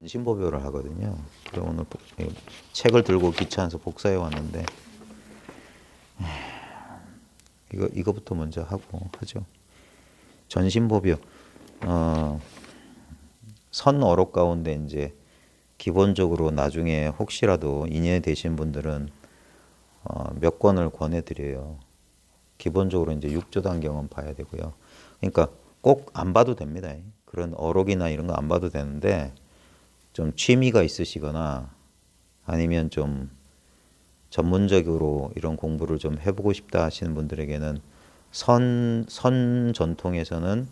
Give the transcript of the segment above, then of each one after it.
신보묘를 하거든요. 그래서 오늘 책을 들고 귀찮아서 복사해 왔는데 이거부터 먼저 하고 하죠. 전신보묘 선어록 가운데 이제 기본적으로 나중에 혹시라도 인연이 되신 분들은 몇 권을 권해드려요. 기본적으로 이제 육조단경은 봐야 되고요. 그러니까 꼭 안 봐도 됩니다. 그런 어록이나 이런 거 안 봐도 되는데 좀 취미가 있으시거나 아니면 좀 전문적으로 이런 공부를 좀 해보고 싶다 하시는 분들에게는 선 전통에서는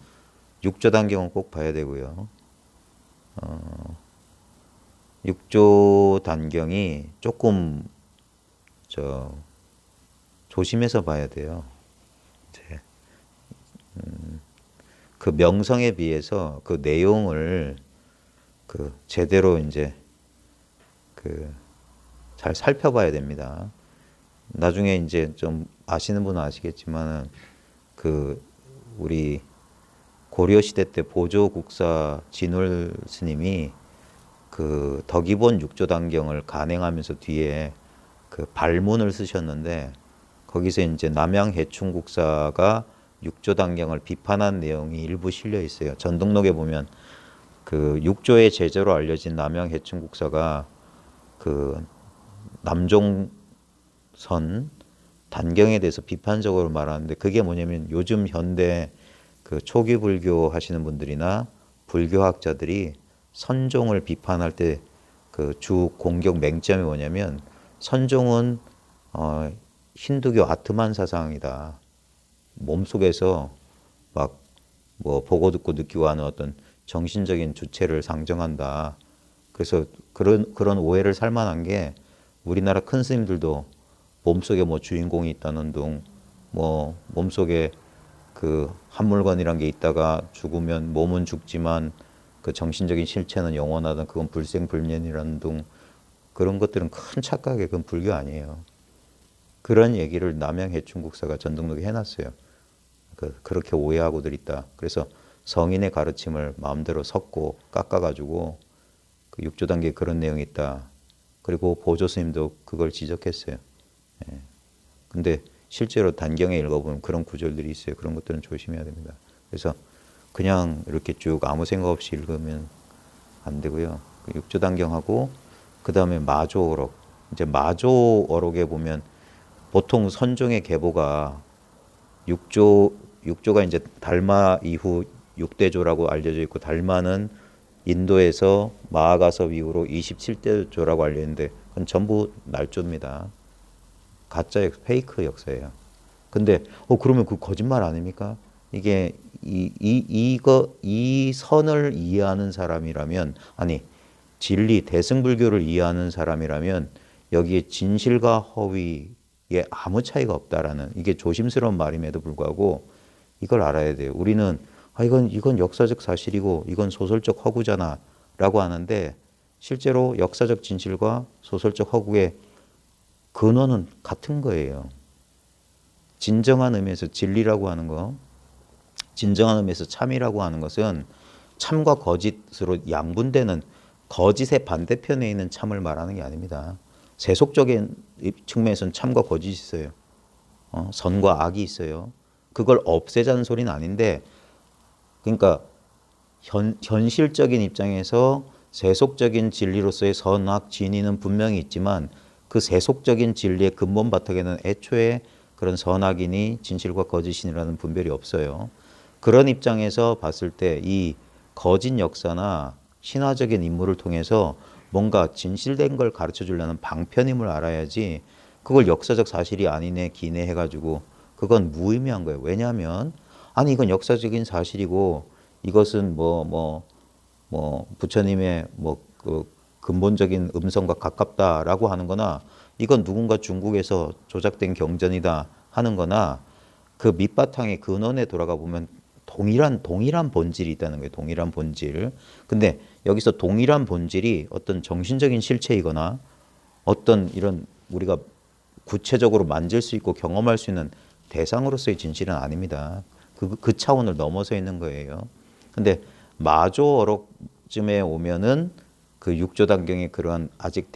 육조단경은 꼭 봐야 되고요. 육조단경이 조금 조심해서 봐야 돼요. 이제 그 명성에 비해서 그 내용을 제대로 이제 잘 살펴봐야 됩니다. 나중에 이제 좀 아시는 분은 아시겠지만은 우리 고려 시대 때 보조 국사 진월 스님이 덕이본 육조단경을 간행하면서 뒤에 발문을 쓰셨는데 거기서 이제 남양해충국사가 육조단경을 비판한 내용이 일부 실려 있어요. 전등록에 보면 육조의 제자로 알려진 남양해충국사가 남종선 단경에 대해서 비판적으로 말하는데 그게 뭐냐면 요즘 현대 초기 불교 하시는 분들이나 불교학자들이 선종을 비판할 때 주 공격 맹점이 뭐냐면 선종은 힌두교 아트만 사상이다. 몸속에서 막 뭐 보고 듣고 느끼고 하는 어떤 정신적인 주체를 상정한다. 그래서 그런 오해를 살 만한 게 우리나라 큰 스님들도 몸속에 뭐 주인공이 있다는 둥, 뭐 몸속에 한 물건이란 게 있다가 죽으면 몸은 죽지만 그 정신적인 실체는 영원하다. 그건 불생불멸이라는 둥 그런 것들은 큰 착각에 그건 불교 아니에요. 그런 얘기를 남양해충국사가 전등록에 해놨어요. 그렇게 오해하고들 있다. 그래서 성인의 가르침을 마음대로 섞고 깎아가지고 육조단계에 그런 내용이 있다. 그리고 보조 스님도 그걸 지적했어요. 예. 근데 실제로 단경에 읽어보면 그런 구절들이 있어요. 그런 것들은 조심해야 됩니다. 그래서 그냥 이렇게 쭉 아무 생각 없이 읽으면 안 되고요. 육조단경하고 그 다음에 마조어록. 이제 마조어록에 보면 보통 선종의 계보가 육조가 이제 달마 이후 6대조라고 알려져 있고 달마는 인도에서 마하가섭 이후로 27대조라고 알려 있는데 그건 전부 날조입니다. 가짜 페이크 역사예요. 근데 그러면 그 거짓말 아닙니까? 이게 이 선을 이해하는 사람이라면 아니 진리 대승불교를 이해하는 사람이라면 여기에 진실과 허위에 아무 차이가 없다라는 이게 조심스러운 말임에도 불구하고 이걸 알아야 돼요. 우리는 이건 역사적 사실이고 이건 소설적 허구잖아라고 하는데 실제로 역사적 진실과 소설적 허구의 근원은 같은 거예요. 진정한 의미에서 진리라고 하는 거, 진정한 의미에서 참이라고 하는 것은 참과 거짓으로 양분되는 거짓의 반대편에 있는 참을 말하는 게 아닙니다. 세속적인 측면에서는 참과 거짓이 있어요. 선과 악이 있어요. 그걸 없애자는 소리는 아닌데 그러니까 현실적인 입장에서 세속적인 진리로서의 선악 진리는 분명히 있지만 그 세속적인 진리의 근본 바탕에는 애초에 그런 선악이니 진실과 거짓이라는 분별이 없어요. 그런 입장에서 봤을 때 이 거짓 역사나 신화적인 인물을 통해서 뭔가 진실된 걸 가르쳐 주려는 방편임을 알아야지 그걸 역사적 사실이 아니네 기네 해가지고 그건 무의미한 거예요. 왜냐하면 아니 이건 역사적인 사실이고 이것은 부처님의 근본적인 음성과 가깝다라고 하는 거나 이건 누군가 중국에서 조작된 경전이다 하는 거나 그 밑바탕의 근원에 돌아가 보면 동일한 본질이 있다는 거예요. 동일한 본질. 근데 여기서 동일한 본질이 어떤 정신적인 실체이거나 어떤 이런 우리가 구체적으로 만질 수 있고 경험할 수 있는 대상으로서의 진실은 아닙니다. 그 차원을 넘어서 있는 거예요. 근데 마조어록쯤에 오면은 그 육조단경의 그런 아직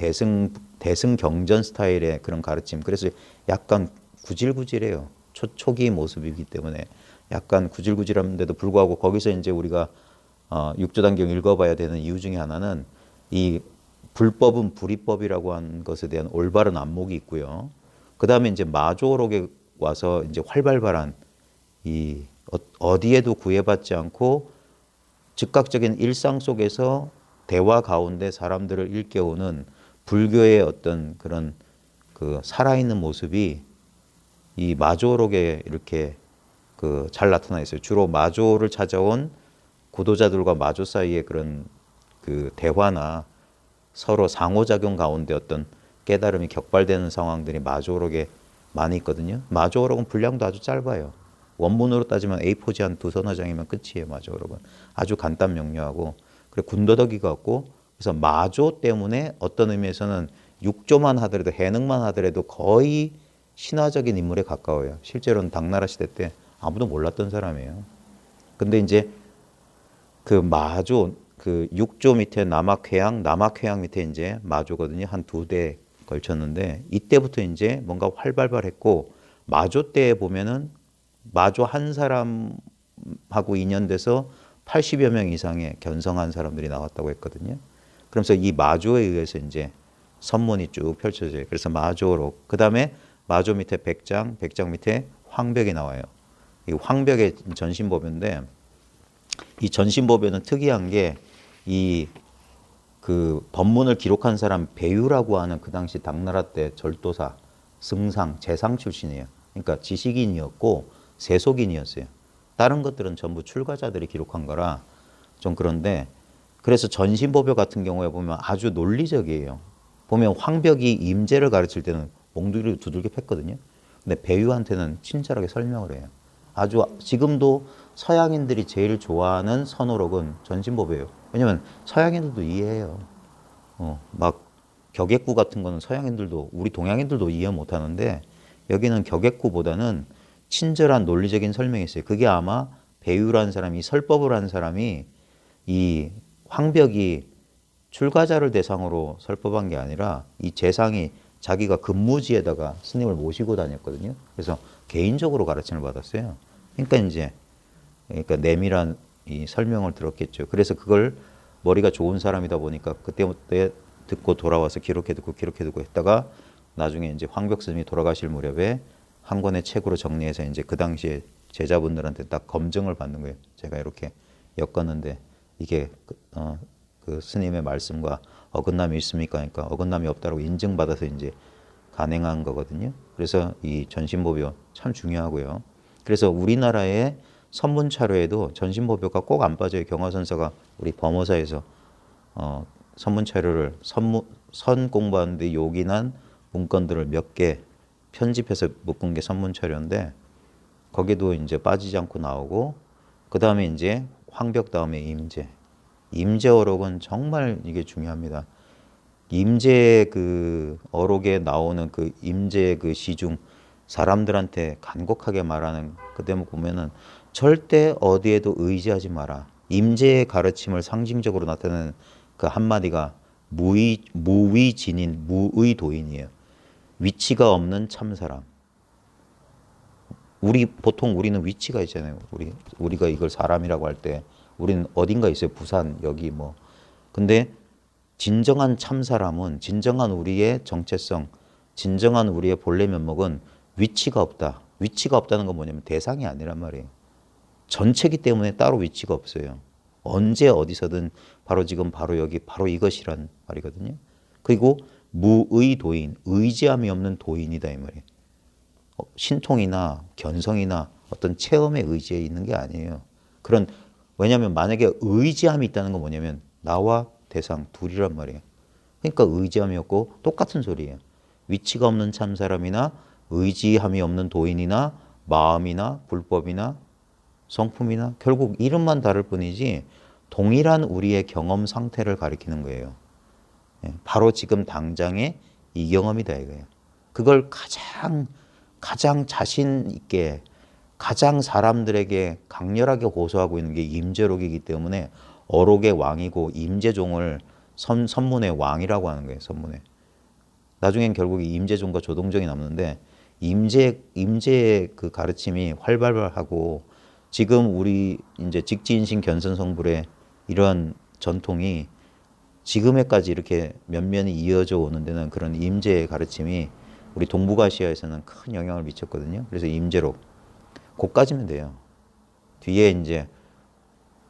대승경전 스타일의 그런 가르침. 그래서 약간 구질구질해요. 초기 모습이기 때문에 약간 구질구질한데도 불구하고 거기서 이제 우리가 육조단경 읽어봐야 되는 이유 중에 하나는 이 불법은 불이법이라고 하는 것에 대한 올바른 안목이 있고요. 그 다음에 이제 마조록에 와서 이제 활발한 이 어디에도 구애받지 않고 즉각적인 일상 속에서 대화 가운데 사람들을 일깨우는 불교의 어떤 그런 그 살아있는 모습이 이 마조록에 이렇게 그 잘 나타나 있어요. 주로 마조를 찾아온 구도자들과 마조 사이의 그런 그 대화나 서로 상호작용 가운데 어떤 깨달음이 격발되는 상황들이 마조록에 많이 있거든요. 마조록은 분량도 아주 짧아요. 원문으로 따지면 A4지 한 두서너 장이면 끝이에요. 마조록은 아주 간단 명료하고 그리고 군더더기가 없고 그래서 마조 때문에 어떤 의미에서는 육조만 하더라도 해능만 하더라도 거의 신화적인 인물에 가까워요. 실제로는 당나라 시대 때 아무도 몰랐던 사람이에요. 근데 이제 그 마조 그 육조 밑에 남악회양 밑에 이제 마조거든요. 한 두 대 걸쳤는데 이때부터 이제 뭔가 활발했고 마조 때 보면은 마조 한 사람하고 인연돼서 80여 명 이상의 견성한 사람들이 나왔다고 했거든요. 그러면서 이 마조에 의해서 이제 선문이 쭉 펼쳐져요. 그래서 마조록, 그 다음에 마조 밑에 백장 밑에 황벽이 나와요. 이 황벽의 전신보배인데 이 전신보배는 특이한 게 이 그 법문을 기록한 사람 배유라고 하는 그 당시 당나라 때 절도사, 승상, 재상 출신이에요. 그러니까 지식인이었고 세속인이었어요. 다른 것들은 전부 출가자들이 기록한 거라 좀 그런데 그래서 전신보배 같은 경우에 보면 아주 논리적이에요. 보면 황벽이 임재를 가르칠 때는 몽둥이를 두들겨 팼거든요. 근데 배유한테는 친절하게 설명을 해요. 아주 지금도 서양인들이 제일 좋아하는 선호록은 전신보배예요. 왜냐면 서양인들도 이해해요. 막 격액구 같은 거는 서양인들도 우리 동양인들도 이해 못 하는데 여기는 격액구보다는 친절한 논리적인 설명이 있어요. 그게 아마 배유라는 사람이 설법을 하는 사람이 이 황벽이 출가자를 대상으로 설법한 게 아니라 이 재상이 자기가 근무지에다가 스님을 모시고 다녔거든요. 그래서 개인적으로 가르침을 받았어요. 그러니까 내밀한 이 설명을 들었겠죠. 그래서 그걸 머리가 좋은 사람이다 보니까 그때부터 듣고 돌아와서 기록해두고 했다가 나중에 이제 황벽 스님이 돌아가실 무렵에 한 권의 책으로 정리해서 이제 그 당시에 제자분들한테 딱 검증을 받는 거예요. 제가 이렇게 엮었는데 이게 그 스님의 말씀과 어긋남이 있습니까? 그러니까 어긋남이 없다고 인증받아서 이제 간행한 거거든요. 그래서 이 전신보배 참 중요하고요. 그래서 우리나라의 선문차료에도 전신보배가 꼭 안 빠져요. 경화선사가 우리 범어사에서 선문차료를 선 공부하는데 요긴한 문건들을 몇 개 편집해서 묶은 게 선문차료인데 거기도 이제 빠지지 않고 나오고 그 다음에 이제 황벽 다음에 임재. 임재 어록은 정말 이게 중요합니다. 임재 그 어록에 나오는 그 임재 그 시중 사람들한테 간곡하게 말하는 그 대목 보면은 절대 어디에도 의지하지 마라. 임재의 가르침을 상징적으로 나타내는 그 한마디가 무위진인, 무의도인이에요. 위치가 없는 참사람. 보통 우리는 위치가 있잖아요. 우리가 이걸 사람이라고 할 때 우리는 어딘가 있어요. 부산, 여기 뭐. 근데 진정한 참사람은 진정한 우리의 정체성, 진정한 우리의 본래 면목은 위치가 없다. 위치가 없다는 건 뭐냐면 대상이 아니란 말이에요. 전체이기 때문에 따로 위치가 없어요. 언제 어디서든 바로 지금 바로 여기 바로 이것이란 말이거든요. 그리고 무의도인, 의지함이 없는 도인이다 이 말이에요. 신통이나 견성이나 어떤 체험의 의지에 있는 게 아니에요. 왜냐하면 만약에 의지함이 있다는 건 뭐냐면 나와 대상 둘이란 말이에요. 그러니까 의지함이 없고 똑같은 소리예요. 위치가 없는 참사람이나 의지함이 없는 도인이나 마음이나 불법이나 성품이나 결국 이름만 다를 뿐이지 동일한 우리의 경험 상태를 가리키는 거예요. 바로 지금 당장의 이 경험이다 이거예요. 그걸 가장 자신 있게 가장 사람들에게 강렬하게 호소하고 있는 게 임재록이기 때문에 어록의 왕이고 임재종을 선문의 왕이라고 하는 거예요. 선문의. 나중엔 결국 임재종과 조동종이 남는데 임재의 그 가르침이 활발하고 지금 우리 이제 직지인신 견선성불의 이러한 전통이 지금에까지 이렇게 면면이 이어져 오는 데는 그런 임재의 가르침이 우리 동북아시아에서는 큰 영향을 미쳤거든요. 그래서 임재록 고까지면 돼요. 뒤에 이제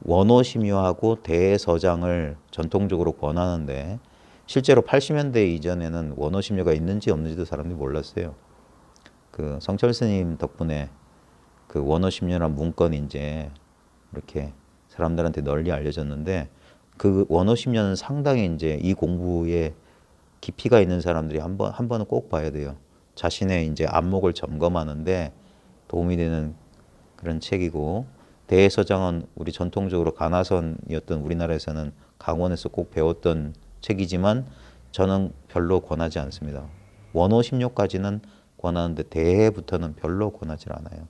원오심유하고 대서장을 전통적으로 권하는데 실제로 80년대 이전에는 원오심유가 있는지 없는지도 사람들이 몰랐어요. 그 성철 스님 덕분에 그 원오심유란 문건이 이제 이렇게 사람들한테 널리 알려졌는데 그 원오심유는 상당히 이제 이 공부에 깊이가 있는 사람들이 한 번은 꼭 봐야 돼요. 자신의 이제 안목을 점검하는데 도움이 되는 그런 책이고 대서장은 우리 전통적으로 가나선이었던 우리나라에서는 강원에서 꼭 배웠던 책이지만 저는 별로 권하지 않습니다. 원오심료까지는 권하는데 대해부터는 별로 권하지 않아요.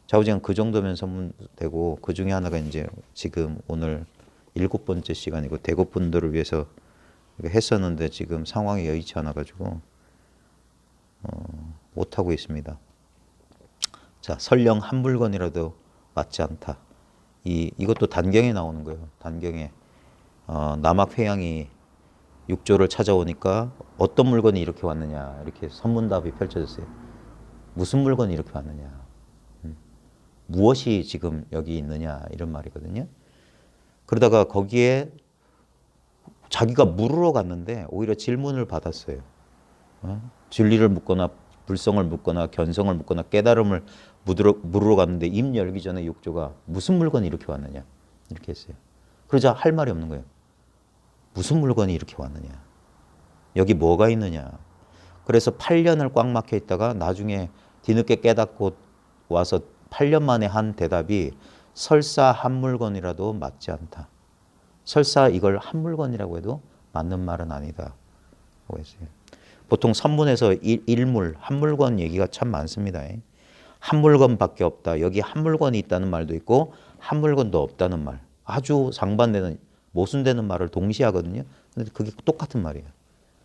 좌우지간 그 정도면 선문되고 그 중에 하나가 이제 지금 오늘 7번째 시간이고 대구 분들을 위해서 했었는데 지금 상황이 여의치 않아 가지고 못 하고 있습니다. 자, 설령 한 물건이라도 맞지 않다. 이것도 단경에 나오는 거예요. 단경에 남학회양이 육조를 찾아오니까 어떤 물건이 이렇게 왔느냐 이렇게 선문답이 펼쳐졌어요. 무슨 물건이 이렇게 왔느냐, 무엇이 지금 여기 있느냐 이런 말이거든요. 그러다가 거기에 자기가 물으러 갔는데 오히려 질문을 받았어요. 진리를 묻거나 불성을 묻거나 견성을 묻거나 깨달음을 물으러 갔는데 입 열기 전에 육조가 무슨 물건이 이렇게 왔느냐 이렇게 했어요. 그러자 할 말이 없는 거예요. 무슨 물건이 이렇게 왔느냐, 여기 뭐가 있느냐. 그래서 8년을 꽉 막혀 있다가 나중에 뒤늦게 깨닫고 와서 8년 만에 한 대답이 설사 한 물건이라도 맞지 않다. 설사 이걸 한 물건이라고 해도 맞는 말은 아니다. 했어요. 보통 선문에서 일물, 한 물건 얘기가 참 많습니다. 한 물건밖에 없다. 여기 한 물건이 있다는 말도 있고 한 물건도 없다는 말. 아주 상반되는 모순되는 말을 동시에 하거든요. 근데 그게 똑같은 말이에요.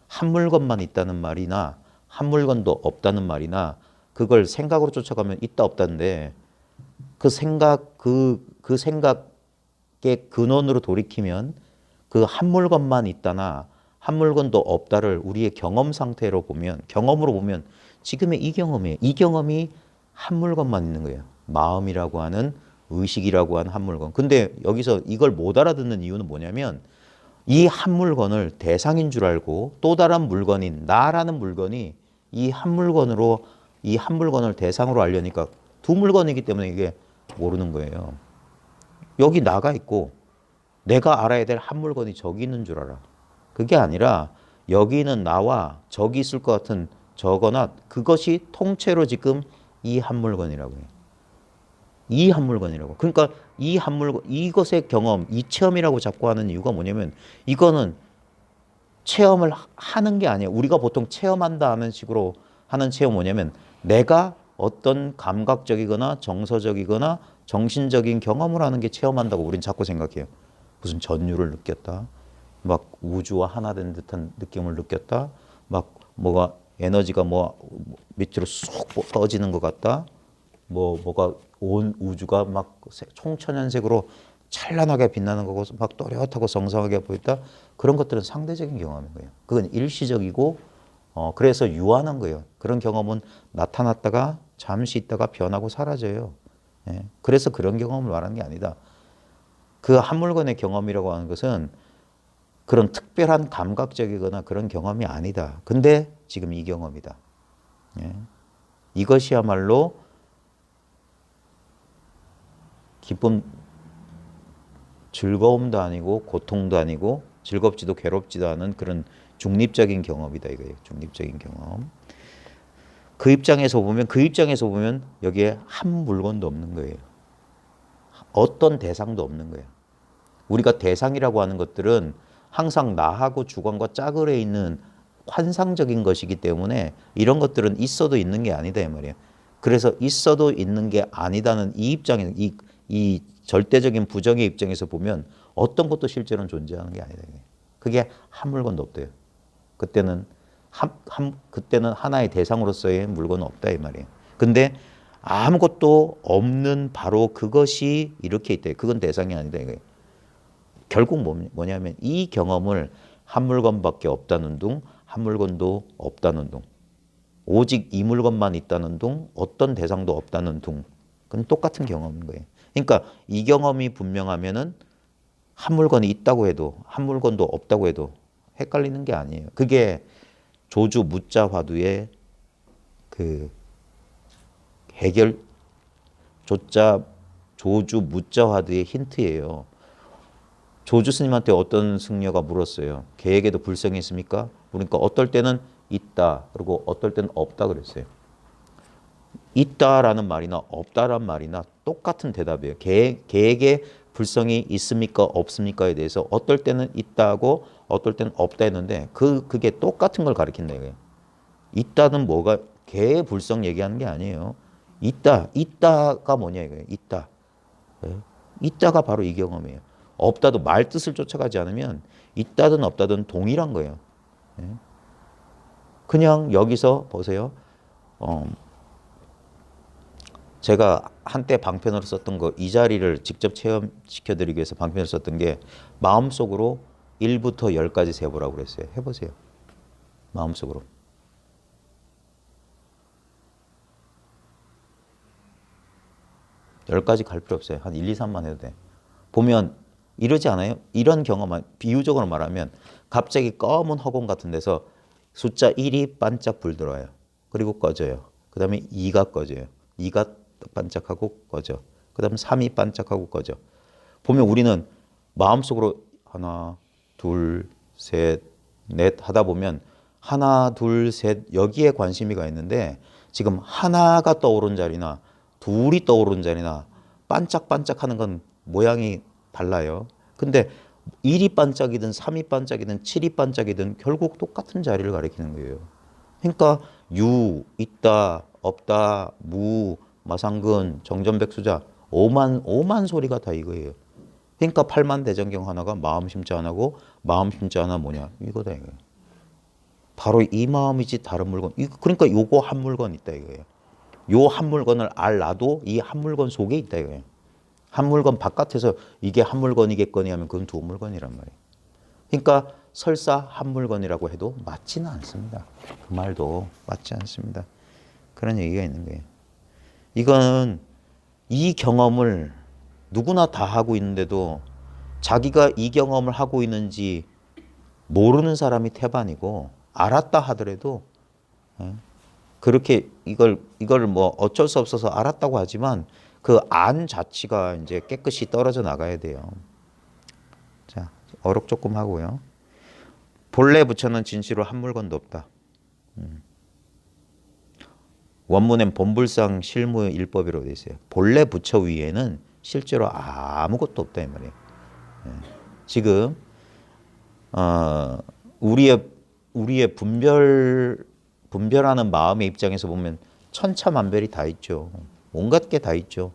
한 물건만 있다는 말이나 한 물건도 없다는 말이나 그걸 생각으로 쫓아가면 있다 없다인데 그 생각의 근원으로 돌이키면 그 한 물건만 있다나 한 물건도 없다를 우리의 경험 상태로 보면, 경험으로 보면 지금의 이 경험이에요. 이 경험이 한 물건만 있는 거예요. 마음이라고 하는, 의식이라고 하는 한 물건. 근데 여기서 이걸 못 알아듣는 이유는 뭐냐면 이 한 물건을 대상인 줄 알고 또 다른 물건인 나라는 물건이 이 한 물건으로, 이 한 물건을 대상으로 알려니까 두 물건이기 때문에 이게 모르는 거예요. 여기 나가 있고 내가 알아야 될 한 물건이 저기 있는 줄 알아. 그게 아니라 여기 있는 나와 저기 있을 것 같은 저거나 그것이 통째로 지금 이 한 물건이라고 해요. 이 한 물건이라고. 그러니까 이 한 물건, 이것의 경험, 이 체험이라고 자꾸 하는 이유가 뭐냐면 이거는 체험을 하는 게 아니에요. 우리가 보통 체험한다 하는 식으로 하는 체험 뭐냐면 내가 어떤 감각적이거나 정서적이거나 정신적인 경험을 하는 게 체험한다고 우린 자꾸 생각해요. 무슨 전율을 느꼈다. 막 우주와 하나 된 듯한 느낌을 느꼈다. 막 뭐가 에너지가 뭐 밑으로 쏙 떠지는 것 같다. 뭐가 온 우주가 막 총천연색으로 찬란하게 빛나는 거고 막 또렷하고 성성하게 보였다. 그런 것들은 상대적인 경험인 거예요. 그건 일시적이고 그래서 유한한 거예요. 그런 경험은 나타났다가 잠시 있다가 변하고 사라져요. 예. 그래서 그런 경험을 말하는 게 아니다. 그 한 물건의 경험이라고 하는 것은 그런 특별한 감각적이거나 그런 경험이 아니다. 근데 지금 이 경험이다. 예. 이것이야말로 기쁨, 즐거움도 아니고 고통도 아니고 즐겁지도 괴롭지도 않은 그런 중립적인 경험이다 이거예요. 중립적인 경험. 그 입장에서 보면 여기에 한 물건도 없는 거예요. 어떤 대상도 없는 거예요. 우리가 대상이라고 하는 것들은 항상 나하고 주관과 짝을에 있는 환상적인 것이기 때문에 이런 것들은 있어도 있는 게 아니다 이 말이에요. 그래서 있어도 있는 게 아니다는 이 입장에 이 절대적인 부정의 입장에서 보면 어떤 것도 실제로는 존재하는 게 아니다. 그게 한 물건도 없대요. 그때는 그때는 하나의 대상으로서의 물건은 없다 이 말이에요. 근데 아무것도 없는 바로 그것이 이렇게 있대. 그건 대상이 아니다 이거예요. 결국 뭐냐면 이 경험을 한 물건밖에 없다는 둥, 한 물건도 없다는 둥, 오직 이 물건만 있다는 둥, 어떤 대상도 없다는 둥. 그건 똑같은 경험인 거예요. 그러니까 이 경험이 분명하면은 한 물건이 있다고 해도 한 물건도 없다고 해도 헷갈리는 게 아니에요. 그게 조주 무자 화두의 그 해결 조주 무자 화두의 힌트예요. 조주 스님한테 어떤 승려가 물었어요. 개에게도 불성이 있습니까? 그러니까 어떨 때는 있다. 그리고 어떨 때는 없다 그랬어요. 있다라는 말이나 없다라는 말이나 똑같은 대답이에요. 개에게 불성이 있습니까? 없습니까에 대해서 어떨 때는 있다고 어떨 때는 없다 했는데 그게 똑같은 걸 가리킨다 이거예요. 있다는 뭐가 개의 불성 얘기하는 게 아니에요. 있다가 뭐냐 이거예요. 있다. 있다가 바로 이 경험이에요. 없다도 말 뜻을 쫓아가지 않으면 있다든 없다든 동일한 거예요. 그냥 여기서 보세요. 제가 한때 방편으로 썼던 거 이 자리를 직접 체험시켜드리기 위해서 방편으로 썼던 게 마음속으로 1부터 10까지 세보라고 그랬어요. 해보세요. 마음속으로. 10까지 갈 필요 없어요. 한 1, 2, 3만 해도 돼. 보면 이러지 않아요? 이런 경험만 비유적으로 말하면 갑자기 검은 허공 같은 데서 숫자 1이 반짝 불 들어와요. 그리고 꺼져요. 그 다음에 2가 꺼져요. 2가 반짝하고 꺼져. 그 다음에 3이 반짝하고 꺼져. 보면 우리는 마음속으로 하나, 둘, 셋, 넷 하다 보면 하나, 둘, 셋 여기에 관심이 가 있는데 지금 하나가 떠오른 자리나 둘이 떠오른 자리나 반짝반짝하는 건 모양이 달라요. 근데 1이 반짝이든 3이 반짝이든 7이 반짝이든 결국 똑같은 자리를 가리키는 거예요. 그러니까 유, 있다, 없다, 무, 마상근, 정전백수자 오만 소리가 다 이거예요. 그러니까 팔만대전경 하나가 마음심자 하나고 마음심자 하나 뭐냐 이거다 이거예요. 바로 이 마음이지 다른 물건. 그러니까 요거 한 물건 있다 이거예요. 요 한 물건을 알라도 이 한 물건 속에 있다 이거예요. 한 물건 바깥에서 이게 한 물건이겠거니 하면 그건 두 물건이란 말이에요. 그러니까 설사 한 물건이라고 해도 맞지는 않습니다. 그 말도 맞지 않습니다. 그런 얘기가 있는 거예요. 이건 이 경험을 누구나 다 하고 있는데도 자기가 이 경험을 하고 있는지 모르는 사람이 태반이고 알았다 하더라도 그렇게 이걸 뭐 어쩔 수 없어서 알았다고 하지만 그 안 자체가 이제 깨끗이 떨어져 나가야 돼요. 자, 어록 조금 하고요. 본래 부처는 진시로 한 물건도 없다. 원문엔 본불상 실무 일법이라고 되어 있어요. 본래 부처 위에는 실제로 아무것도 없다 이 말이에요. 지금 우리의 분별하는 마음의 입장에서 보면 천차만별이 다 있죠. 온갖 게 다 있죠.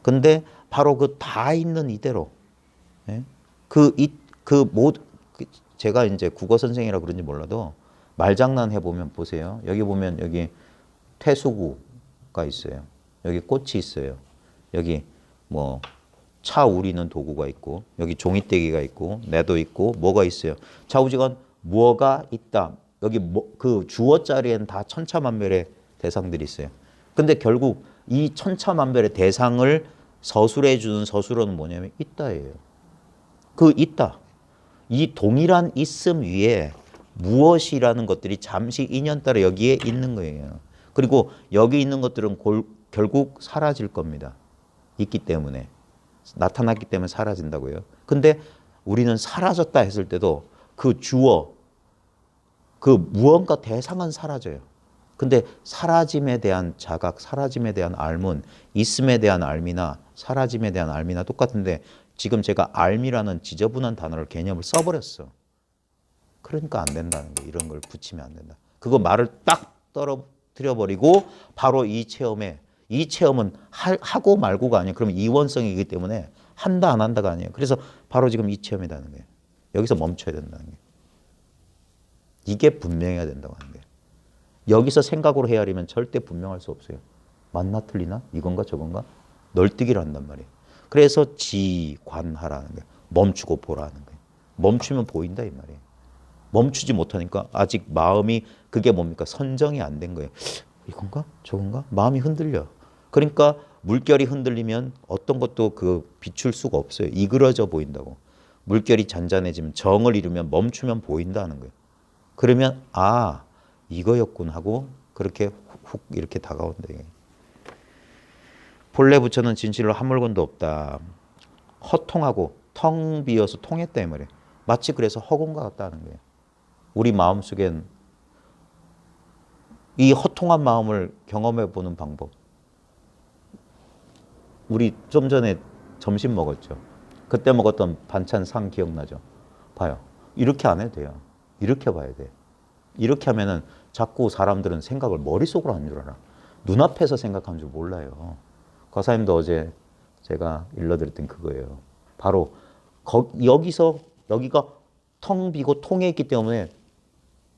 근데 바로 그 다 있는 이대로 제가 이제 국어 선생이라 그런지 몰라도 말장난 해보면 보세요. 여기 보면 여기 퇴수구가 있어요. 여기 꽃이 있어요. 여기 뭐 차 우리는 도구가 있고 여기 종이떼기가 있고 내도 있고 뭐가 있어요. 좌우지간 뭐가 있다. 여기 그 주어 자리에는 다 천차만별의 대상들이 있어요. 근데 결국 이 천차만별의 대상을 서술해 주는 서술어는 뭐냐면 있다예요. 그 있다. 이 동일한 있음 위에 무엇이라는 것들이 잠시 인연 따라 여기에 있는 거예요. 그리고 여기 있는 것들은 결국 사라질 겁니다. 있기 때문에. 나타났기 때문에 사라진다고요. 근데 우리는 사라졌다 했을 때도 그 주어, 그 무언가 대상은 사라져요. 근데 사라짐에 대한 자각, 사라짐에 대한 알문, 있음에 대한 알미나 사라짐에 대한 알미나 똑같은데 지금 제가 알미라는 지저분한 단어를 개념을 써버렸어. 그러니까 안 된다는 거예요. 이런 걸 붙이면 안 된다. 그거 말을 딱 떨어뜨려버리고 바로 이 체험은 하고 말고가 아니에요. 그럼 이원성이기 때문에 한다 안 한다가 아니에요. 그래서 바로 지금 이 체험이라는 거예요. 여기서 멈춰야 된다는 게. 이게 분명해야 된다고 하는 거예요. 여기서 생각으로 헤아리면 절대 분명할 수 없어요. 맞나 틀리나? 이건가 저건가? 널뛰기를 한단 말이에요. 그래서 지관하라는 거예요. 멈추고 보라는 거예요. 멈추면 보인다 이 말이에요. 멈추지 못하니까 아직 마음이 그게 뭡니까? 선정이 안 된 거예요. 이건가? 저건가? 마음이 흔들려. 그러니까 물결이 흔들리면 어떤 것도 그 비출 수가 없어요. 이그러져 보인다고. 물결이 잔잔해지면 정을 이루면 멈추면 보인다는 거예요. 그러면 아 이거였군 하고 그렇게 훅 이렇게 다가온다. 본래 부처는 진실로 한 물건도 없다. 허통하고 텅 비어서 통했다 이 말이에요. 마치 그래서 허공과 같다는 거예요. 우리 마음속엔 이 허통한 마음을 경험해 보는 방법. 우리 좀 전에 점심 먹었죠. 그때 먹었던 반찬 상 기억나죠? 봐요. 이렇게 안 해도 돼요. 이렇게 봐야 돼. 이렇게 하면은 자꾸 사람들은 생각을 머릿속으로 하는 줄 알아. 눈앞에서 생각하는 줄 몰라요. 과사님도 어제 제가 일러드렸던 그거예요. 바로 여기서 여기가 텅 비고 통해 있기 때문에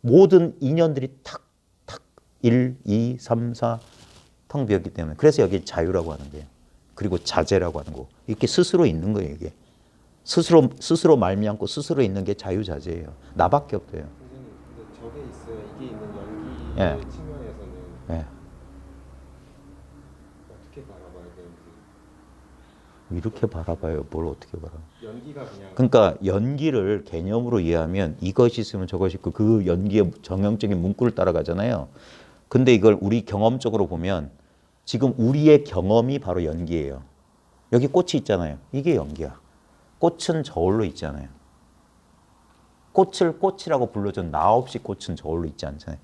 모든 인연들이 탁탁 1, 2, 3, 4 텅 비었기 때문에 그래서 여기 자유라고 하는 거예요. 그리고 자재라고 하는 거. 이렇게 스스로 있는 거예요, 이게. 스스로 말미암고 스스로 있는 게 자유자재예요. 나밖에 없대요. 선생님, 근데 저게 있어요. 이게 있는 연기의 예. 측면에서는 예. 어떻게 바라봐야 되는지. 이렇게 바라봐요. 뭘 어떻게 바라? 연기가 그냥 그러니까 연기를 개념으로 이해하면 이것이 있으면 저것이 있고 그 연기의 정형적인 문구를 따라가잖아요. 근데 이걸 우리 경험적으로 보면 지금 우리의 경험이 바로 연기예요. 여기 꽃이 있잖아요. 이게 연기야. 꽃은 저울로 있잖아요. 꽃을 꽃이라고 불러준 나 없이 꽃은 저울로 있지 않잖아요.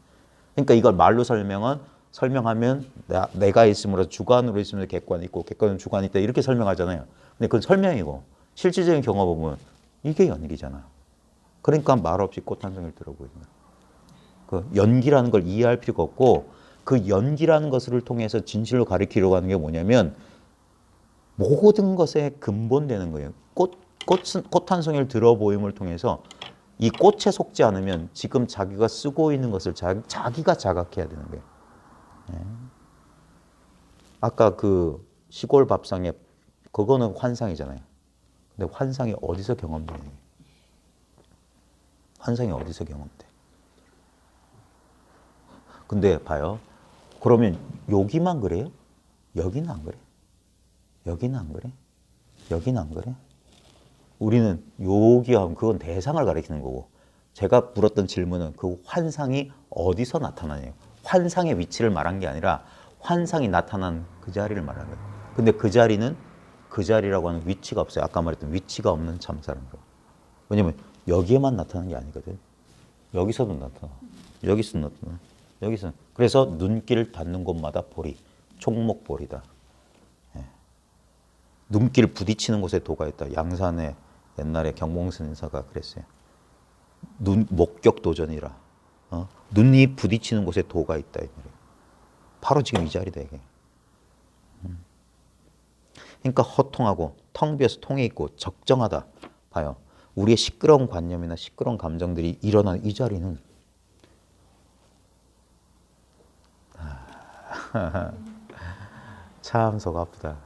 그러니까 이걸 말로 설명하면 내가 있음으로 주관으로 있으면서 객관이 있고 객관은 주관이 있다 이렇게 설명하잖아요. 근데 그건 설명이고 실질적인 경험을 보면 이게 연기잖아. 그러니까 말 없이 꽃 한 송이를 들어보이는 거야. 그 연기라는 걸 이해할 필요가 없고 그 연기라는 것을 통해서 진실로 가리키려고 하는 게 뭐냐면 모든 것의 근본되는 거예요. 꽃 한 송이를 들어보임을 통해서 이 꽃에 속지 않으면 지금 자기가 쓰고 있는 것을 자기가 자각해야 되는 거예요. 예. 아까 그 시골 밥상에 그거는 환상이잖아요. 근데 환상이 어디서 경험돼요? 환상이 어디서 경험돼? 근데 봐요. 그러면 여기만 그래요? 여기는 안 그래? 여기는 안 그래? 여기는 안 그래? 우리는 여기 하면 그건 대상을 가리키는 거고 제가 물었던 질문은 그 환상이 어디서 나타나냐요. 환상의 위치를 말한 게 아니라 환상이 나타난 그 자리를 말한 거예요. 근데 그 자리는 그 자리라고 하는 위치가 없어요. 아까 말했던 위치가 없는 참사람으로. 왜냐면 여기에만 나타나는 게 아니거든. 여기서도 나타나. 여기서도 나타나. 여기서. 그래서 눈길 닿는 곳마다 보리. 총목보리다. 예. 눈길 부딪히는 곳에 도가 있다. 양산에 옛날에 경몽선 인사가 그랬어요. 목격도전이라. 눈이 부딪히는 곳에 도가 있다. 이 말이에요. 바로 지금 이 자리다 이게. 그러니까 허통하고 텅 비어서 통해 있고 적정하다. 봐요. 우리의 시끄러운 관념이나 시끄러운 감정들이 일어나는 이 자리는 참 속 아프다.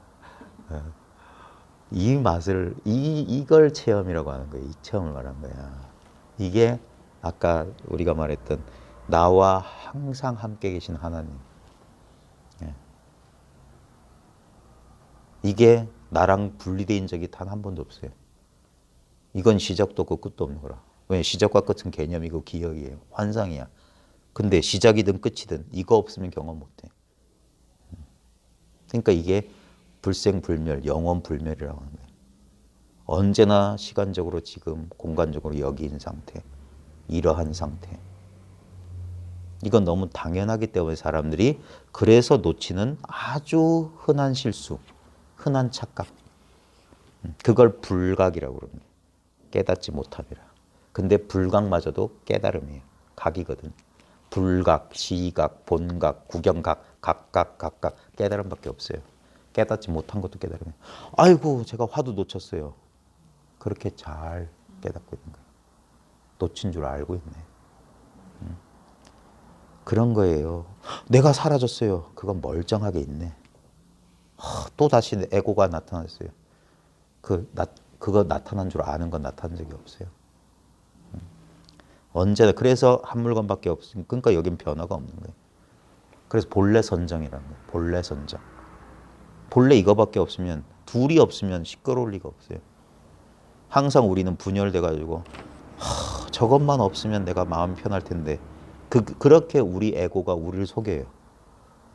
이 맛을 이걸 체험이라고 하는 거예요. 이 체험을 말한 거야. 이게 아까 우리가 말했던 나와 항상 함께 계신 하나님. 예. 이게 나랑 분리된 적이 단 한 번도 없어요. 이건 시작도 없고 끝도 없는 거라. 왜? 시작과 끝은 개념이고 기억이에요. 환상이야. 근데 시작이든 끝이든 이거 없으면 경험 못해. 그러니까 이게 불생불멸, 영원불멸이라고 하는 거예요. 언제나 시간적으로 지금 공간적으로 여기인 상태, 이러한 상태. 이건 너무 당연하기 때문에 사람들이 그래서 놓치는 아주 흔한 실수, 흔한 착각. 그걸 불각이라고 그럽니다. 깨닫지 못함이라. 근데 불각마저도 깨달음이에요. 각이거든. 불각, 시각, 본각, 구경각, 각각 깨달음밖에 없어요. 깨닫지 못한 것도 깨달음이에요. 아이고 제가 화두 놓쳤어요. 그렇게 잘 깨닫고 있는 거예요. 놓친 줄 알고 있네. 그런 거예요. 내가 사라졌어요. 그건 멀쩡하게 있네. 또 다시 에고가 나타났어요. 그거 나타난 줄 아는 건 나타난 적이 없어요. 언제나 그래서 한 물건밖에 없으니까 그러니까 여긴 변화가 없는 거예요. 그래서 본래 선정이라는 거예요. 본래 선정. 본래 이거밖에 없으면 둘이 없으면 시끄러울 리가 없어요. 항상 우리는 분열돼 가지고 저것만 없으면 내가 마음 편할 텐데 그렇게 우리 에고가 우리를 속여요.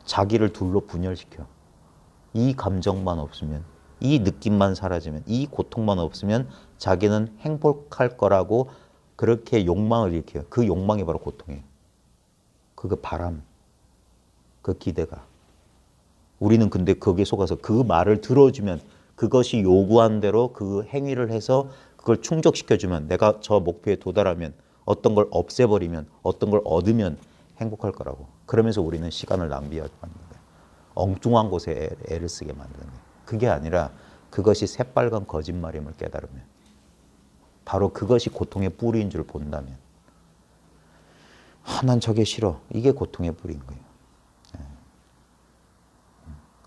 자기를 둘로 분열시켜. 이 감정만 없으면, 이 느낌만 사라지면, 이 고통만 없으면 자기는 행복할 거라고 그렇게 욕망을 일으켜요. 그 욕망이 바로 고통이에요. 그 바람, 그 기대가. 우리는 근데 거기에 속아서 그 말을 들어주면 그것이 요구한 대로 그 행위를 해서 그걸 충족시켜주면 내가 저 목표에 도달하면 어떤 걸 없애버리면 어떤 걸 얻으면 행복할 거라고. 그러면서 우리는 시간을 낭비하게 만드는 거예요. 엉뚱한 곳에 애를 쓰게 만드는 거예요. 그게 아니라 그것이 새빨간 거짓말임을 깨달으면 바로 그것이 고통의 뿌리인 줄 본다면 난 저게 싫어. 이게 고통의 뿌리인 거예요.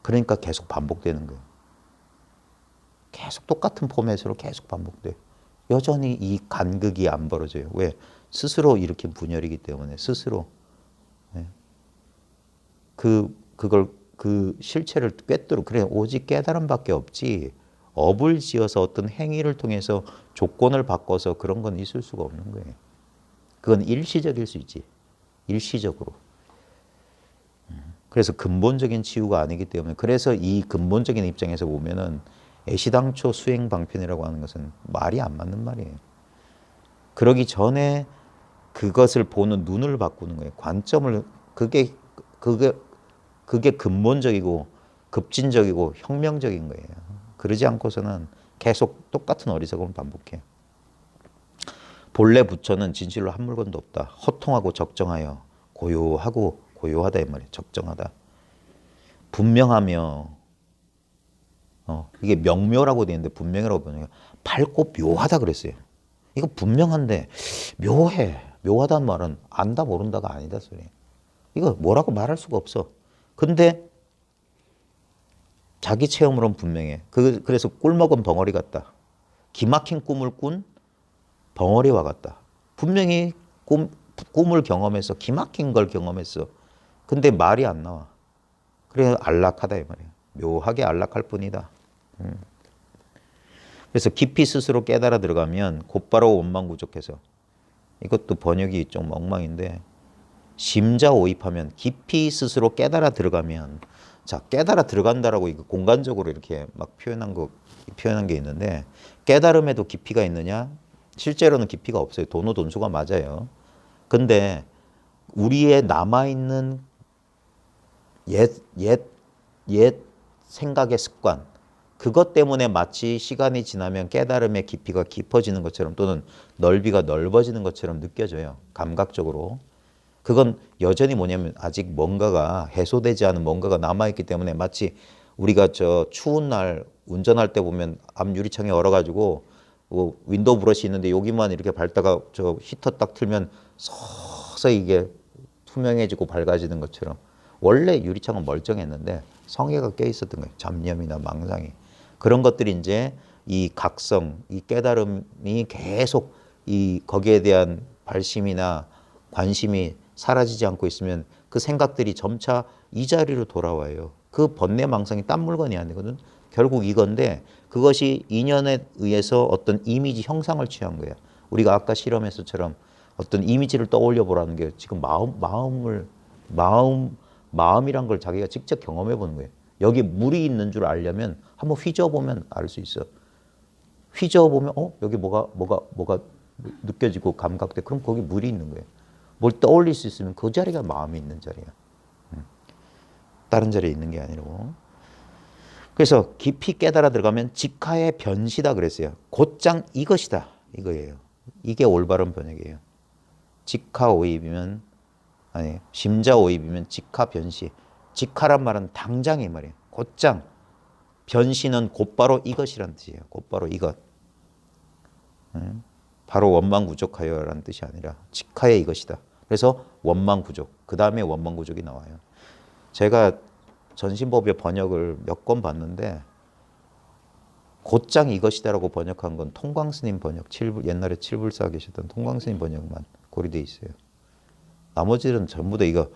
그러니까 계속 반복되는 거예요. 계속 똑같은 포맷으로 계속 반복돼요. 여전히 이 간극이 안 벌어져요. 왜? 스스로 일으킨 분열이기 때문에 스스로 그걸 그 실체를 꿰뚫어 그래 오직 깨달음밖에 없지 업을 지어서 어떤 행위를 통해서 조건을 바꿔서 그런 건 있을 수가 없는 거예요. 그건 일시적일 수 있지. 일시적으로. 그래서 근본적인 치유가 아니기 때문에 그래서 이 근본적인 입장에서 보면은 애시당초 수행 방편이라고 하는 것은 말이 안 맞는 말이에요. 그러기 전에 그것을 보는 눈을 바꾸는 거예요. 관점을 그게 근본적이고 급진적이고 혁명적인 거예요. 그러지 않고서는 계속 똑같은 어리석음을 반복해요. 본래 부처는 진실로 한 물건도 없다. 허통하고 적정하여 고요하고 고요하다 이 말이에요. 적정하다. 분명하며 이게 명묘라고 되어 있는데 분명이라고 보니까 밝고 묘하다 그랬어요. 이거 분명한데 묘해. 묘하다는 말은 안다 모른다가 아니다 소리예요. 이거 뭐라고 말할 수가 없어. 근데 자기 체험으로는 분명해. 그래서 꿀 먹은 벙어리 같다. 기막힌 꿈을 꾼 벙어리와 같다. 분명히 꿈을 경험해서 기막힌 걸 경험했어. 근데 말이 안 나와. 그래서 안락하다 이 말이에요. 묘하게 안락할 뿐이다. 그래서 깊이 스스로 깨달아 들어가면 곧바로 원망부족해서 이것도 번역이 좀 엉망인데 심자오입하면 깊이 스스로 깨달아 들어가면 자 깨달아 들어간다라고 이거 공간적으로 이렇게 막 표현한 게 있는데 깨달음에도 깊이가 있느냐? 실제로는 깊이가 없어요. 돈수가 맞아요. 근데 우리의 남아있는 옛 생각의 습관 그것 때문에 마치 시간이 지나면 깨달음의 깊이가 깊어지는 것처럼 또는 넓이가 넓어지는 것처럼 느껴져요. 감각적으로. 그건 여전히 뭐냐면 아직 뭔가가 해소되지 않은 뭔가가 남아있기 때문에 마치 우리가 저 추운 날 운전할 때 보면 앞 유리창에 얼어가지고 윈도우 브러시 있는데 여기만 이렇게 밟다가 저 히터 딱 틀면 서서히 이게 투명해지고 밝아지는 것처럼 원래 유리창은 멀쩡했는데 성에가 껴 있었던 거예요. 잡념이나 망상이. 그런 것들이 이제 이 각성, 이 깨달음이 계속 거기에 대한 발심이나 관심이 사라지지 않고 있으면 그 생각들이 점차 이 자리로 돌아와요. 그 번뇌 망상이 딴 물건이 아니거든. 결국 이건데 그것이 인연에 의해서 어떤 이미지 형상을 취한 거야. 우리가 아까 실험에서처럼 어떤 이미지를 떠올려 보라는 게 지금 마음이란 걸 자기가 직접 경험해 보는 거예요. 여기 물이 있는 줄 알려면 한번 휘저어보면 알 수 있어. 휘저어보면 여기 뭐가 느껴지고 감각돼. 그럼 거기 물이 있는 거예요. 뭘 떠올릴 수 있으면 그 자리가 마음이 있는 자리야. 다른 자리에 있는 게 아니고. 그래서 깊이 깨달아 들어가면 직하의 변시다 그랬어요. 곧장 이것이다 이거예요. 이게 올바른 번역이에요. 직하 오입이면 아니 심자 오입이면 직하 변시. 직하란 말은 당장이 말이에요. 곧장. 변시는 곧바로 이것이란 뜻이에요. 곧바로 이것. 바로 원망구족하여라는 뜻이 아니라 직하에 이것이다. 그래서 원망구족, 그 다음에 원망구족이 나와요. 제가 전신법의 번역을 몇 권 봤는데 곧장 이것이다라고 번역한 건 통광스님 번역, 옛날에 칠불사 계셨던 통광스님 번역만 고려돼 있어요. 나머지는 전부 다 이거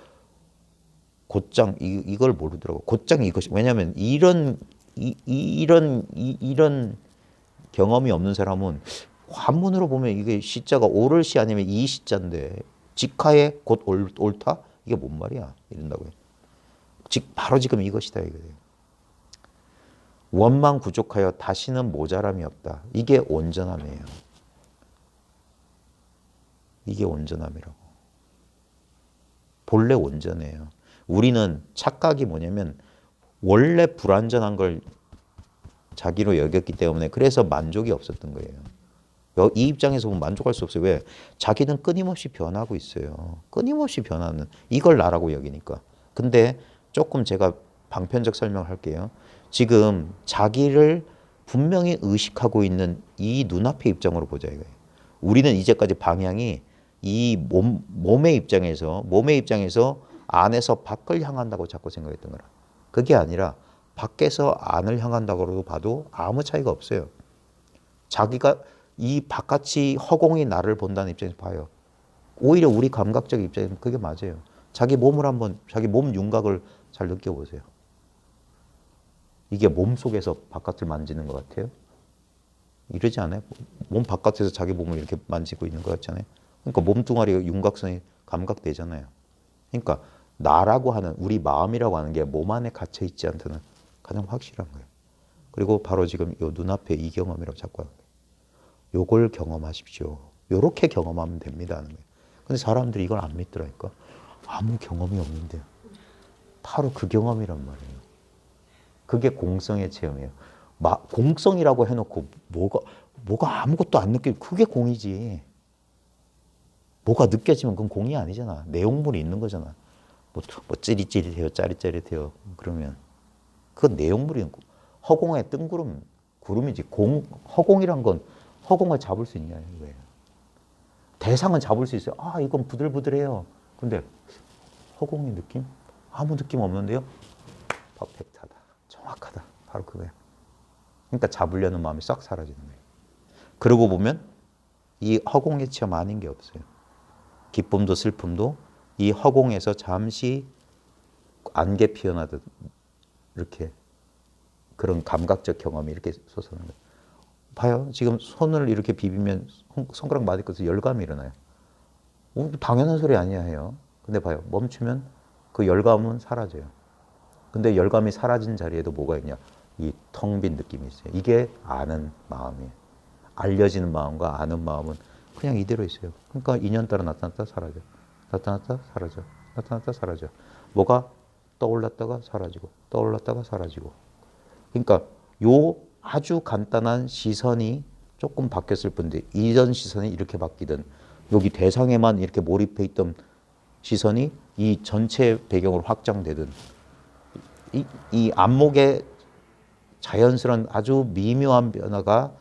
곧장 이걸 모르더라고. 곧장 이것이, 왜냐하면 이런 경험이 없는 사람은 한문으로 보면 이게 시자가 오를 시 아니면 이 시자인데 직하에 곧 옳다? 이게 뭔 말이야? 이런다고요. 바로 지금 이것이다 이거예요. 원망 부족하여 다시는 모자람이 없다. 이게 온전함이에요. 이게 온전함이라고. 본래 온전해요. 우리는 착각이 뭐냐면 원래 불완전한 걸 자기로 여겼기 때문에 그래서 만족이 없었던 거예요. 이 입장에서 보면 만족할 수 없어요. 왜? 자기는 끊임없이 변하고 있어요. 끊임없이 변하는 이걸 나라고 여기니까. 근데 조금 제가 방편적 설명을 할게요. 지금 자기를 분명히 의식하고 있는 이 눈앞의 입장으로 보자 이거예요. 우리는 이제까지 방향이 이 몸의 입장에서 안에서 밖을 향한다고 자꾸 생각했던 거라. 그게 아니라 밖에서 안을 향한다고 봐도 아무 차이가 없어요. 자기가 이 바깥이 허공이 나를 본다는 입장에서 봐요. 오히려 우리 감각적 입장에서 그게 맞아요. 자기 몸을 한번 자기 몸 윤곽을 잘 느껴보세요. 이게 몸 속에서 바깥을 만지는 것 같아요? 이러지 않아요? 몸 바깥에서 자기 몸을 이렇게 만지고 있는 것 같잖아요. 그러니까 몸뚱아리 윤곽선이 감각되잖아요. 그러니까 나라고 하는 우리 마음이라고 하는 게 몸 안에 갇혀 있지 않다는 가장 확실한 거예요. 그리고 바로 지금 요 눈앞에 이 경험이라고 자꾸 하는 거예요. 요걸 경험하십시오. 요렇게 경험하면 됩니다 하는 거예요. 근데 사람들이 이걸 안 믿더라니까. 아무 경험이 없는데 바로 그 경험이란 말이에요. 그게 공성의 체험이에요. 공성이라고 해놓고 뭐가 아무것도 안 느껴. 그게 공이지. 뭐가 느껴지면 그건 공이 아니잖아. 내용물이 있는 거잖아. 뭐 찌릿찌릿해요, 짜릿짜릿해요. 그러면 그건 내용물이 허공에 뜬구름, 구름이지. 허공이란 건 허공을 잡을 수 있냐 이거예요. 대상은 잡을 수 있어요. 아, 이건 부들부들해요. 근데 허공의 느낌? 아무 느낌 없는데요? 퍼펙트하다. 정확하다. 바로 그거예요. 그러니까 잡으려는 마음이 싹 사라지는 거예요. 그러고 보면 이 허공의 체험 아닌 게 없어요. 기쁨도 슬픔도 이 허공에서 잠시 안개 피어나듯 이렇게 그런 감각적 경험이 이렇게 솟아나는 거예요. 봐요. 지금 손을 이렇게 비비면 손가락 맞을 열감이 일어나요. 당연한 소리 아니야 해요. 근데 봐요. 멈추면 그 열감은 사라져요. 근데 열감이 사라진 자리에도 뭐가 있냐? 이 텅 빈 느낌이 있어요. 이게 아는 마음이에요. 알려지는 마음과 아는 마음은 그냥 이대로 있어요. 그러니까 인연 따라 나타났다 사라져. 나타났다 사라져. 나타났다 사라져. 뭐가 떠올랐다가 사라지고 떠올랐다가 사라지고. 그러니까 요 아주 간단한 시선이 조금 바뀌었을 뿐인데 이전 시선이 이렇게 바뀌든 여기 대상에만 이렇게 몰입해 있던 시선이 이 전체 배경으로 확장되든 이 안목의 자연스러운 아주 미묘한 변화가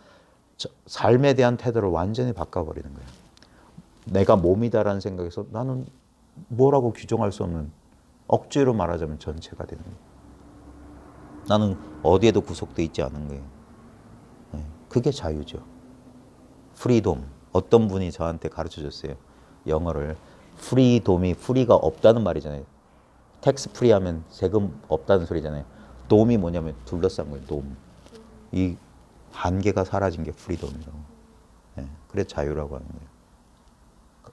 삶에 대한 태도를 완전히 바꿔버리는 거예요. 내가 몸이다라는 생각에서 나는 뭐라고 규정할 수 없는 억지로 말하자면 전체가 되는 거예요. 나는 어디에도 구속되어 있지 않은 거예요. 그게 자유죠. 프리돔. 어떤 분이 저한테 가르쳐 줬어요. 영어를. 프리돔이 프리가 없다는 말이잖아요. 텍스 프리 하면 세금 없다는 소리잖아요. 돔이 뭐냐면 둘러싼 거예요. 돔. 이 한계가 사라진 게 프리돔이라고. 그래 자유라고 하는 거예요.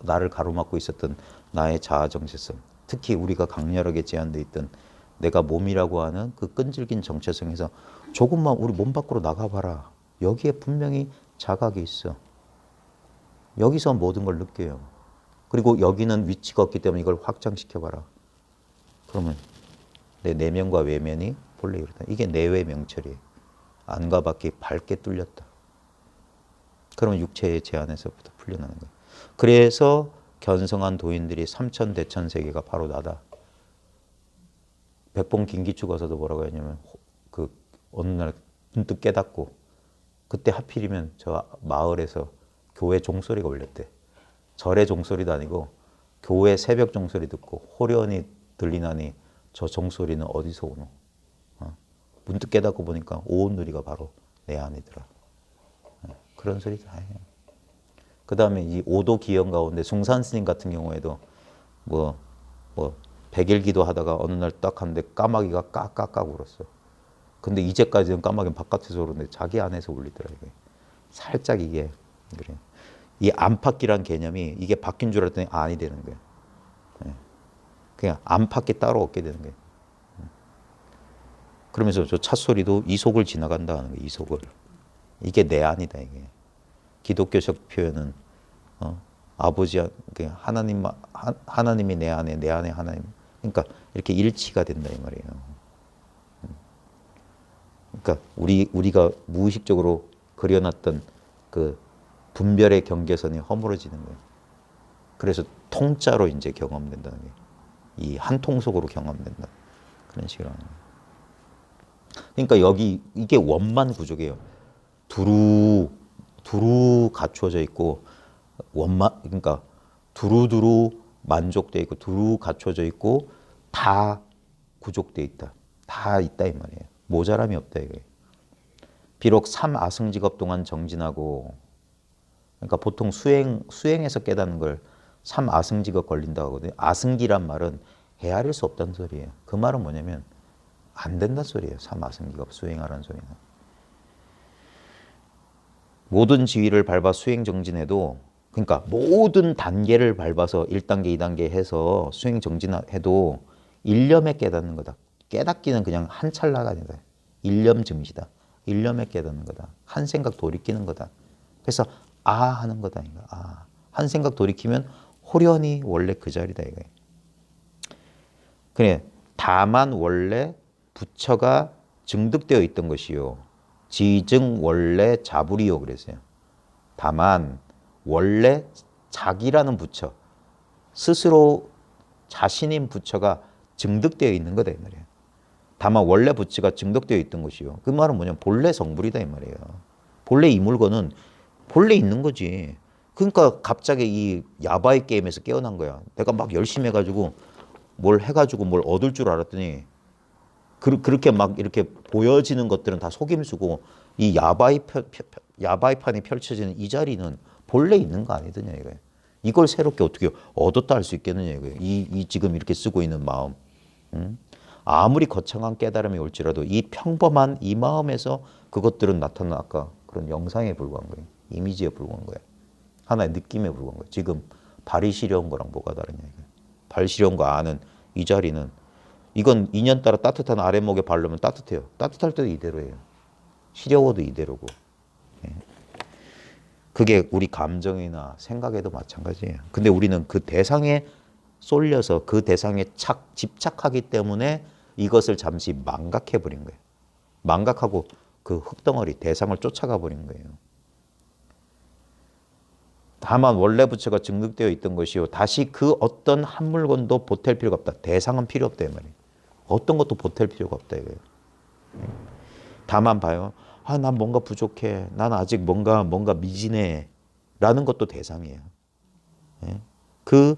나를 가로막고 있었던 나의 자아 정체성. 특히 우리가 강렬하게 제한되어 있던 내가 몸이라고 하는 그 끈질긴 정체성에서 조금만 우리 몸 밖으로 나가봐라. 여기에 분명히 자각이 있어. 여기서 모든 걸 느껴요. 그리고 여기는 위치가 없기 때문에 이걸 확장시켜봐라. 그러면 내 내면과 외면이 본래 이렇다. 이게 내외 명철이에요. 안과 밖이 밝게 뚫렸다. 그러면 육체의 제한에서부터 풀려나는 거예요. 그래서 견성한 도인들이 삼천대천 세계가 바로 나다. 백봉 김기추 가서도 뭐라고 했냐면 어느 날 문득 깨닫고 그때 하필이면 저 마을에서 교회 종소리가 울렸대. 절의 종소리도 아니고 교회 새벽 종소리 듣고 호련히 들리나니 저 종소리는 어디서 오노? 문득 깨닫고 보니까 온 누리가 바로 내 안이더라. 그런 소리 다 해요. 그 다음에 이 오도 기형 가운데 숭산 스님 같은 경우에도 뭐 100일 기도하다가 어느 날 딱 하는데 까마귀가 까까까 울었어. 근데 이제까지는 까마귀는 바깥에서 울었는데 자기 안에서 울리더라. 이게. 살짝 이게 그래. 이 안팎이란 개념이 이게 바뀐 줄 알았더니 아니 되는 거예요. 그냥 안팎이 따로 없게 되는 거예요. 그러면서 저 찻소리도 이속을 지나간다 하는 거예요. 이속을. 이게 내 안이다 이게. 기독교적 표현은 아버지 하나님이 내 안에 내 안에 하나님. 그러니까 이렇게 일치가 된다 이 말이에요. 그러니까 우리가 무의식적으로 그려놨던 그 분별의 경계선이 허물어지는 거예요. 그래서 통짜로 이제 경험된다는 게 이 한 통속으로 경험된다. 그런 식으로 하는 거예요. 그러니까 여기 이게 원만 구조예요. 두루 갖추어져 있고 원만 그러니까 두루두루 만족돼 있고 두루 갖춰져 있고 다 구족돼 있다. 다 있다 이 말이에요. 모자람이 없다 이거예요. 비록 3아승직업 동안 정진하고 그러니까 보통 수행에서 깨닫는 걸 3아승직업 걸린다고 하거든요. 아승기란 말은 헤아릴 수 없다는 소리예요. 그 말은 뭐냐면 안 된다는 소리예요. 3아승직업 수행하라는 소리는. 모든 지위를 밟아 수행 정진해도 그러니까 모든 단계를 밟아서 1단계, 2단계 해서 수행 정진해도 일념에 깨닫는 거다. 깨닫기는 그냥 한 찰나가 아니다. 일념 증시다. 일념에 깨닫는 거다. 한 생각 돌이키는 거다. 그래서 아 하는 거다. 이거. 아. 한 생각 돌이키면 호련히 원래 그 자리다. 이거. 그래. 다만 원래 부처가 증득되어 있던 것이요. 지증 원래 자불이요 그랬어요. 다만 원래 자기라는 부처, 스스로 자신인 부처가 증득되어 있는 거다 이 말이에요. 다만 원래 부처가 증득되어 있던 것이요. 그 말은 뭐냐면 본래 성불이다 이 말이에요. 본래 이 물건은 본래 있는 거지. 그러니까 갑자기 이 야바이 게임에서 깨어난 거야. 내가 막 열심히 해가지고 뭘 얻을 줄 알았더니 그렇게 막 이렇게 보여지는 것들은 다 속임수고 이 야바이판이 펼쳐지는 이 자리는 본래 있는 거 아니더냐 이거예요. 이걸 새롭게 어떻게 얻었다 할 수 있겠느냐 이거예요. 이 지금 이렇게 쓰고 있는 마음. 아무리 거창한 깨달음이 올지라도 이 평범한 이 마음에서 그것들은 나타난 아까 그런 영상에 불과한 거예요. 이미지에 불과한 거예요. 하나의 느낌에 불과한 거예요. 지금 발이 시려운 거랑 뭐가 다르냐 이거예요. 발 시려운 거 아는 이 자리는 이건 인연 따라 따뜻한 아랫목에 바르면 따뜻해요. 따뜻할 때도 이대로예요. 시려워도 이대로고. 그게 우리 감정이나 생각에도 마찬가지예요. 근데 우리는 그 대상에 쏠려서 그 대상에 집착하기 때문에 이것을 잠시 망각해버린 거예요. 망각하고 그 흙덩어리, 대상을 쫓아가 버린 거예요. 다만 원래 부처가 증득되어 있던 것이요. 다시 그 어떤 한 물건도 보탤 필요가 없다. 대상은 필요 없다. 이 말이에요. 어떤 것도 보탤 필요가 없다. 이거예요. 다만 봐요. 아, 난 뭔가 부족해. 난 아직 뭔가 미진해. 라는 것도 대상이에요. 그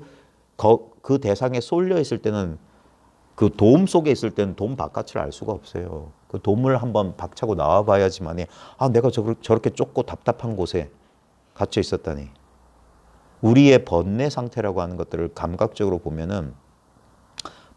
대상에 쏠려 있을 때는 그 돔 속에 있을 때는 돔 바깥을 알 수가 없어요. 그 돔을 한번 박차고 나와 봐야지만이 아, 내가 저렇게 좁고 답답한 곳에 갇혀 있었다니. 우리의 번뇌 상태라고 하는 것들을 감각적으로 보면은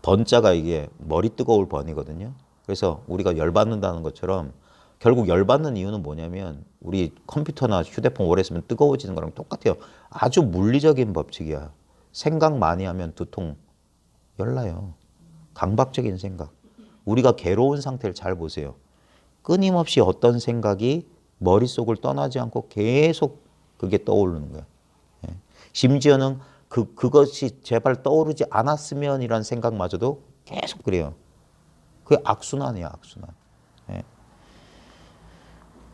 번자가 이게 머리 뜨거울 번이거든요. 그래서 우리가 열받는다는 것처럼 결국 열받는 이유는 뭐냐면 우리 컴퓨터나 휴대폰 오래 쓰면 뜨거워지는 거랑 똑같아요. 아주 물리적인 법칙이야. 생각 많이 하면 두통 열나요. 강박적인 생각. 우리가 괴로운 상태를 잘 보세요. 끊임없이 어떤 생각이 머릿속을 떠나지 않고 계속 그게 떠오르는 거야. 심지어는 그것이 제발 떠오르지 않았으면이란 생각마저도 계속 그래요. 그게 악순환이야, 악순환.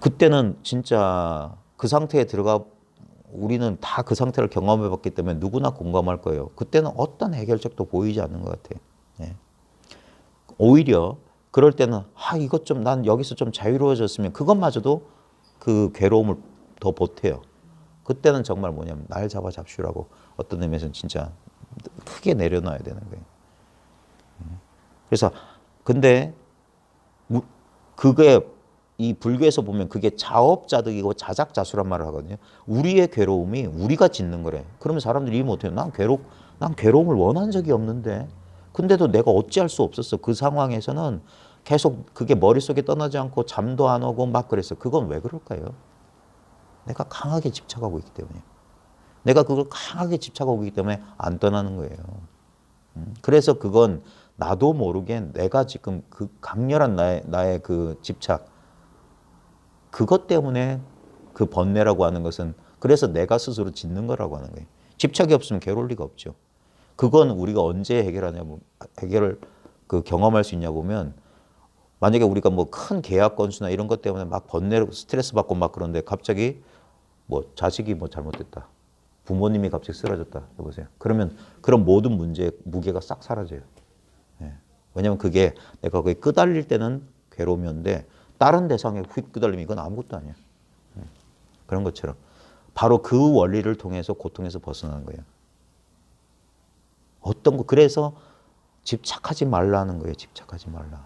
그때는 진짜 그 상태에 들어가 우리는 다 그 상태를 경험해 봤기 때문에 누구나 공감할 거예요. 그때는 어떤 해결책도 보이지 않는 것 같아요. 오히려 그럴 때는 이것 좀 난 여기서 좀 자유로워졌으면 그것마저도 그 괴로움을 더 보태요. 그때는 정말 뭐냐면 날 잡아 잡슈라고 어떤 의미에서는 진짜 크게 내려놔야 되는 거예요. 그래서 근데 그게 이 불교에서 보면 그게 자업자득이고 자작자수란 말을 하거든요. 우리의 괴로움이 우리가 짓는 거래. 그러면 사람들이 못해요. 난 괴로움을 원한 적이 없는데. 근데도 내가 어찌할 수 없었어. 그 상황에서는 계속 그게 머릿속에 떠나지 않고 잠도 안 오고 막 그랬어. 그건 왜 그럴까요? 내가 강하게 집착하고 있기 때문에. 내가 그걸 강하게 집착하고 있기 때문에 안 떠나는 거예요. 그래서 그건 나도 모르게 내가 지금 그 강렬한 나의 그 집착, 그것 때문에 그 번뇌라고 하는 것은 그래서 내가 스스로 짓는 거라고 하는 거예요. 집착이 없으면 괴로울 리가 없죠. 그건 우리가 언제 해결하냐면 해결을 그 경험할 수 있냐 보면 만약에 우리가 뭐 큰 계약 건수나 이런 것 때문에 막 번뇌로 스트레스 받고 막 그런데 갑자기 뭐 자식이 뭐 잘못됐다. 부모님이 갑자기 쓰러졌다. 해보세요. 그러면 그런 모든 문제의 무게가 싹 사라져요. 예. 왜냐하면 그게 내가 거기에 끄달릴 때는 괴로움이었는데 다른 대상에 휙 끄달리면 이건 아무것도 아니야. 예. 그런 것처럼 바로 그 원리를 통해서 고통에서 벗어나는 거예요. 어떤 거 그래서 집착하지 말라는 거예요. 집착하지 말라.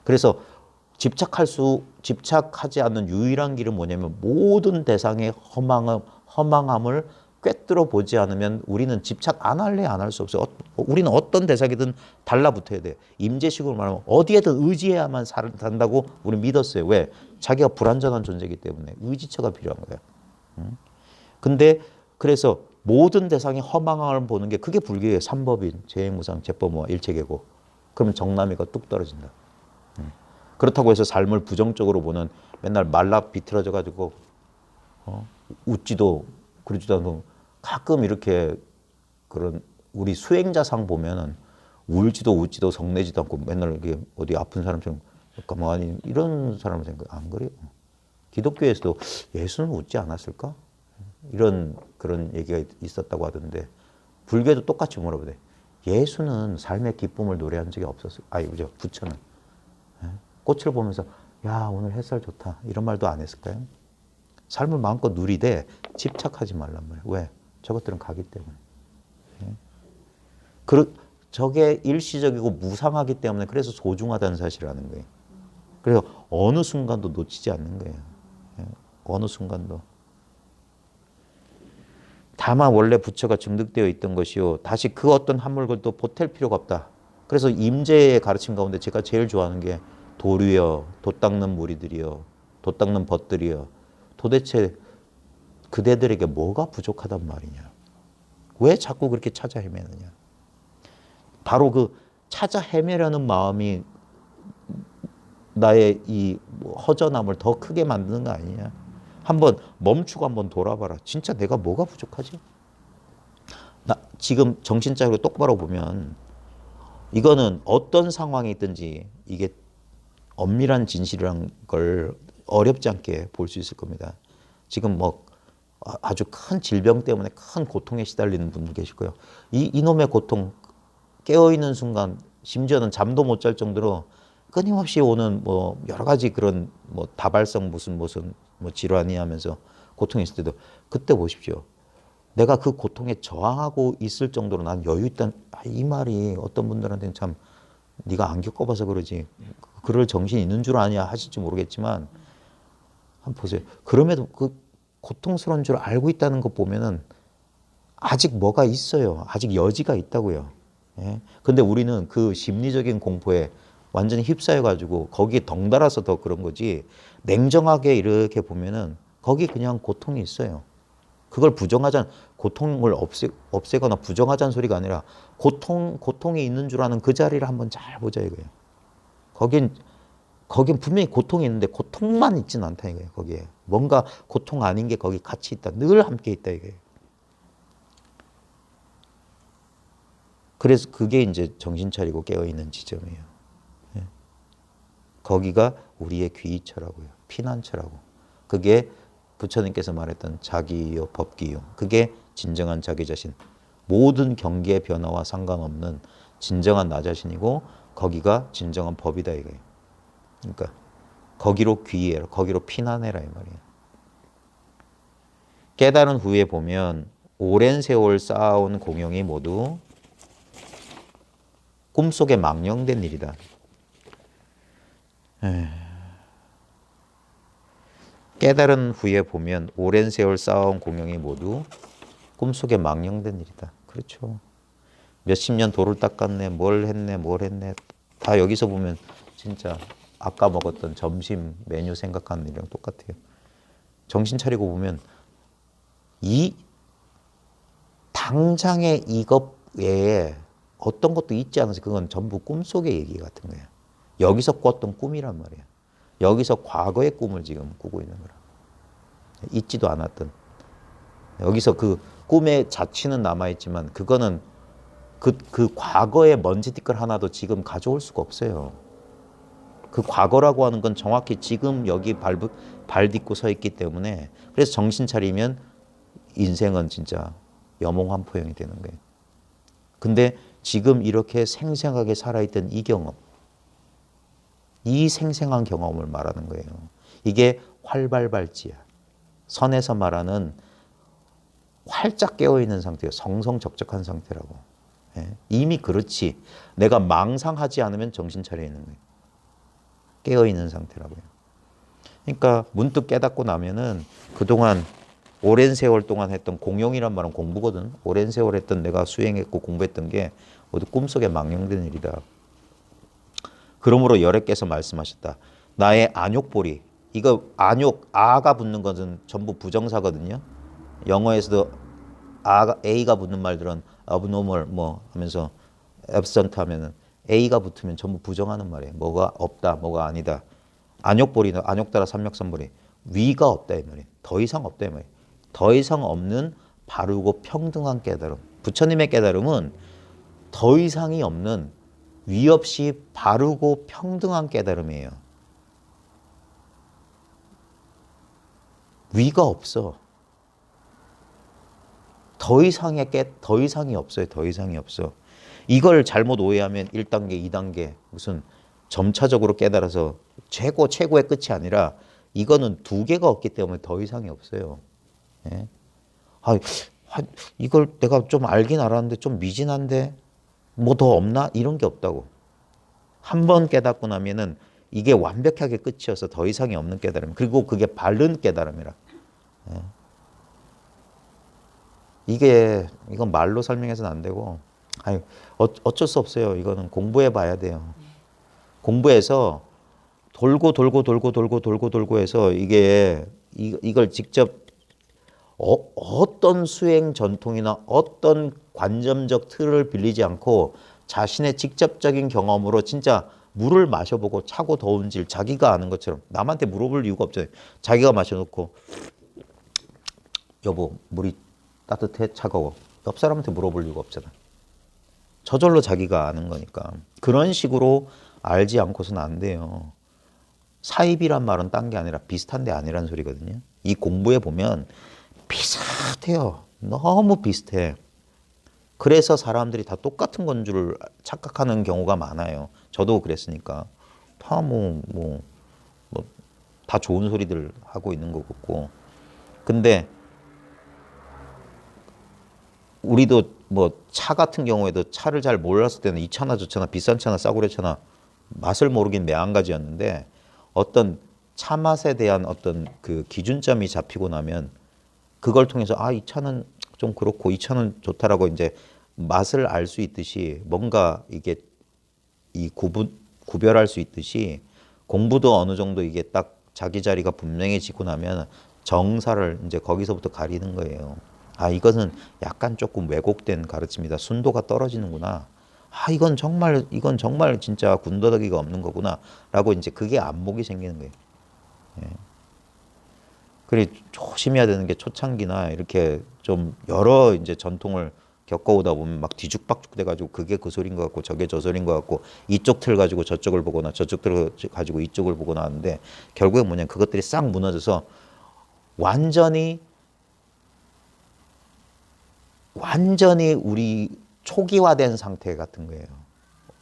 그래서 집착하지 않는 유일한 길은 뭐냐면 모든 대상의 허망함을 꿰뚫어 보지 않으면 우리는 집착 안 할래 안 할 수 없어요. 우리는 어떤 대상이든 달라붙어야 돼요. 임재식으로 말하면 어디에든 의지해야만 산다고 우리는 믿었어요. 왜? 자기가 불완전한 존재이기 때문에 의지처가 필요한 거예요. 근데 그래서 모든 대상의 허망함을 보는 게 그게 불교의 삼법인 재행무상 제법모와 일체계고 그러면 정남이가 뚝 떨어진다. 그렇다고 해서 삶을 부정적으로 보는 맨날 말라 비틀어져 가지고 웃지도 그러지도 않고 가끔 이렇게 그런 우리 수행자상 보면은 울지도 웃지도 성내지도 않고 맨날 이게 어디 아픈 사람처럼 가만히 이런 사람을 생각 안 그래요. 기독교에서도 예수는 웃지 않았을까? 이런 그런 얘기가 있었다고 하던데 불교도 똑같이 물어보대. 예수는 삶의 기쁨을 노래한 적이 없었어요. 아니 그죠? 부처는 꽃을 보면서 야 오늘 햇살 좋다 이런 말도 안 했을까요? 삶을 마음껏 누리되 집착하지 말란 말이에요. 왜? 저것들은 가기 때문에. 저게 일시적이고 무상하기 때문에 그래서 소중하다는 사실을 아는 거예요. 그래서 어느 순간도 놓치지 않는 거예요. 어느 순간도. 다만 원래 부처가 증득되어 있던 것이요. 다시 그 어떤 한 물건도 보탤 필요가 없다. 그래서 임재의 가르침 가운데 제가 제일 좋아하는 게 도류여, 돛 닦는 무리들이여, 돛 닦는 벗들이여. 도대체 그대들에게 뭐가 부족하단 말이냐. 왜 자꾸 그렇게 찾아 헤매느냐. 바로 그 찾아 헤매려는 마음이 나의 이 허전함을 더 크게 만드는 거 아니냐. 한번 멈추고 한번 돌아봐라. 진짜 내가 뭐가 부족하지? 나 지금 정신 차리고 똑바로 보면 이거는 어떤 상황이 있든지 이게 엄밀한 진실이란 걸 어렵지 않게 볼 수 있을 겁니다. 지금 뭐 아주 큰 질병 때문에 큰 고통에 시달리는 분들 계실 거예요. 이놈의 고통 깨어있는 순간 심지어는 잠도 못 잘 정도로 끊임없이 오는 뭐 여러 가지 그런 뭐 다발성 무슨 뭐 질환이 하면서 고통이 있을 때도 그때 보십시오. 내가 그 고통에 저항하고 있을 정도로 난 여유 있다. 이 말이 어떤 분들한테는 참 네가 안 겪어봐서 그러지 그럴 정신이 있는 줄 아냐 하실지 모르겠지만 한번 보세요. 그럼에도 그 고통스러운 줄 알고 있다는 것 보면은 아직 뭐가 있어요. 아직 여지가 있다고요. 예? 근데 우리는 그 심리적인 공포에 완전히 휩싸여가지고 거기에 덩달아서 더 그런 거지 냉정하게 이렇게 보면은 거기 그냥 고통이 있어요. 그걸 부정하자는 고통을 없애거나 부정하자는 소리가 아니라 고통이 있는 줄 아는 그 자리를 한번 잘 보자 이거예요. 거긴 분명히 고통이 있는데 고통만 있지는 않다 이거예요. 거기에 뭔가 고통 아닌 게 거기 같이 있다. 늘 함께 있다 이거예요. 그래서 그게 이제 정신 차리고 깨어 있는 지점이에요. 예. 거기가 우리의 귀처라고요. 피난처라고. 그게 부처님께서 말했던 자기요 법기요. 그게 진정한 자기 자신. 모든 경계의 변화와 상관없는 진정한 나 자신이고 거기가 진정한 법이다 이거예요. 그러니까 거기로 귀해라. 거기로 피난해라 이 말이에요. 깨달은 후에 보면 오랜 세월 쌓아온 공영이 모두 꿈속에 망령된 일이다. 깨달은 후에 보면 오랜 세월 쌓아온 공영이 모두 꿈속에 망령된 일이다. 그렇죠. 몇십 년 도를 닦았네, 뭘 했네. 다 여기서 보면 진짜 아까 먹었던 점심 메뉴 생각하는 일이랑 똑같아요. 정신 차리고 보면 이 당장의 이것 외에 어떤 것도 있지 않아서 그건 전부 꿈속의 얘기 같은 거예요. 여기서 꿨던 꿈이란 말이에요. 여기서 과거의 꿈을 지금 꾸고 있는 거라. 있지도 않았던. 여기서 그 꿈의 자취는 남아있지만 그거는 그 과거의 먼지띠끌 하나도 지금 가져올 수가 없어요. 그 과거라고 하는 건 정확히 지금 여기 발 딛고 서 있기 때문에 그래서 정신 차리면 인생은 진짜 여몽환포영이 되는 거예요. 근데 지금 이렇게 생생하게 살아있던 이 경험, 이 생생한 경험을 말하는 거예요. 이게 활발발지야. 선에서 말하는 활짝 깨어있는 상태예요. 성성적적한 상태라고. 예? 이미 그렇지. 내가 망상하지 않으면 정신 차려 있는 거예요. 깨어있는 상태라고요. 그러니까 문득 깨닫고 나면은 그동안 오랜 세월 동안 했던 공용이란 말은 공부거든. 오랜 세월 했던 내가 수행했고 공부했던 게 모두 꿈속에 망령된 일이다. 그러므로 열애께서 말씀하셨다. 나의 안욕보리. 이거 안욕, 아가 붙는 것은 전부 부정사거든요. 영어에서도 A가 붙는 말들은 abnormal 뭐 하면서 absent 하면은 A가 붙으면 전부 부정하는 말이에요. 뭐가 없다, 뭐가 아니다. 안욕보리는 안욕따라 삼력삼보리. 위가 없다 이 말이에요. 더 이상 없다 이 말이에요. 더 이상 없는 바르고 평등한 깨달음. 부처님의 깨달음은 더 이상이 없는 위 없이 바르고 평등한 깨달음이에요. 위가 없어. 더 이상이 없어요. 더 이상이 없어. 이걸 잘못 오해하면 1단계, 2단계 무슨 점차적으로 깨달아서 최고의 끝이 아니라 이거는 두 개가 없기 때문에 더 이상이 없어요. 예? 이걸 내가 좀 알긴 알았는데 좀 미진한데 뭐 더 없나? 이런 게 없다고. 한 번 깨닫고 나면은 이게 완벽하게 끝이어서 더 이상이 없는 깨달음. 그리고 그게 바른 깨달음이라. 예? 이건 말로 설명해서는 안 되고, 어쩔 수 없어요. 이거는 공부해 봐야 돼요. 공부해서 돌고 해서 이걸 직접 어떤 수행 전통이나 어떤 관점적 틀을 빌리지 않고 자신의 직접적인 경험으로 진짜 물을 마셔보고 차고 더운지를 자기가 아는 것처럼 남한테 물어볼 이유가 없잖아요. 자기가 마셔놓고 여보 물이 따뜻해 차가워 옆 사람한테 물어볼 이유가 없잖아. 저절로 자기가 아는 거니까. 그런 식으로 알지 않고서는 안 돼요. 사입이란 말은 딴 게 아니라 비슷한 데 아니란 소리거든요. 이 공부해 보면 비슷해요. 너무 비슷해. 그래서 사람들이 다 똑같은 건 줄 착각하는 경우가 많아요. 저도 그랬으니까. 다 다 좋은 소리들 하고 있는 것 같고. 근데 우리도 뭐 차 같은 경우에도 차를 잘 몰랐을 때는 이 차나 저 차나 비싼 차나 싸구려 차나 맛을 모르긴 매한가지였는데 어떤 차 맛에 대한 어떤 그 기준점이 잡히고 나면 그걸 통해서 이 차는 좀 그렇고 이 차는 좋다라고 이제 맛을 알 수 있듯이 뭔가 이게 구별할 수 있듯이 공부도 어느 정도 이게 딱 자기 자리가 분명해지고 나면 정사를 이제 거기서부터 가리는 거예요. 이것은 약간 조금 왜곡된 가르침이다. 순도가 떨어지는구나. 이건 정말 진짜 군더더기가 없는 거구나. 라고 이제 그게 안목이 생기는 거예요. 예. 그래 조심해야 되는 게 초창기나 이렇게 좀 여러 이제 전통을 겪어오다 보면 막 뒤죽박죽 돼가지고 그게 그 소리인 것 같고 저게 저 소리인 것 같고 이쪽 틀 가지고 저쪽을 보거나 저쪽 틀 가지고 이쪽을 보거나 하는데 결국에 뭐냐면 그것들이 싹 무너져서 완전히 우리 초기화된 상태 같은 거예요.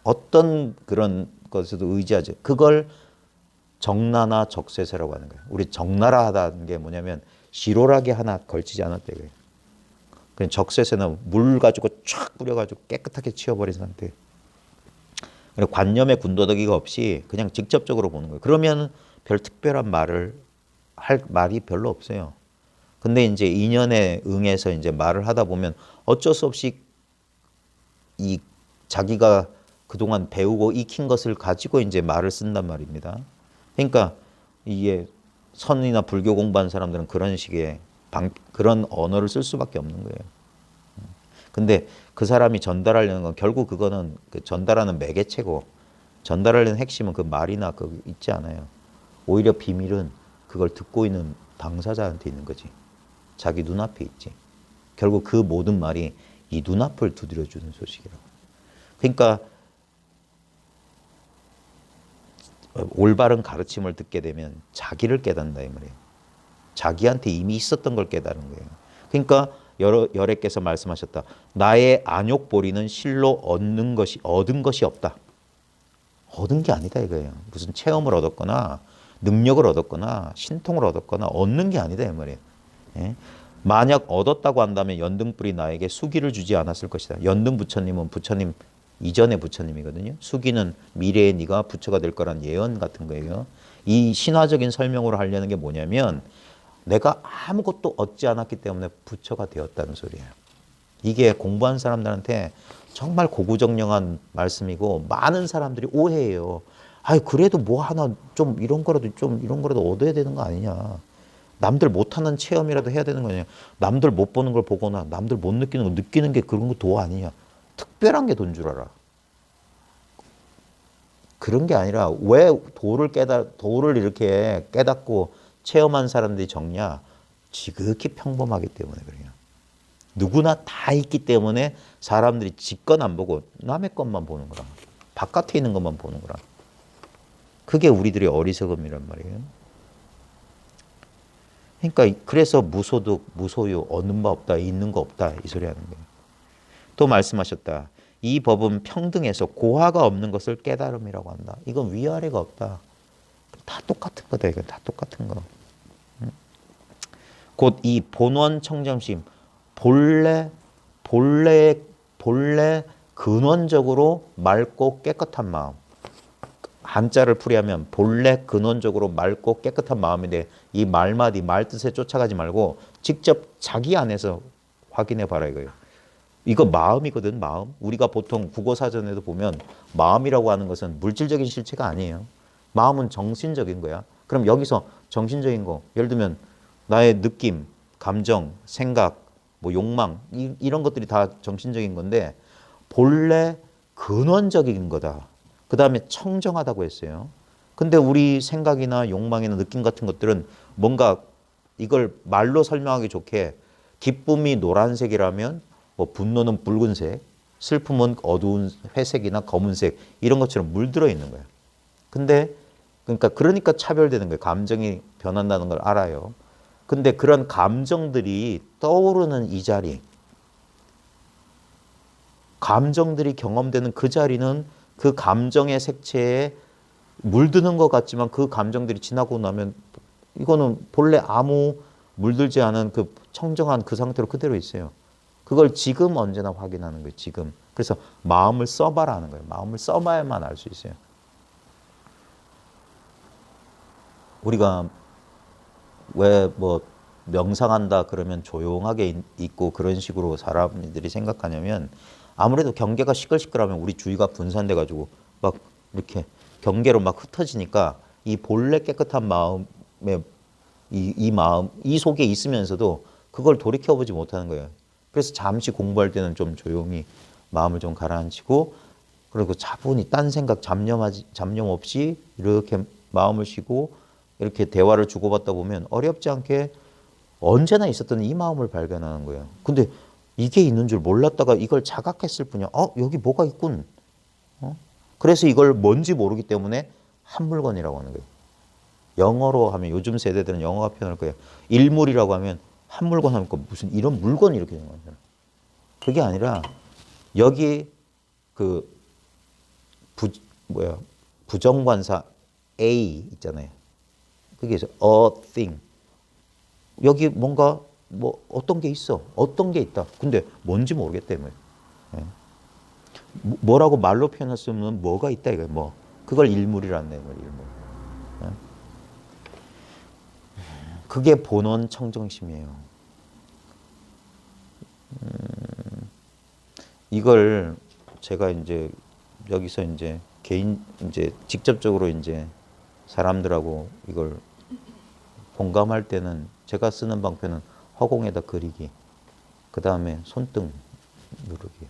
어떤 그런 것에도 의지하죠. 그걸 정나나 적세세라고 하는 거예요. 우리 적나라하다는 게 뭐냐면 시로락이 하나 걸치지 않았대 그래요. 그냥 적세에는 물 가지고 촥 뿌려가지고 깨끗하게 치워버린 상태. 관념의 군더더기가 없이 그냥 직접적으로 보는 거예요. 그러면 별 특별한 말을 할 말이 별로 없어요. 근데 이제 인연에 응해서 이제 말을 하다 보면 어쩔 수 없이 이 자기가 그동안 배우고 익힌 것을 가지고 이제 말을 쓴단 말입니다. 그러니까 이게 선이나 불교 공부한 사람들은 그런 식의 그런 언어를 쓸 수밖에 없는 거예요. 근데 그 사람이 전달하려는 건 결국 그거는 그 전달하는 매개체고 전달하려는 핵심은 그 말이나 그 있지 않아요. 오히려 비밀은 그걸 듣고 있는 당사자한테 있는 거지. 자기 눈앞에 있지. 결국 그 모든 말이 이 눈앞을 두드려주는 소식이라고. 그러니까 올바른 가르침을 듣게 되면 자기를 깨닫는다 이 말이에요. 자기한테 이미 있었던 걸 깨달은 거예요. 그러니까 열애께서 말씀하셨다. 나의 안욕보리는 실로 얻은 것이 없다. 얻은 게 아니다 이거예요. 무슨 체험을 얻었거나 능력을 얻었거나 신통을 얻었거나 얻는 게 아니다 이 말이에요. 예? 만약 얻었다고 한다면 연등불이 나에게 수기를 주지 않았을 것이다. 연등 부처님은 부처님 이전의 부처님이거든요. 수기는 미래의 네가 부처가 될 거란 예언 같은 거예요. 이 신화적인 설명으로 하려는 게 뭐냐면 내가 아무것도 얻지 않았기 때문에 부처가 되었다는 소리예요. 이게 공부한 사람들한테 정말 고구정령한 말씀이고 많은 사람들이 오해해요. 아이 그래도 뭐 하나 좀 이런 거라도 얻어야 되는 거 아니냐. 남들 못하는 체험이라도 해야 되는 거 아니냐. 남들 못 보는 걸 보거나 남들 못 느끼는 거 느끼는 게 그런 거 도 아니냐. 특별한 게 돈 줄 알아. 그런 게 아니라 왜 도를 이렇게 깨닫고 체험한 사람들이 적냐? 지극히 평범하기 때문에 그래요. 누구나 다 있기 때문에 사람들이 지 건 안 보고 남의 것만 보는 거라. 바깥에 있는 것만 보는 거라. 그게 우리들의 어리석음이란 말이에요. 그러니까 그래서 무소득, 무소유, 얻는 바 없다, 있는 거 없다 이 소리 하는 거예요. 또 말씀하셨다. 이 법은 평등해서 고하가 없는 것을 깨달음이라고 한다. 이건 위아래가 없다. 다 똑같은 거다. 이건 다 똑같은 거. 곧 이 본원 청정심, 본래 근원적으로 맑고 깨끗한 마음. 한자를 풀이하면 본래 근원적으로 맑고 깨끗한 마음인데 이 말마디 말뜻에 쫓아가지 말고 직접 자기 안에서 확인해 봐라 이거예요. 이거 마음이거든, 마음. 우리가 보통 국어사전에도 보면 마음이라고 하는 것은 물질적인 실체가 아니에요. 마음은 정신적인 거야. 그럼 여기서 정신적인 거, 예를 들면 나의 느낌, 감정, 생각, 뭐 욕망 이런 것들이 다 정신적인 건데 본래 근원적인 거다. 그 다음에 청정하다고 했어요. 근데 우리 생각이나 욕망이나 느낌 같은 것들은 뭔가 이걸 말로 설명하기 좋게 기쁨이 노란색이라면 뭐 분노는 붉은색, 슬픔은 어두운 회색이나 검은색 이런 것처럼 물들어 있는 거예요. 근데 그러니까 차별되는 거예요. 감정이 변한다는 걸 알아요. 근데 그런 감정들이 떠오르는 이 자리, 감정들이 경험되는 그 자리는 그 감정의 색채에 물드는 것 같지만 그 감정들이 지나고 나면 이거는 본래 아무 물들지 않은 그 청정한 그 상태로 그대로 있어요. 그걸 지금 언제나 확인하는 거예요. 지금. 그래서 마음을 써봐라는 거예요. 마음을 써봐야만 알 수 있어요. 우리가 왜 뭐 명상한다 그러면 조용하게 있고 그런 식으로 사람들이 생각하냐면 아무래도 경계가 시끌시끌하면 우리 주의가 분산돼 가지고 막 이렇게 경계로 막 흩어지니까 이 본래 깨끗한 마음에 이 마음 이 속에 있으면서도 그걸 돌이켜보지 못하는 거예요. 그래서 잠시 공부할 때는 좀 조용히 마음을 좀 가라앉히고 그리고 차분히 딴 생각 잡념 없이 이렇게 마음을 쉬고 이렇게 대화를 주고받다 보면 어렵지 않게 언제나 있었던 이 마음을 발견하는 거예요. 근데 이게 있는 줄 몰랐다가 이걸 자각했을 뿐이야. 여기 뭐가 있군. 그래서 이걸 뭔지 모르기 때문에 한 물건이라고 하는 거예요. 영어로 하면 요즘 세대들은 영어가 표현할 거예요. 일물이라고 하면 한 물건 하면 무슨 이런 물건이 이렇게 된 거잖아. 그게 아니라 여기 그 부정관사 A 있잖아요. 그게 a thing. 여기 뭔가 뭐 어떤 게 있어. 어떤 게 있다. 근데 뭔지 모르겠다며. 예. 뭐라고 말로 표현할 수 없는 뭐가 있다 이거예요. 뭐 그걸 일물이라는 거예요. 일물. 예. 그게 본원 청정심이에요. 이걸 제가 이제 여기서 이제 개인 이제 직접적으로 이제 사람들하고 이걸 공감할 때는 제가 쓰는 방편은 허공에다 그리기, 그 다음에 손등 누르기요.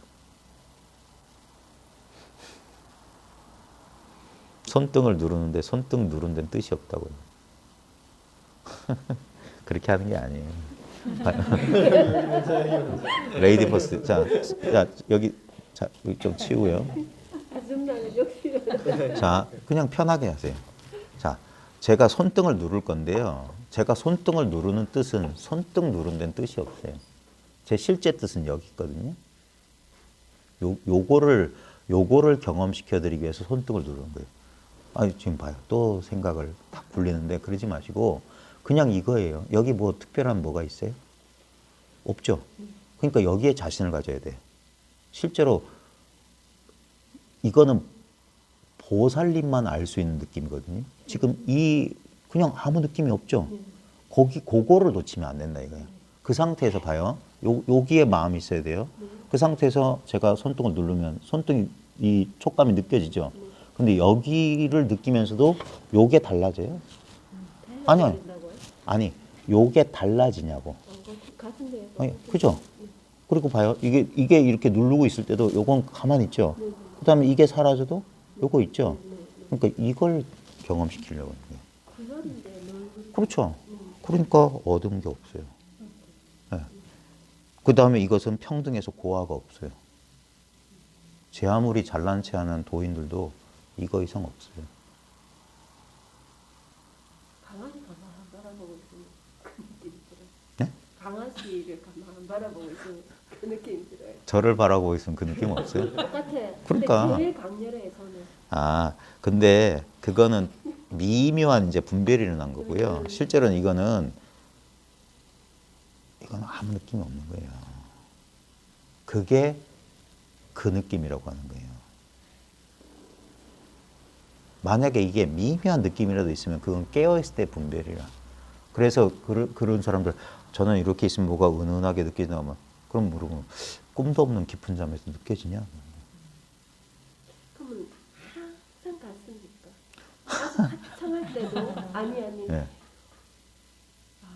손등을 누르는데 손등 누른 데는 뜻이 없다고요. 그렇게 하는 게 아니에요. 레이디 퍼스트. 자, 여기 자 여기 좀 치우고요. 아줌마는 역시 자, 그냥 편하게 하세요. 자, 제가 손등을 누를 건데요. 제가 손등을 누르는 뜻은 손등 누른 데는 뜻이 없어요. 제 실제 뜻은 여기 있거든요. 요거를 경험시켜 드리기 위해서 손등을 누르는 거예요. 아니, 지금 봐요. 또 생각을 다 굴리는데 그러지 마시고 그냥 이거예요. 여기 뭐 특별한 뭐가 있어요? 없죠. 그러니까 여기에 자신을 가져야 돼. 실제로 이거는 보살님만 알 수 있는 느낌이거든요. 지금 그냥 아무 느낌이 없죠. 그거를 놓치면 안 된다 이거예요. 그 상태에서 봐요. 여기에 마음이 있어야 돼요. 그 상태에서 제가 손등을 누르면 손등이 이 촉감이 느껴지죠. 근데 여기를 느끼면서도 요게 달라져요. 아니, 요게 달라지냐고. 같은 데에서 아니, 그죠? 그리고 봐요. 이게 이렇게 누르고 있을 때도 요건 가만히 있죠. 그 다음에 이게 사라져도 요거 있죠. 그러니까 이걸 경험시키려고 하는 거예요. 그날인데 널 그렇죠. 그러니까 얻은 게 없어요. 네. 그 다음에 이것은 평등해서 고하가 없어요. 제 아무리 잘난 체 하는 도인들도 이거 이상 없어요. 강아지 가만 안 바라보고 있으면 그 느낌이 들어요. 네? 강아지를 가만 안 바라보고 있으면 그 느낌이 들어요. 저를 바라보고 있으면 그 느낌 없어요? 똑같아. 그러니까. 근데 제일 강렬해 저는. 아, 근데 그거는 미묘한 이제 분별이 일어난 거고요. 실제로는 이거는 아무 느낌이 없는 거예요. 그게 그 느낌이라고 하는 거예요. 만약에 이게 미묘한 느낌이라도 있으면 그건 깨어있을 때 분별이라. 그래서 그런 사람들 저는 이렇게 있으면 뭐가 은은하게 느껴지나 면 그럼 모르고 꿈도 없는 깊은 잠에서 느껴지냐? 그러면 항상 같습니까? 하청할 때도 아니. 네.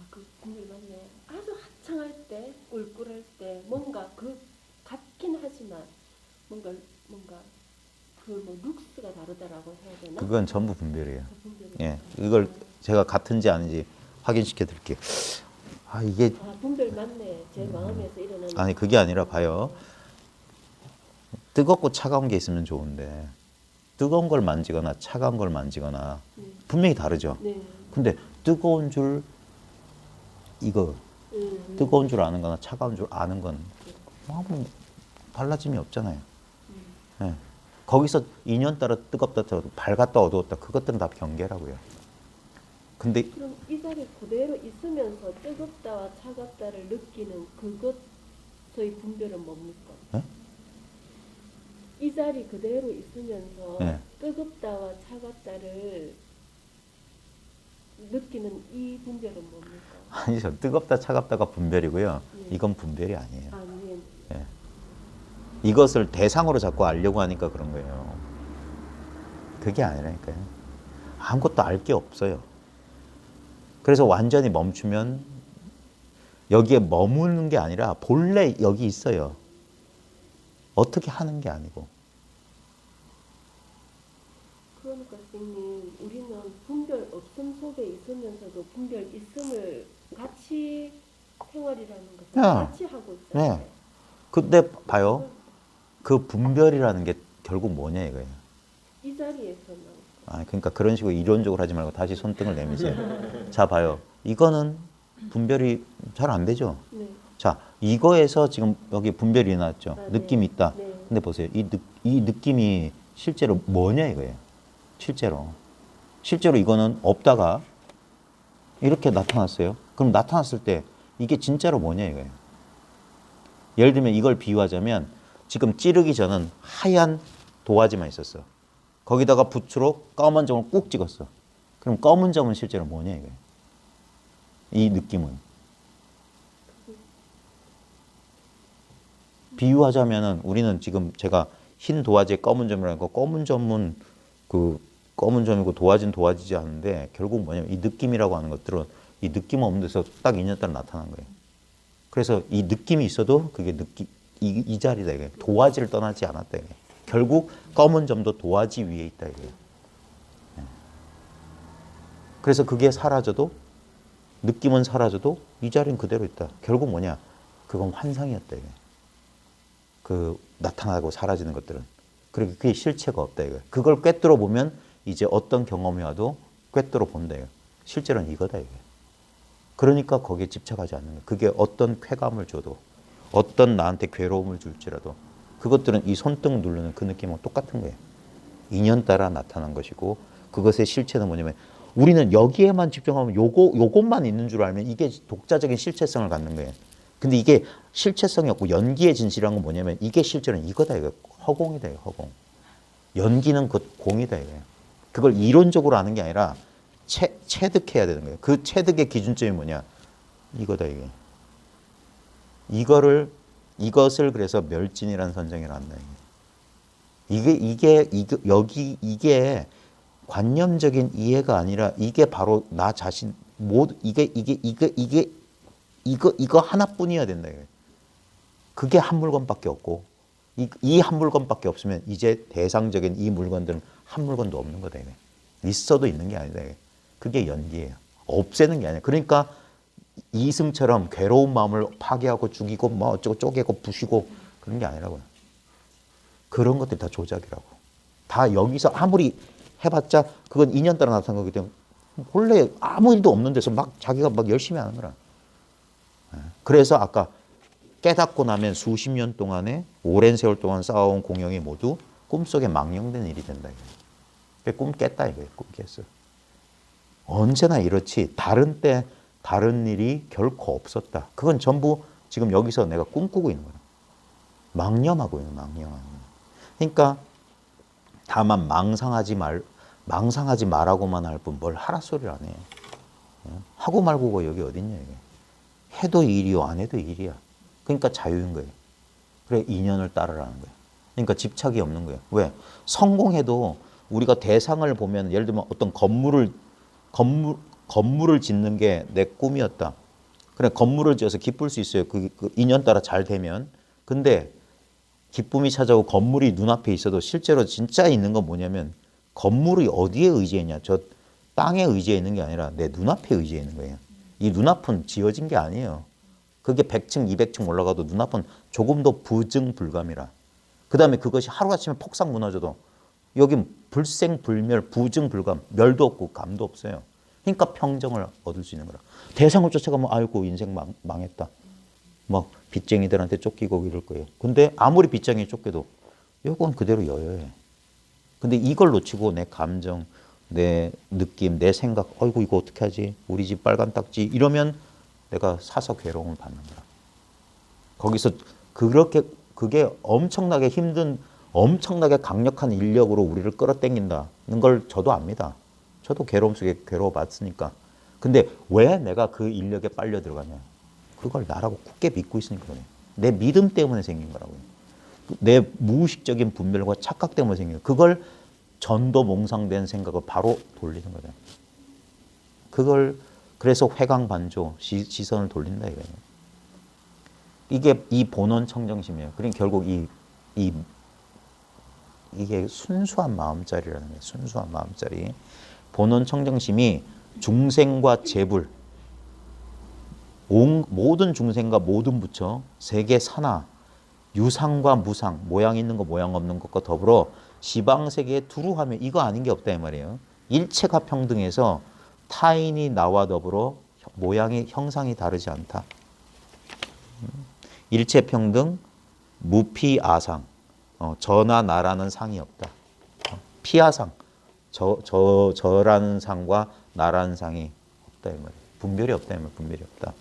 그 분명히 맞네. 아주 하청할 때, 꿀꿀할 때 뭔가 그 같긴 하지만 뭔가 그 뭐 룩스가 다르다라고 해야 되나? 그건 전부 분별이에요. 그 분별이 예, 이걸 제가 같은지 아닌지 확인시켜 드릴게요. 아, 이게 분별 맞네. 제 마음에서 일어나는. 아니 그게 아니라 봐요. 뜨겁고 차가운 게 있으면 좋은데 뜨거운 걸 만지거나 차가운 걸 만지거나 분명히 다르죠. 네. 근데 뜨거운 줄 이거 뜨거운 줄 아는 거나 차가운 줄 아는 건 아무 달라짐이 없잖아요. 예. 거기서 인연 따라 뜨겁다, 밝았다, 어두웠다 그것들은 다 경계라고요. 근데 그럼 이 자리 그대로 있으면서 뜨겁다와 차갑다를 느끼는 그것의 분별은 뭡니까? 네? 이 자리 그대로 있으면서 네. 뜨겁다와 차갑다를 느끼는 이 분별은 뭡니까? 아니죠. 뜨겁다, 차갑다가 분별이고요. 이건 분별이 아니에요. 아니, 예. 이것을 대상으로 자꾸 알려고 하니까 그런 거예요. 그게 아니라니까요. 아무것도 알 게 없어요. 그래서 완전히 멈추면 여기에 머무는 게 아니라 본래 여기 있어요. 어떻게 하는 게 아니고. 그러니까 선생님, 우리는 분별 없음 속에 있으면서도 분별 있음을 같이 생활이라는 것을 네. 같이 하고 있잖아요. 네. 근데 봐요. 그 분별이라는 게 결국 뭐냐 이거예요. 이 자리에서는 아, 그러니까 그런 식으로 이론적으로 하지 말고 다시 손등을 내미세요. 자, 봐요. 이거는 분별이 잘 안 되죠. 네. 자, 이거에서 지금 여기 분별이 일어났죠. 아, 느낌이 네. 있다. 네. 근데 보세요. 이 느낌이 실제로 뭐냐 이거예요. 실제로 이거는 없다가 이렇게 나타났어요. 그럼 나타났을 때 이게 진짜로 뭐냐 이거예요. 예를 들면 이걸 비유하자면 지금 찌르기 전은 하얀 도화지만 있었어. 거기다가 붓으로 검은 점을 꾹 찍었어. 그럼 검은 점은 실제로 뭐냐 이거예요. 이 느낌은. 비유하자면은 우리는 지금 제가 흰 도화지에 검은 점이라고 검은 점은 그 검은 점이고 도화지는 도화지지 않은데 결국 뭐냐면 이 느낌이라고 하는 것들은 이 느낌 없는 데서 딱 인연따라 나타난 거예요. 그래서 이 느낌이 있어도 그게 이 자리다 이게 도화지를 떠나지 않았다 이게. 결국 검은 점도 도화지 위에 있다 이게. 그래서 그게 사라져도 느낌은 사라져도 이 자리는 그대로 있다. 결국 뭐냐? 그건 환상이었다 이게. 그 나타나고 사라지는 것들은. 그리고 그게 실체가 없다 이거. 그걸 꿰뚫어 보면 이제 어떤 경험이 와도 꿰뚫어 본다 이거. 실제로는 이거다 이거. 그러니까 거기에 집착하지 않는 거예요. 그게 어떤 쾌감을 줘도 어떤 나한테 괴로움을 줄지라도 그것들은 이 손등 누르는 그 느낌하고 똑같은 거예요. 인연 따라 나타난 것이고 그것의 실체는 뭐냐면 우리는 여기에만 집중하면 요것만 있는 줄 알면 이게 독자적인 실체성을 갖는 거예요. 근데 이게 실체성이 없고 연기의 진실이란 건 뭐냐면 이게 실제로는 이거다 이거. 허공이다 이거 허공. 연기는 그 공이다 이거예요. 그걸 이론적으로 아는 게 아니라 체득해야 되는 거예요. 그 체득의 기준점이 뭐냐? 이거다 이게. 이것을 그래서 멸진이라는 선정을 한다 이게 관념적인 이해가 아니라 이게 바로 나 자신 이거 하나뿐이어야 된다 이거예요. 그게 한 물건밖에 없고 이 한 물건밖에 없으면 이제 대상적인 이 물건들은 한 물건도 없는 거다 이거예요. 있어도 있는 게 아니다 이거예요. 그게 연기예요. 없애는 게 아니야. 그러니까 이승처럼 괴로운 마음을 파괴하고 죽이고 뭐 어쩌고 쪼개고 부시고 그런 게 아니라고요. 그런 것들이 다 조작이라고. 다 여기서 아무리 해봤자 그건 인연 따라 나타난 거기 때문에 원래 아무 일도 없는 데서 막 자기가 막 열심히 하는 거라. 그래서 아까 깨닫고 나면 수십 년 동안에 오랜 세월 동안 쌓아온 공영이 모두 꿈속에 망령된 일이 된다. 꿈 깼다 이거예요. 꿈 깼어. 언제나 이렇지 다른 때 다른 일이 결코 없었다. 그건 전부 지금 여기서 내가 꿈꾸고 있는 거야. 망념하고 있는 망념하는 거야. 그러니까 다만 망상하지 말라고만 할 뿐 뭘 하라 소리를 안 해. 하고 말고가 여기 어딨냐 이게. 해도 일이요 안 해도 일이야. 그러니까 자유인 거예요. 그래 인연을 따르라는 거예요. 그러니까 집착이 없는 거예요. 왜? 성공해도 우리가 대상을 보면 예를 들면 어떤 건물을 짓는 게 내 꿈이었다. 그래 건물을 지어서 기쁠 수 있어요. 그 인연 따라 잘 되면. 근데 기쁨이 찾아오고 건물이 눈앞에 있어도 실제로 진짜 있는 건 뭐냐면 건물이 어디에 의지했냐. 저 땅에 의지해 있는 게 아니라 내 눈앞에 의지해 있는 거예요. 이 눈앞은 지어진 게 아니에요. 그게 100층, 200층 올라가도 눈앞은 조금도 부증불감이라. 그 다음에 그것이 하루아침에 폭삭 무너져도 여긴 불생불멸, 부증불감, 멸도 없고 감도 없어요. 그러니까 평정을 얻을 수 있는 거라. 대상을 쫓아가면 아이고 인생 망했다. 막 빚쟁이들한테 쫓기고 이럴 거예요. 근데 아무리 빚쟁이 쫓겨도 이건 그대로 여여해. 근데 이걸 놓치고 내 감정, 내 느낌, 내 생각, 아이고 이거 어떻게 하지? 우리 집 빨간 딱지 이러면 내가 사서 괴로움을 받는 거야. 거기서 그게 엄청나게 힘든 엄청나게 강력한 인력으로 우리를 끌어당긴다는 걸 저도 압니다. 저도 괴로움 속에 괴로워봤으니까. 근데 왜 내가 그 인력에 빨려 들어가냐. 그걸 나라고 굳게 믿고 있으니까 그래. 내 믿음 때문에 생긴 거라고요. 내 무의식적인 분별과 착각 때문에 생긴 거예요. 그걸 전도몽상된 생각을 바로 돌리는 거죠. 그걸 그래서 회광반조 시선을 돌린다 이거예요. 이게 이 본원 청정심이에요. 그러니까 결국 이게 순수한 마음자리라는 거예요. 순수한 마음자리. 본원 청정심이 중생과 재불, 모든 중생과 모든 부처, 세계 산하, 유상과 무상, 모양 있는 것, 모양 없는 것과 더불어 시방세계에 두루하며 이거 아닌 게 없다 이 말이에요. 일체가 평등해서 타인이 나와 더불어 모양이 형상이 다르지 않다. 일체평등, 무피아상, 저나 나라는 상이 없다. 피아상, 저라는 상과 나라는 상이 없다 이 말이에요. 분별이 없다면 분별이 없다.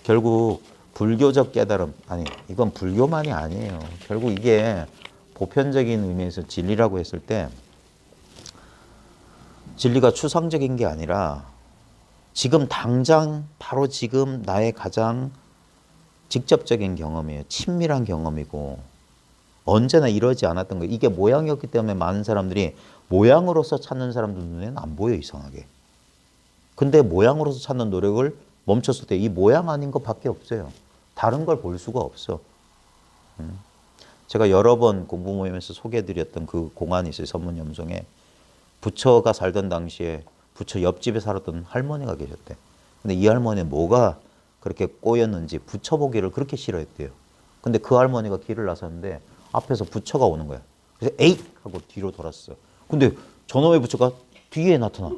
결국 불교적 깨달음, 아니 이건 불교만이 아니에요. 결국 이게 보편적인 의미에서 진리라고 했을 때 진리가 추상적인 게 아니라 지금 당장 바로 지금 나의 가장 직접적인 경험이에요. 친밀한 경험이고 언제나 이러지 않았던 거예요. 이게 모양이었기 때문에 많은 사람들이 모양으로서 찾는 사람들 눈에는 안 보여 이상하게. 근데 모양으로서 찾는 노력을 멈췄을 때 이 모양 아닌 것밖에 없어요. 다른 걸 볼 수가 없어. 제가 여러 번 공부 모임에서 소개해드렸던 그 공안이 있어요. 선문염송에. 부처가 살던 당시에 부처 옆집에 살았던 할머니가 계셨대. 근데 이 할머니는 뭐가 그렇게 꼬였는지 부처 보기를 그렇게 싫어했대요. 근데 그 할머니가 길을 나섰는데 앞에서 부처가 오는 거야. 그래서 에잇! 하고 뒤로 돌았어. 근데 저놈의 부처가 뒤에 나타나.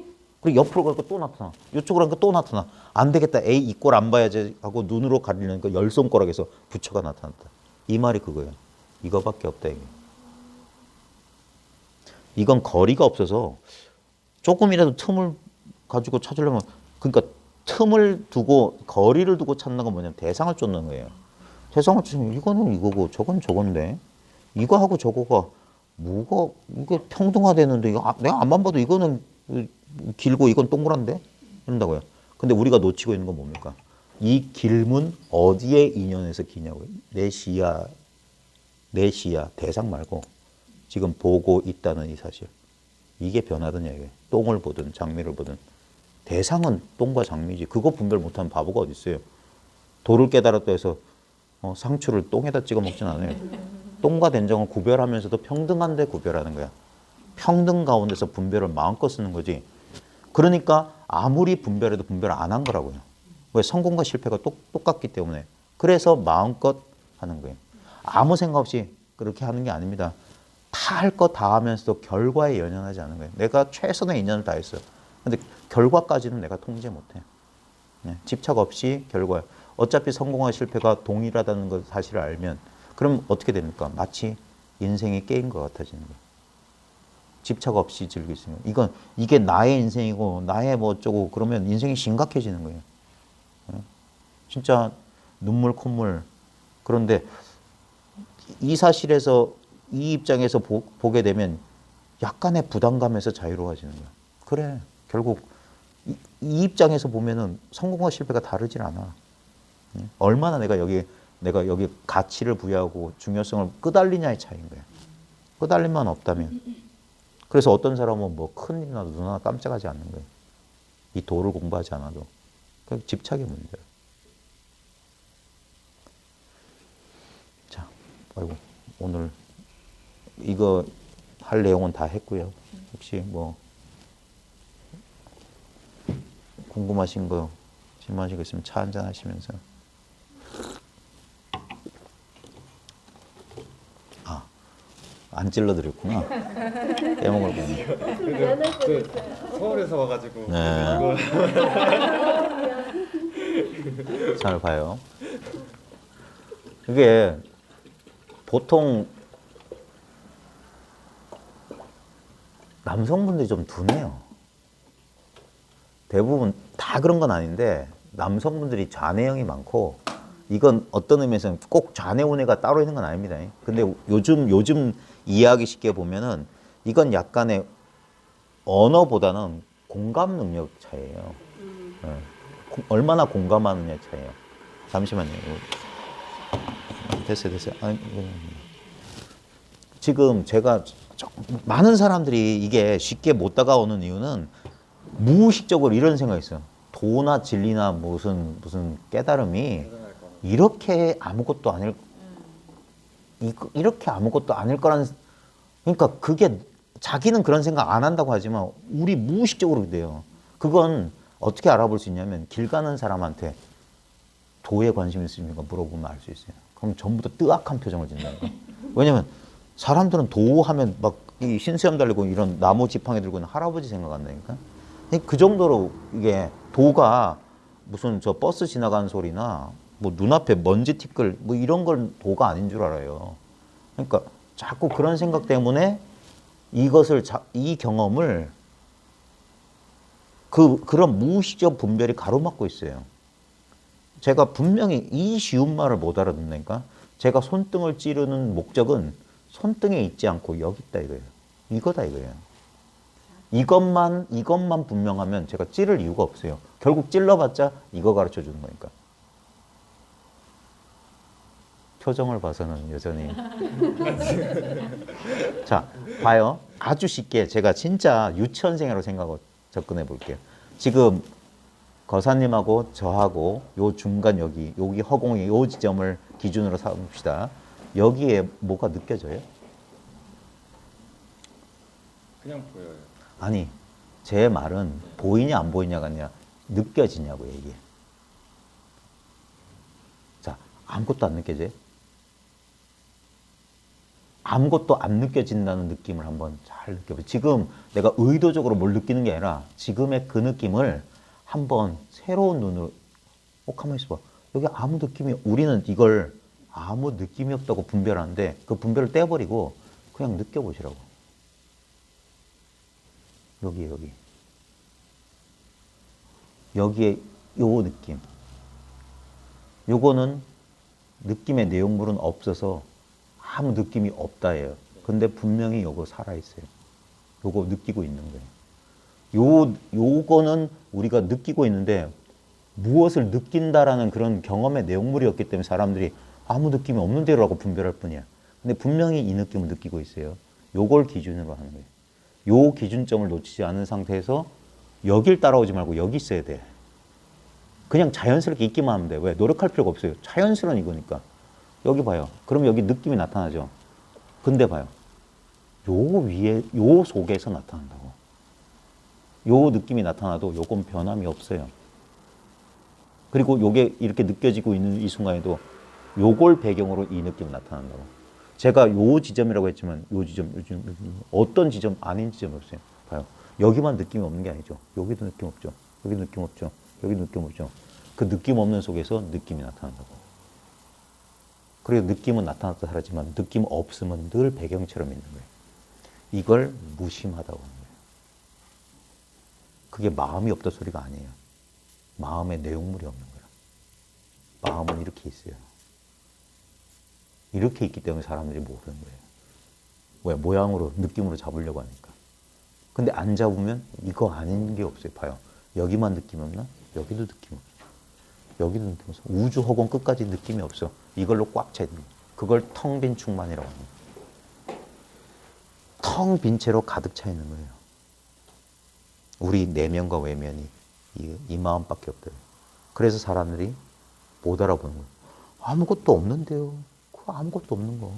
그리고 옆으로 가니까 또 나타나. 이쪽으로 가니까 또 나타나. 안 되겠다. 에이, 이 꼴 안 봐야지 하고 눈으로 가리려니까 열 손가락에서 부처가 나타났다. 이 말이 그거예요. 이거밖에 없다 이게. 이건 거리가 없어서 조금이라도 틈을 가지고 찾으려면 그러니까 틈을 두고 거리를 두고 찾는 건 뭐냐면 대상을 쫓는 거예요. 대상을 쫓으면 이거는 이거고 저건 저건데 이거하고 저거가 뭐가 이게 평등화되는데 이거 내가 앞만 봐도 이거는 길고 이건 동그란데 이런다고요. 근데 우리가 놓치고 있는 건 뭡니까? 이 길문 어디에 인연해서 기냐고요. 내 시야 대상 말고 지금 보고 있다는 이 사실. 이게 변하더냐 이게. 똥을 보든 장미를 보든 대상은 똥과 장미지. 그거 분별 못하는 바보가 어디 있어요. 도를 깨달았다 해서 상추를 똥에다 찍어 먹진 않아요. 똥과 된장을 구별하면서도 평등한데 구별하는 거야. 평등 가운데서 분별을 마음껏 쓰는 거지. 그러니까 아무리 분별해도 분별 안 한 거라고요. 왜? 성공과 실패가 똑같기 때문에. 그래서 마음껏 하는 거예요. 아무 생각 없이 그렇게 하는 게 아닙니다. 다 할 거 다 하면서도 결과에 연연하지 않는 거예요. 내가 최선의 인연을 다했어요. 근데 결과까지는 내가 통제 못해. 네, 집착 없이 결과에. 어차피 성공과 실패가 동일하다는 걸 사실을 알면 그럼 어떻게 됩니까? 마치 인생이 게임과 같아지는 거예요. 집착 없이 즐길 수 있는 거예요. 이게 나의 인생이고 나의 뭐 어쩌고 그러면 인생이 심각해지는 거예요. 네? 진짜 눈물 콧물. 그런데 이 사실에서 이 입장에서 보게 되면 약간의 부담감에서 자유로워지는 거야. 그래. 결국 이 입장에서 보면은 성공과 실패가 다르질 않아. 얼마나 내가 여기 가치를 부여하고 중요성을 끄달리냐의 차이인 거야. 끄달림만 없다면. 그래서 어떤 사람은 뭐 큰일 나도 눈 하나 깜짝하지 않는 거야. 이 도를 공부하지 않아도. 그 집착의 문제야. 자, 아이고 오늘 이거 할 내용은 다 했고요. 혹시 뭐 궁금하신 거 질문하신 거 있으면 차 한잔 하시면서. 아, 안 찔러드렸구나. 빼먹을 뻔했네. 그 서울에서 와가지고 네. 잘 봐요. 그게 보통 남성분들이 좀 둔해요. 대부분 다 그런 건 아닌데 남성분들이 좌뇌형이 많고 이건 어떤 의미에서는 꼭 좌뇌 우뇌가 따로 있는 건 아닙니다. 근데 요즘 이해하기 쉽게 보면은 이건 약간의 언어보다는 공감 능력 차이예요. 네. 얼마나 공감하느냐 차이예요. 잠시만요. 됐어요. 아니, 지금 제가 많은 사람들이 이게 쉽게 못 다가오는 이유는 무의식적으로 이런 생각이 있어요. 도나 진리나 무슨 깨달음이 이렇게 아무것도 아닐 거라는, 그러니까 그게 자기는 그런 생각 안 한다고 하지만 우리 무의식적으로 그래요. 그건 어떻게 알아볼 수 있냐면 길 가는 사람한테 도에 관심 있으십니까 물어보면 알 수 있어요. 그럼 전부 다 뜨악한 표정을 짓는다니까. 왜냐면 사람들은 도 하면 막 이 흰수염 달리고 이런 나무 지팡이 들고 있는 할아버지 생각한다니까. 그 정도로 이게 도가 무슨 저 버스 지나가는 소리나 뭐 눈앞에 먼지 티끌 뭐 이런 걸 도가 아닌 줄 알아요. 그러니까 자꾸 그런 생각 때문에 이 경험을 그런 무의식적 분별이 가로막고 있어요. 제가 분명히 이 쉬운 말을 못 알아듣으니까 제가 손등을 찌르는 목적은 손등에 있지 않고 여기 있다 이거예요. 이거다 이거예요. 이것만 분명하면 제가 찌를 이유가 없어요. 결국 찔러봤자 이거 가르쳐 주는 거니까. 표정을 봐서는 여전히. 자, 봐요. 아주 쉽게 제가 진짜 유치원생이라고 생각하고 접근해 볼게요. 지금 거사님하고 저하고 요 중간 여기 허공의 요 지점을 기준으로 삼읍시다. 여기에 뭐가 느껴져요? 그냥 보여요. 아니, 제 말은 보이냐 안 보이냐가 아니라 느껴지냐고요, 이게. 자, 아무것도 안 느껴져요? 아무것도 안 느껴진다는 느낌을 한번 잘 느껴보세요. 지금 내가 의도적으로 뭘 느끼는 게 아니라 지금의 그 느낌을 한번 새로운 눈으로 가만히 있어봐. 여기 아무 느낌이, 우리는 이걸 아무 느낌이 없다고 분별하는데 그 분별을 떼버리고 그냥 느껴보시라고. 여기에 요 느낌. 요거는 느낌의 내용물은 없어서 아무 느낌이 없다예요. 근데 분명히 요거 살아있어요. 요거 느끼고 있는 거예요. 요거는 우리가 느끼고 있는데 무엇을 느낀다라는 그런 경험의 내용물이었기 때문에 사람들이 아무 느낌이 없는데라고 분별할 뿐이야. 근데 분명히 이 느낌을 느끼고 있어요. 요걸 기준으로 하는 거예요. 요 기준점을 놓치지 않은 상태에서 여길 따라오지 말고 여기 있어야 돼. 그냥 자연스럽게 있기만 하면 돼. 왜? 노력할 필요가 없어요. 자연스러운 이거니까. 여기 봐요. 그럼 여기 느낌이 나타나죠. 근데 봐요. 요 위에, 요 속에서 나타난다고. 요 느낌이 나타나도 요건 변함이 없어요. 그리고 요게 이렇게 느껴지고 있는 이 순간에도 요걸 배경으로 이 느낌이 나타난다고. 제가 요 지점이라고 했지만 요 지점, 어떤 지점 아닌 지점이 없어요. 봐요. 여기만 느낌이 없는 게 아니죠. 여기도 느낌 없죠. 여기도 느낌 없죠. 여기도 느낌 없죠. 그 느낌 없는 속에서 느낌이 나타난다고. 그리고 느낌은 나타났다 사라지만 느낌 없으면 늘 배경처럼 있는 거예요. 이걸 무심하다고 하는 거예요. 그게 마음이 없다 소리가 아니에요. 마음에 내용물이 없는 거예요. 마음은 이렇게 있어요. 이렇게 있기 때문에 사람들이 모르는 거예요. 왜? 모양으로, 느낌으로 잡으려고 하니까. 근데 안 잡으면 이거 아닌 게 없어요. 봐요. 여기만 느낌 없나? 여기도 느낌 없어. 여기도 느낌 없어. 우주 허공 끝까지 느낌이 없어. 이걸로 꽉 차 있는 거예요. 그걸 텅 빈 충만이라고 합니다. 텅 빈 채로 가득 차 있는 거예요. 우리 내면과 외면이 이 마음밖에 없대요. 그래서 사람들이 못 알아보는 거예요. 아무것도 없는데요. 그거 아무것도 없는 거.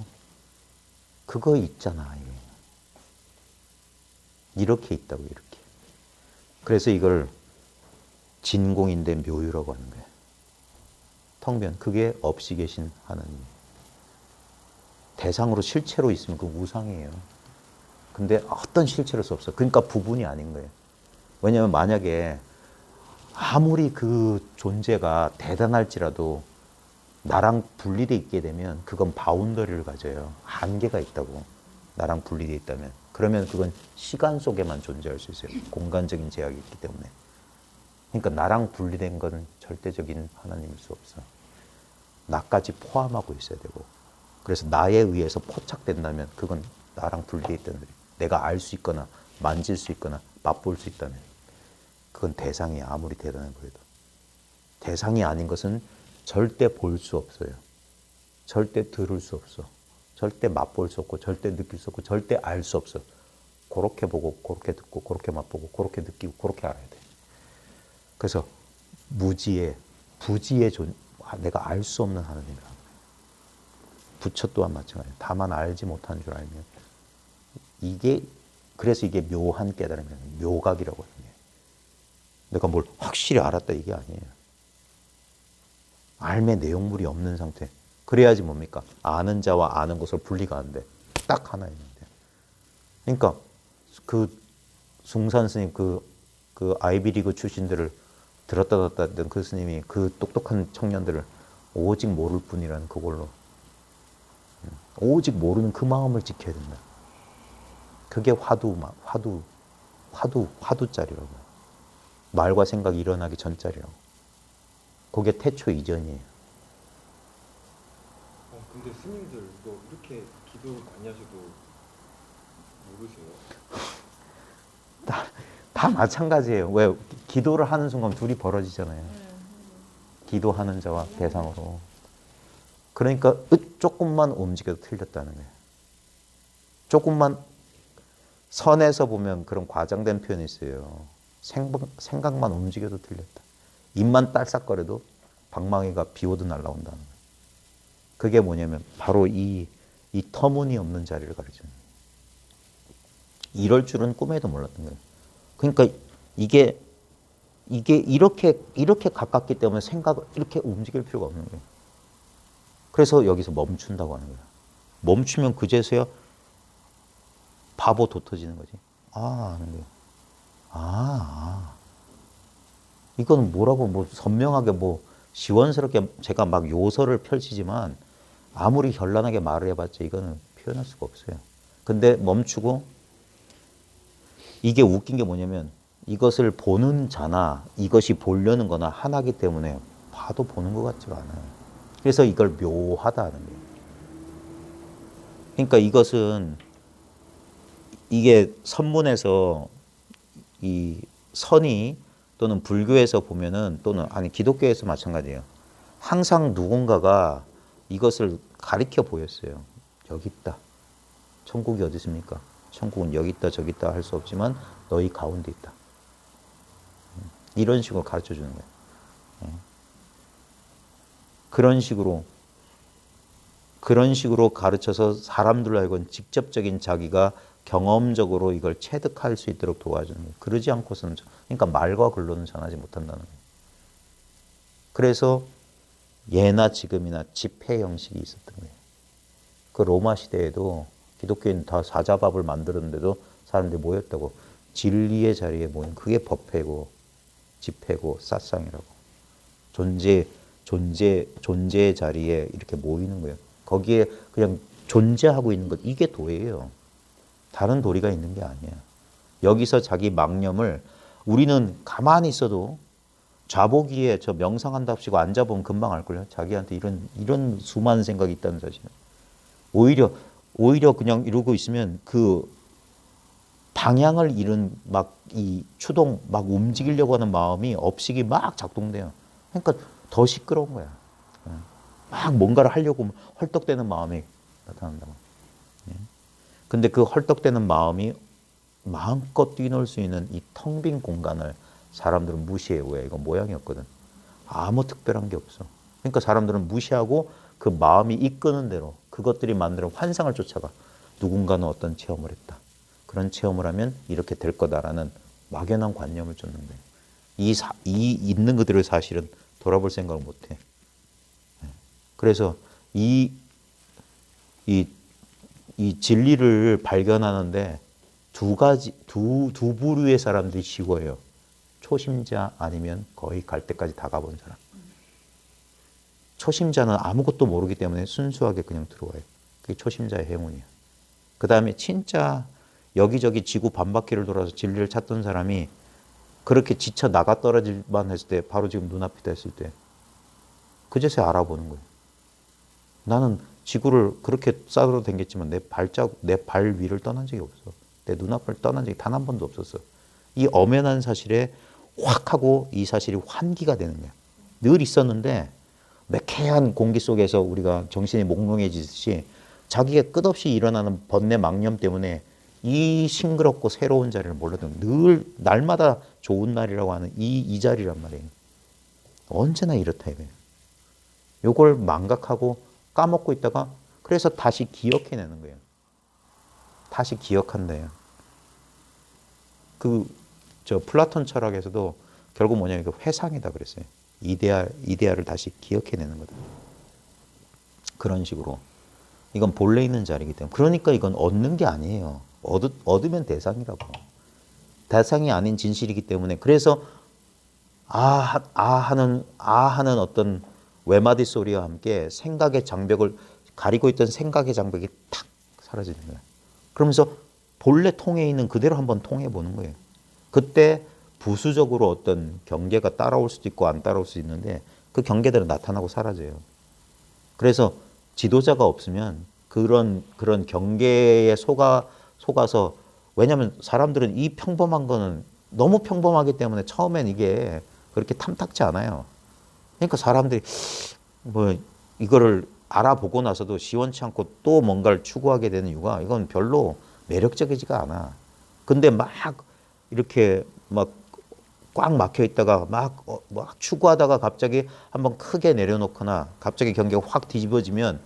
그거 있잖아. 이렇게 있다고, 이렇게. 그래서 이걸 진공인데 묘유라고 하는 거예요. 텅빈, 그게 없이 계신 하나님. 대상으로 실체로 있으면 그 우상이에요. 근데 어떤 실체로서 없어. 그러니까 부분이 아닌 거예요. 왜냐하면 만약에 아무리 그 존재가 대단할지라도 나랑 분리되어 있게 되면 그건 바운더리를 가져요. 한계가 있다고. 나랑 분리되어 있다면. 그러면 그건 시간 속에만 존재할 수 있어요. 공간적인 제약이 있기 때문에. 그러니까 나랑 분리된 건 절대적인 하나님일 수 없어. 나까지 포함하고 있어야 되고. 그래서 나에 의해서 포착된다면 그건 나랑 분리되어 있다는 거예요. 내가 알 수 있거나 만질 수 있거나 맛볼 수 있다면 그건 대상이 아무리 대단해 보여도. 대상이 아닌 것은 절대 볼 수 없어요. 절대 들을 수 없어. 절대 맛볼 수 없고 절대 느낄 수 없고 절대 알 수 없어. 그렇게 보고 그렇게 듣고 그렇게 맛보고 그렇게 느끼고 그렇게 알아야 돼. 그래서 무지의 부지의 내가 알 수 없는 하나님이라는 거예요. 부처 또한 마찬가지예요. 다만 알지 못하는 줄 알면 이게 그래서 이게 묘한 깨달음이에요. 묘각이라고 하는 거예요. 내가 뭘 확실히 알았다 이게 아니에요. 알매 내용물이 없는 상태. 그래야지 뭡니까? 아는 자와 아는 것을 분리가 안 돼. 딱 하나 있는데. 그러니까 그 숭산 스님 그 아이비리그 출신들을 들었다 놨다 했던 그 스님이 그 똑똑한 청년들을 오직 모를 뿐이라는 그걸로 오직 모르는 그 마음을 지켜야 된다. 그게 화두짜리라고요. 말과 생각이 일어나기 전자리라고. 그게 태초 이전이에요. 근데 스님들 또 이렇게 기도 많이 하셔도 모르세요? 다 마찬가지예요. 왜? 기도를 하는 순간 둘이 벌어지잖아요. 기도하는 자와 대상으로. 그러니까 조금만 움직여도 틀렸다는 거예요. 조금만 선에서 보면 그런 과장된 표현이 있어요. 생각만 움직여도 틀렸다. 입만 딸싹거려도 방망이가 비 오듯 날아온다는 거예요. 그게 뭐냐면 바로 이 터무니없는 자리를 가르쳐요. 이럴 줄은 꿈에도 몰랐던 거예요. 그러니까 이게 이렇게 가깝기 때문에 생각을 이렇게 움직일 필요가 없는 거예요. 그래서 여기서 멈춘다고 하는 거예요. 멈추면 그제서야 바보 도터지는 거지. 하는 거예요. 이거는 뭐라고 뭐 선명하게 뭐 시원스럽게 제가 막 요설을 펼치지만 아무리 현란하게 말을 해봤자 이거는 표현할 수가 없어요. 근데 멈추고 이게 웃긴 게 뭐냐면 이것을 보는 자나 이것이 보려는 거나 하나기 때문에 봐도 보는 것 같지가 않아요. 그래서 이걸 묘하다는 거예요. 그러니까 이것은 이게 선문에서 이 선이 또는 불교에서 보면은 또는 아니 기독교에서 마찬가지예요. 항상 누군가가 이것을 가리켜 보였어요. 여기 있다. 천국이 어디 있습니까? 천국은 여기 있다 저기 있다 할 수 없지만 너희 가운데 있다. 이런 식으로 가르쳐 주는 거예요. 그런 식으로 가르쳐서 사람들로 하여금 직접적인 자기가 경험적으로 이걸 체득할 수 있도록 도와주는 거예요. 그러지 않고서는 그러니까 말과 글로는 전하지 못한다는 거예요. 그래서 예나 지금이나 집회 형식이 있었던 거예요. 그 로마 시대에도 기독교인 다 사자밥을 만들었는데도 사람들이 모였다고. 진리의 자리에 모인 그게 법회고 집회고 삿상이라고. 존재의 자리에 이렇게 모이는 거예요. 거기에 그냥 존재하고 있는 것, 이게 도예요. 다른 도리가 있는 게 아니에요. 여기서 자기 망념을 우리는 가만히 있어도 좌보기에 저 명상한답시고 앉아보면 금방 알걸요. 자기한테 이런 수많은 생각이 있다는 사실은. 오히려 그냥 이러고 있으면 그 방향을 잃은 막 이 추동, 막 움직이려고 하는 마음이 업식이 막 작동돼요. 그러니까 더 시끄러운 거야. 막 뭔가를 하려고 헐떡대는 마음이 나타난다고. 근데 그 헐떡대는 마음이 마음껏 뛰놀 수 있는 이 텅 빈 공간을 사람들은 무시해요. 왜? 이건 모양이 없거든. 아무 특별한 게 없어. 그러니까 사람들은 무시하고 그 마음이 이끄는 대로 그것들이 만드는 환상을 쫓아가. 누군가는 어떤 체험을 했다. 그런 체험을 하면 이렇게 될 거다라는 막연한 관념을 쫓는 거예요. 이 있는 그대로의 사실은 돌아볼 생각을 못 해. 그래서 이 진리를 발견하는데 두 부류의 사람들이 쉬워요. 초심자 아니면 거의 갈 때까지 다 가본 사람. 초심자는 아무것도 모르기 때문에 순수하게 그냥 들어와요. 그게 초심자의 행운이에요. 그 다음에 진짜 여기저기 지구 반바퀴를 돌아서 진리를 찾던 사람이 그렇게 지쳐 나가 떨어질만 했을 때 바로 지금 눈앞이다 했을 때 그제서야 알아보는 거예요. 나는 지구를 그렇게 싸돌아 댕겼지만 내 발 위를 떠난 적이 없어. 내 눈앞을 떠난 적이 단 한 번도 없었어. 이 엄연한 사실에 확 하고 이 사실이 환기가 되는 거야. 늘 있었는데 매캐한 공기 속에서 우리가 정신이 몽롱해지듯이 자기가 끝없이 일어나는 번뇌 망념 때문에 이 싱그럽고 새로운 자리를 몰라도 늘 날마다 좋은 날이라고 하는 이 자리란 말이에요. 언제나 이렇다 이거예요. 요걸 망각하고 까먹고 있다가 그래서 다시 기억해내는 거예요. 다시 기억한대요. 플라톤 철학에서도 결국 뭐냐면 회상이다 그랬어요. 이데아를 다시 기억해내는 거다. 그런 식으로. 이건 본래 있는 자리이기 때문에. 그러니까 이건 얻는 게 아니에요. 얻으면 대상이라고. 대상이 아닌 진실이기 때문에. 그래서 하는 어떤 외마디 소리와 함께 생각의 장벽을 가리고 있던 생각의 장벽이 탁 사라지는 거예요. 그러면서 본래 통에 있는 그대로 한번 통해 보는 거예요. 그때 부수적으로 어떤 경계가 따라올 수도 있고 안 따라올 수도 있는데 그 경계들은 나타나고 사라져요. 그래서 지도자가 없으면 그런 경계에 속아서 왜냐하면 사람들은 이 평범한 거는 너무 평범하기 때문에 처음엔 이게 그렇게 탐탁지 않아요. 그러니까 사람들이 뭐 이거를 알아보고 나서도 시원치 않고 또 뭔가를 추구하게 되는 이유가 이건 별로 매력적이지가 않아. 근데 막 이렇게 막 꽉 막혀 있다가 막 추구하다가 갑자기 한번 크게 내려놓거나 갑자기 경계가 확 뒤집어지면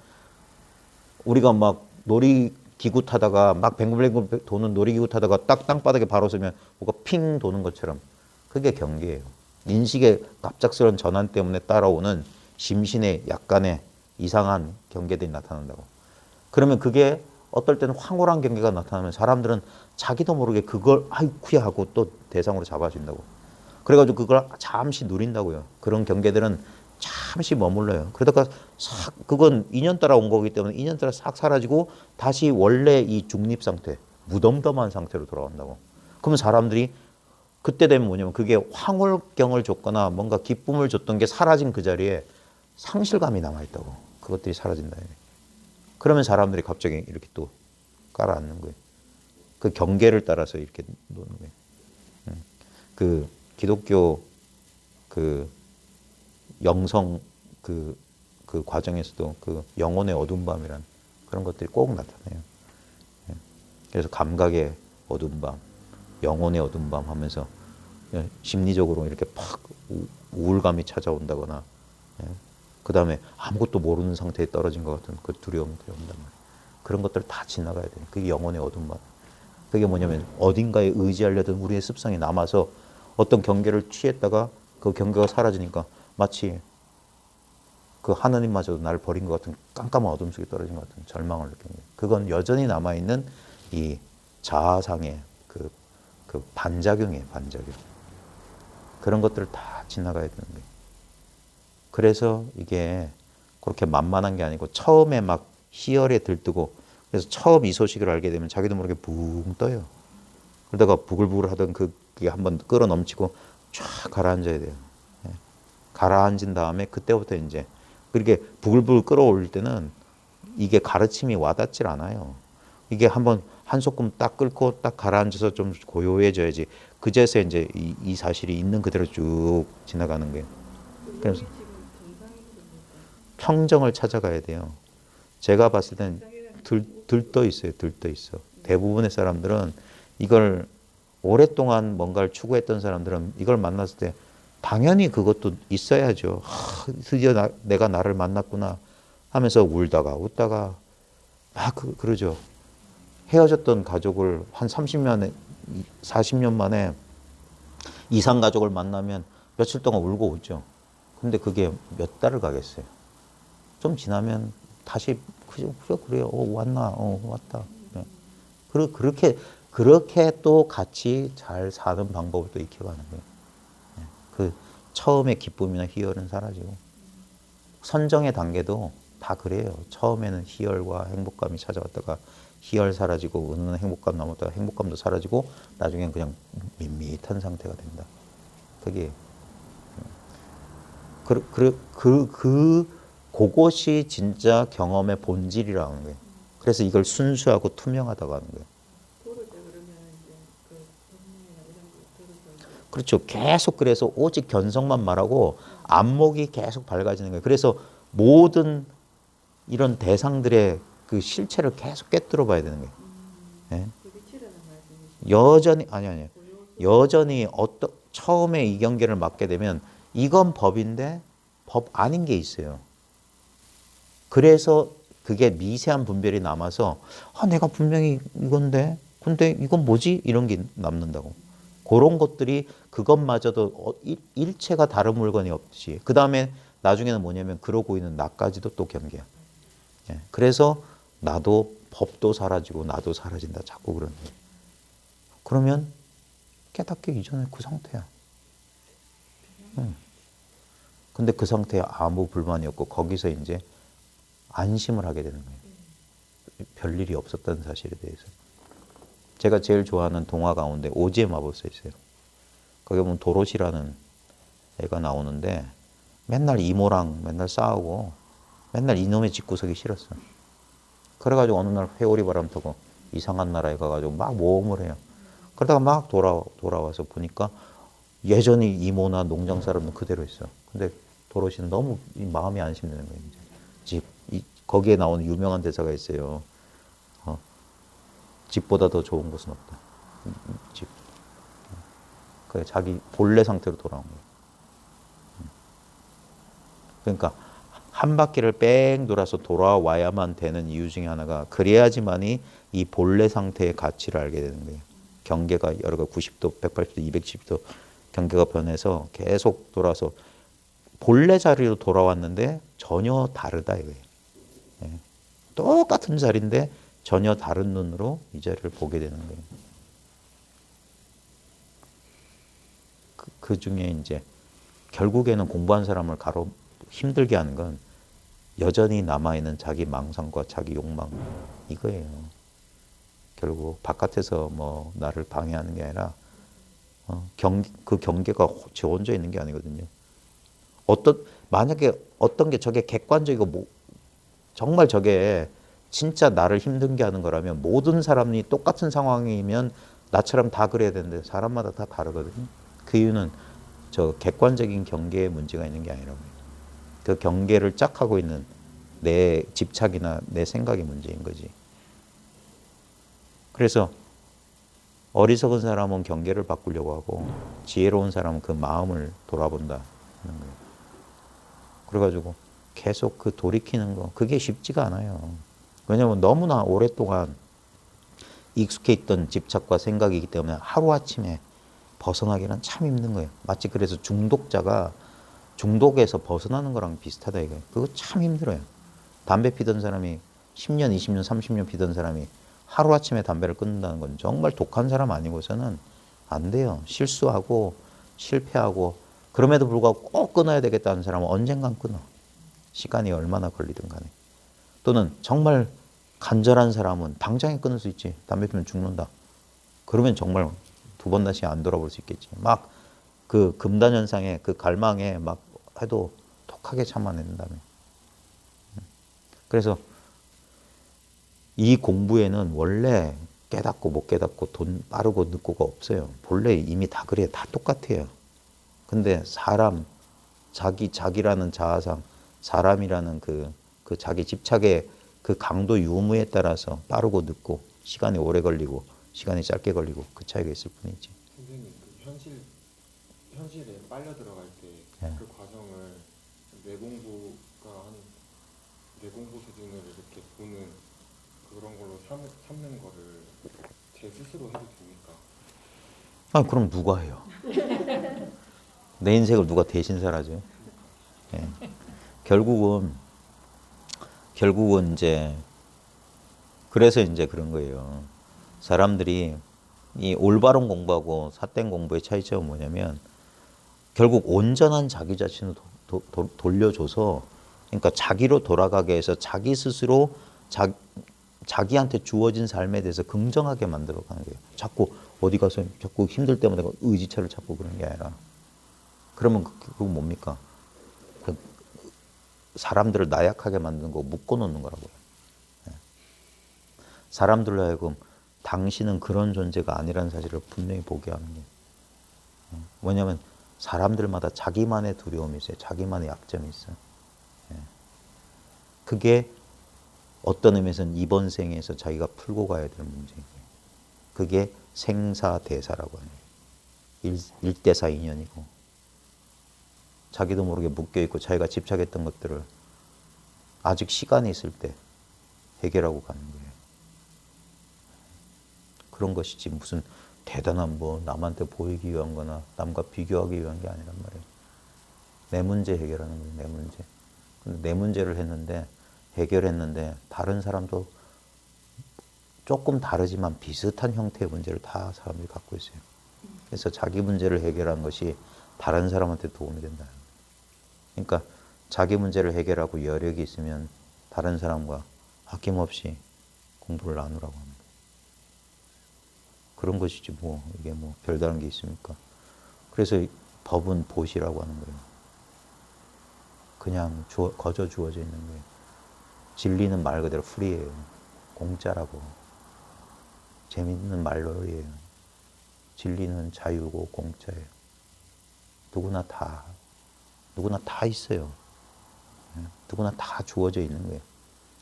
우리가 막 놀이기구 타다가 막 뱅글뱅글 도는 놀이기구 타다가 딱 땅바닥에 바로 서면 뭐가 핑 도는 것처럼 그게 경계예요. 인식의 갑작스러운 전환 때문에 따라오는 심신의 약간의 이상한 경계들이 나타난다고. 그러면 그게 어떨 때는 황홀한 경계가 나타나면 사람들은 자기도 모르게 그걸 아이쿠야 하고 또 대상으로 잡아준다고. 그래가지고 그걸 잠시 누린다고요. 그런 경계들은 잠시 머물러요. 그러다가 싹 그건 인연 따라 온 거기 때문에 인연 따라 싹 사라지고 다시 원래 이 중립 상태, 무덤덤한 상태로 돌아온다고. 그러면 사람들이 그때 되면 뭐냐면 그게 황홀경을 줬거나 뭔가 기쁨을 줬던 게 사라진 그 자리에 상실감이 남아있다고. 그것들이 사라진다. 그러면 사람들이 갑자기 이렇게 또 깔아앉는 거예요. 그 경계를 따라서 이렇게 노는 거예요. 그 기독교 그 영성 그 과정에서도 그 영혼의 어두운 밤이란 그런 것들이 꼭 나타나요. 그래서 감각의 어두운 밤, 영혼의 어두운 밤 하면서 심리적으로 이렇게 팍 우울감이 찾아온다거나 그 다음에 아무것도 모르는 상태에 떨어진 것 같은 그 두려움들이 온단 말이에요. 그런 것들을 다 지나가야 돼요. 그게 영혼의 어두운 밤. 그게 뭐냐면 어딘가에 의지하려던 우리의 습성이 남아서 어떤 경계를 취했다가 그 경계가 사라지니까 마치 그 하느님마저도 나를 버린 것 같은 깜깜한 어둠 속에 떨어진 것 같은 절망을 느끼는 거예요. 그건 여전히 남아있는 이 자아상의 그 반작용이에요. 반작용. 그런 것들을 다 지나가야 되는 거예요. 그래서 이게 그렇게 만만한 게 아니고 처음에 막 희열에 들뜨고 그래서 처음 이 소식을 알게 되면 자기도 모르게 붕 떠요. 그러다가 부글부글 하던 그게 한번 끌어 넘치고 쫙 가라앉아야 돼요. 가라앉은 다음에 그때부터 이제 그렇게 부글부글 끌어올릴 때는 이게 가르침이 와닿질 않아요. 이게 한번 한 소끔 딱 끓고 딱 가라앉아서 좀 고요해져야지 그제서 이제 이 사실이 있는 그대로 쭉 지나가는 거예요. 그래서 평정을 찾아가야 돼요. 제가 봤을 땐 들떠 있어요. 들떠 있어. 대부분의 사람들은 이걸 오랫동안 뭔가를 추구했던 사람들은 이걸 만났을 때 당연히 그것도 있어야죠. 드디어 내가 나를 만났구나 하면서 울다가 웃다가 그러죠. 헤어졌던 가족을 한 30년에 40년 만에 이상 가족을 만나면 며칠 동안 울고 웃죠. 근데 그게 몇 달을 가겠어요. 좀 지나면 다시 그래요. 왔나? 왔다. 네. 그렇게 또 같이 잘 사는 방법을 또 익혀가는 거예요. 네. 그 처음에 기쁨이나 희열은 사라지고 선정의 단계도 다 그래요. 처음에는 희열과 행복감이 찾아왔다가 희열 사라지고 은은한 행복감 남았다가 행복감도 사라지고 나중엔 그냥 밋밋한 상태가 된다. 그게 그것이 진짜 경험의 본질이라는 거예요. 그래서 이걸 순수하고 투명하다고 하는 거예요. 그렇죠. 계속 그래서 오직 견성만 말하고 안목이 계속 밝아지는 거예요. 그래서 모든 이런 대상들의 그 실체를 계속 꿰뚫어 봐야 되는 거예요. 네? 여전히 아니 여전히 처음에 이 경계를 맞게 되면 이건 법인데 법 아닌 게 있어요. 그래서 그게 미세한 분별이 남아서 내가 분명히 이건데 근데 이건 뭐지? 이런 게 남는다고. 그런 것들이 그것마저도 일체가 다른 물건이 없듯이 그 다음에 나중에는 뭐냐면 그러고 있는 나까지도 또 경계야. 그래서 나도 법도 사라지고 나도 사라진다. 자꾸 그러는 거예요. 그러면 깨닫기 이전에 그 상태야. 근데 그 상태에 아무 불만이 없고 거기서 이제 안심을 하게 되는 거예요. 별일이 없었다는 사실에 대해서. 제가 제일 좋아하는 동화 가운데 오지의 마법사 있어요. 거기 보면 도로시라는 애가 나오는데 맨날 이모랑 맨날 싸우고 맨날 이놈의 집구석이 싫었어. 그래가지고 어느 날 회오리 바람 타고 이상한 나라에 가가지고 막 모험을 해요. 그러다가 막 돌아와서 보니까 예전에 이모나 농장 사람은 그대로 있어. 근데 도로시는 너무 마음이 안심되는 거예요. 이제 거기에 나오는 유명한 대사가 있어요. 집보다 더 좋은 곳은 없다. 집. 그 자기 본래 상태로 돌아온 거예요. 그러니까 한 바퀴를 뺑 돌아서 돌아와야만 되는 이유 중에 하나가 그래야지만이 이 본래 상태의 가치를 알게 되는 거예요. 경계가 여러 가지 90도, 180도, 210도 경계가 변해서 계속 돌아서 본래 자리로 돌아왔는데 전혀 다르다 이거예요. 예. 똑같은 자리인데 전혀 다른 눈으로 이 자리를 보게 되는 거예요. 그 중에 이제 결국에는 공부한 사람을 힘들게 하는 건 여전히 남아있는 자기 망상과 자기 욕망 이거예요. 결국 바깥에서 뭐 나를 방해하는 게 아니라 그 경계가 저 혼자 있는 게 아니거든요. 만약에 어떤 게 저게 객관적이고 정말 저게 진짜 나를 힘든 게 하는 거라면 모든 사람이 똑같은 상황이면 나처럼 다 그래야 되는데 사람마다 다 다르거든요. 그 이유는 저 객관적인 경계에 문제가 있는 게 아니라고요. 그 경계를 짝 하고 있는 내 집착이나 내 생각이 문제인 거지. 그래서 어리석은 사람은 경계를 바꾸려고 하고 지혜로운 사람은 그 마음을 돌아본다 하는 거예요. 그래가지고 계속 그 돌이키는 거 그게 쉽지가 않아요. 왜냐하면 너무나 오랫동안 익숙해 있던 집착과 생각이기 때문에 하루아침에 벗어나기는 참 힘든 거예요. 마치 그래서 중독자가 중독에서 벗어나는 거랑 비슷하다 이거예요. 그거 참 힘들어요. 담배 피던 사람이 10년, 20년, 30년 피던 사람이 하루아침에 담배를 끊는다는 건 정말 독한 사람 아니고서는 안 돼요. 실수하고 실패하고 그럼에도 불구하고 꼭 끊어야 되겠다는 사람은 언젠간 끊어. 시간이 얼마나 걸리든 간에. 또는 정말 간절한 사람은 당장에 끊을 수 있지. 담배 피면 죽는다. 그러면 정말 두 번 다시 안 돌아볼 수 있겠지. 막 그 금단현상에 그 갈망에 막 해도 독하게 참아낸다며. 그래서 이 공부에는 원래 깨닫고 못 깨닫고 돈 빠르고 늦고가 없어요. 본래 이미 다 그래요. 다 똑같아요. 근데 사람, 자기라는 자아상, 사람이라는 그 자기 집착의 그 강도 유무에 따라서 빠르고 늦고 시간이 오래 걸리고 시간이 짧게 걸리고 그 차이가 있을 뿐이지. 선생님 그 현실에 빨려 들어갈 때 그 과정을 내공부 수준으로 이렇게 보는 그런 걸로 삼는 거를 제 스스로 해도 됩니까? 아, 그럼 누가 해요? 내 인생을 누가 대신 살아줘요? 예. 결국은 이제 그래서 이제 그런 거예요. 사람들이 이 올바른 공부하고 삿된 공부의 차이점은 뭐냐면 결국 온전한 자기 자신을 돌려줘서 그러니까 자기로 돌아가게 해서 자기 스스로 자기한테 주어진 삶에 대해서 긍정하게 만들어가는 거예요. 자꾸 어디 가서 자꾸 힘들 때마다 의지처를 찾고 그러는 게 아니라 그러면 그건 뭡니까? 사람들을 나약하게 만드는 거 묶어놓는 거라고요. 사람들로 하여금 당신은 그런 존재가 아니라는 사실을 분명히 보게 하는 거예요. 왜냐하면 사람들마다 자기만의 두려움이 있어요. 자기만의 약점이 있어요. 그게 어떤 의미에서는 이번 생에서 자기가 풀고 가야 될 문제예요. 그게 생사대사라고 하는 거예요. 일대사 인연이고 자기도 모르게 묶여있고 자기가 집착했던 것들을 아직 시간이 있을 때 해결하고 가는 거예요. 그런 것이지 무슨 대단한 뭐 남한테 보이기 위한 거나 남과 비교하기 위한 게 아니란 말이에요. 내 문제 해결하는 거예요. 내 문제. 근데 내 문제를 해결했는데 다른 사람도 조금 다르지만 비슷한 형태의 문제를 다 사람들이 갖고 있어요. 그래서 자기 문제를 해결하는 것이 다른 사람한테 도움이 된다. 그러니까 자기 문제를 해결하고 여력이 있으면 다른 사람과 아낌없이 공부를 나누라고 합니다. 그런 것이지 뭐 이게 뭐 별다른 게 있습니까? 그래서 법은 보시라고 하는 거예요. 그냥 거저 주어져 있는 거예요. 진리는 말 그대로 프리예요. 공짜라고. 재밌는 말놀이예요. 진리는 자유고 공짜예요. 누구나 다 있어요. 누구나 다 주어져 있는 거예요.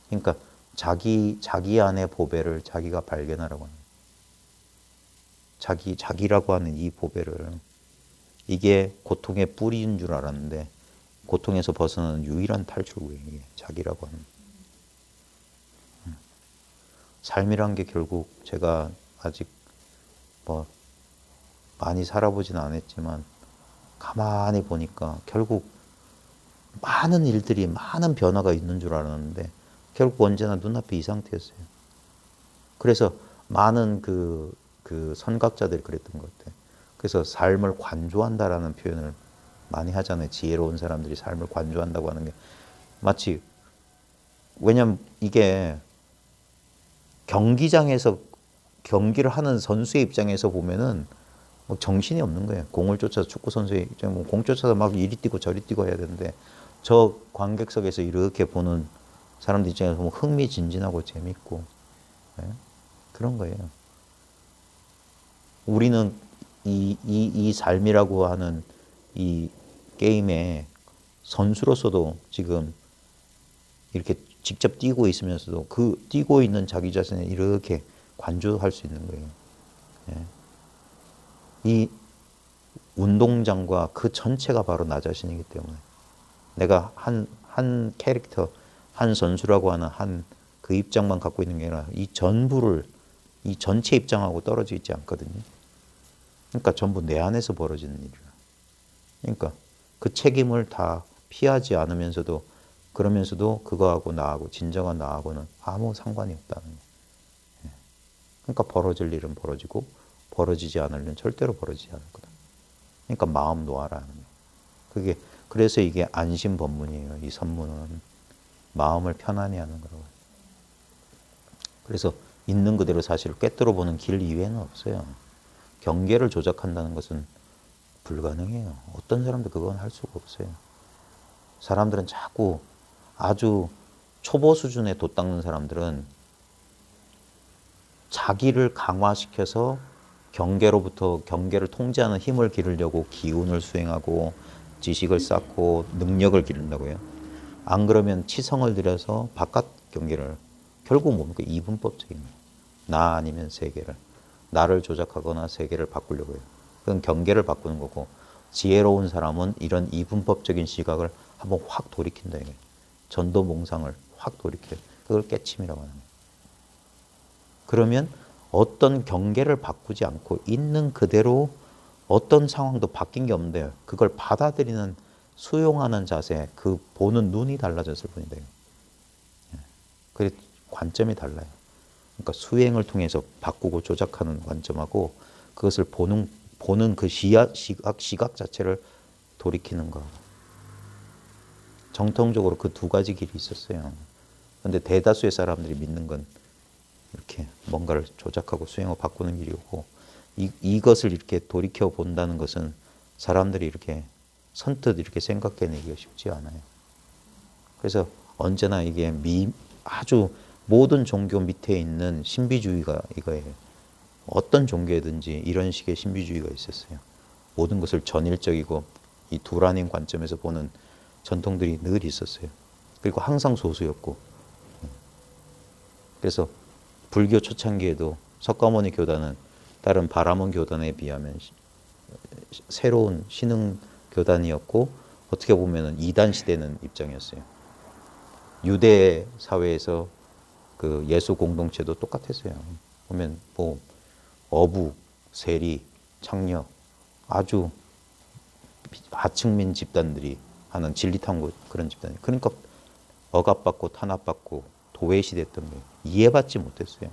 그러니까 자기 안의 보배를 자기가 발견하라고 하는 거예요. 자기라고 하는 이 보배를, 이게 고통의 뿌리인 줄 알았는데 고통에서 벗어나는 유일한 탈출구예요. 이게 자기라고 하는. 삶이란 게 결국 제가 아직 뭐 많이 살아보진 않았지만 가만히 보니까 결국 많은 일들이, 많은 변화가 있는 줄 알았는데 결국 언제나 눈앞에 이 상태였어요. 그래서 많은 그 선각자들이 그랬던 것 같아요. 그래서 삶을 관조한다라는 표현을 많이 하잖아요. 지혜로운 사람들이 삶을 관조한다고 하는 게 마치, 왜냐면 이게 경기장에서 경기를 하는 선수의 입장에서 보면은 뭐 정신이 없는 거예요. 공을 쫓아서, 축구 선수의 입장에 공 쫓아서 막 이리 뛰고 저리 뛰고 해야 되는데 저 관객석에서 이렇게 보는 사람들 입장에서 보면 흥미진진하고 재밌고, 네? 그런 거예요. 우리는 이 삶이라고 하는 이 게임에 선수로서도 지금 이렇게 직접 뛰고 있으면서도 그 뛰고 있는 자기 자신을 이렇게 관조할 수 있는 거예요. 예. 이 운동장과 그 전체가 바로 나 자신이기 때문에 내가 한 캐릭터, 한 선수라고 하는 한 그 입장만 갖고 있는 게 아니라 이 전부를, 이 전체 입장하고 떨어져 있지 않거든요. 그러니까 전부 내 안에서 벌어지는 일이야. 그러니까 그 책임을 다 피하지 않으면서도, 그러면서도 그거하고 나하고, 진정한 나하고는 아무 상관이 없다는 거예요. 그러니까 벌어질 일은 벌어지고 벌어지지 않을 일은 절대로 벌어지지 않을 거다. 그러니까 마음 놓아라는 거예요. 그래서 이게 안심 법문이에요. 이 선문은 마음을 편안히 하는 거라고. 그래서 있는 그대로 사실을 꿰뚫어 보는 길 이외에는 없어요. 경계를 조작한다는 것은 불가능해요. 어떤 사람도 그건 할 수가 없어요. 사람들은 자꾸 아주 초보 수준에 돛닦는 사람들은 자기를 강화시켜서 경계를 통제하는 힘을 기르려고 기운을 수행하고 지식을 쌓고 능력을 기른다고 해요. 안 그러면 치성을 들여서 바깥 경계를, 결국 뭡니까? 이분법적인 거예요. 나 아니면 세계를, 나를 조작하거나 세계를 바꾸려고 해요. 그건 경계를 바꾸는 거고, 지혜로운 사람은 이런 이분법적인 시각을 한번 확 돌이킨다 이거예요. 전도몽상을 확 돌이켜요. 그걸 깨침이라고 하는 거예요. 그러면 어떤 경계를 바꾸지 않고 있는 그대로 어떤 상황도 바뀐 게 없는데 그걸 받아들이는, 수용하는 자세, 그 보는 눈이 달라졌을 뿐이다. 그 관점이 달라요. 그러니까 수행을 통해서 바꾸고 조작하는 관점하고 그것을 보는 그 시각 자체를 돌이키는 거. 정통적으로 그 두 가지 길이 있었어요. 그런데 대다수의 사람들이 믿는 건 이렇게 뭔가를 조작하고 수행하고 바꾸는 길이고, 이것을 이렇게 돌이켜 본다는 것은 사람들이 이렇게 선뜻 이렇게 생각해내기가 쉽지 않아요. 그래서 언제나 이게 아주 모든 종교 밑에 있는 신비주의가 이거예요. 어떤 종교에든지 이런 식의 신비주의가 있었어요. 모든 것을 전일적이고 이 두라닌 관점에서 보는 전통들이 늘 있었어요. 그리고 항상 소수였고, 그래서 불교 초창기에도 석가모니 교단은 다른 바라몬 교단에 비하면 새로운 신흥 교단이었고, 어떻게 보면 이단 시대는 입장이었어요. 유대 사회에서 그 예수 공동체도 똑같았어요. 보면 뭐 어부, 세리, 창녀, 아주 하층민 집단들이 하는 진리탐구 그런 집단이, 그러니까 억압받고 탄압받고 도외시됐던 거예요. 이해받지 못했어요.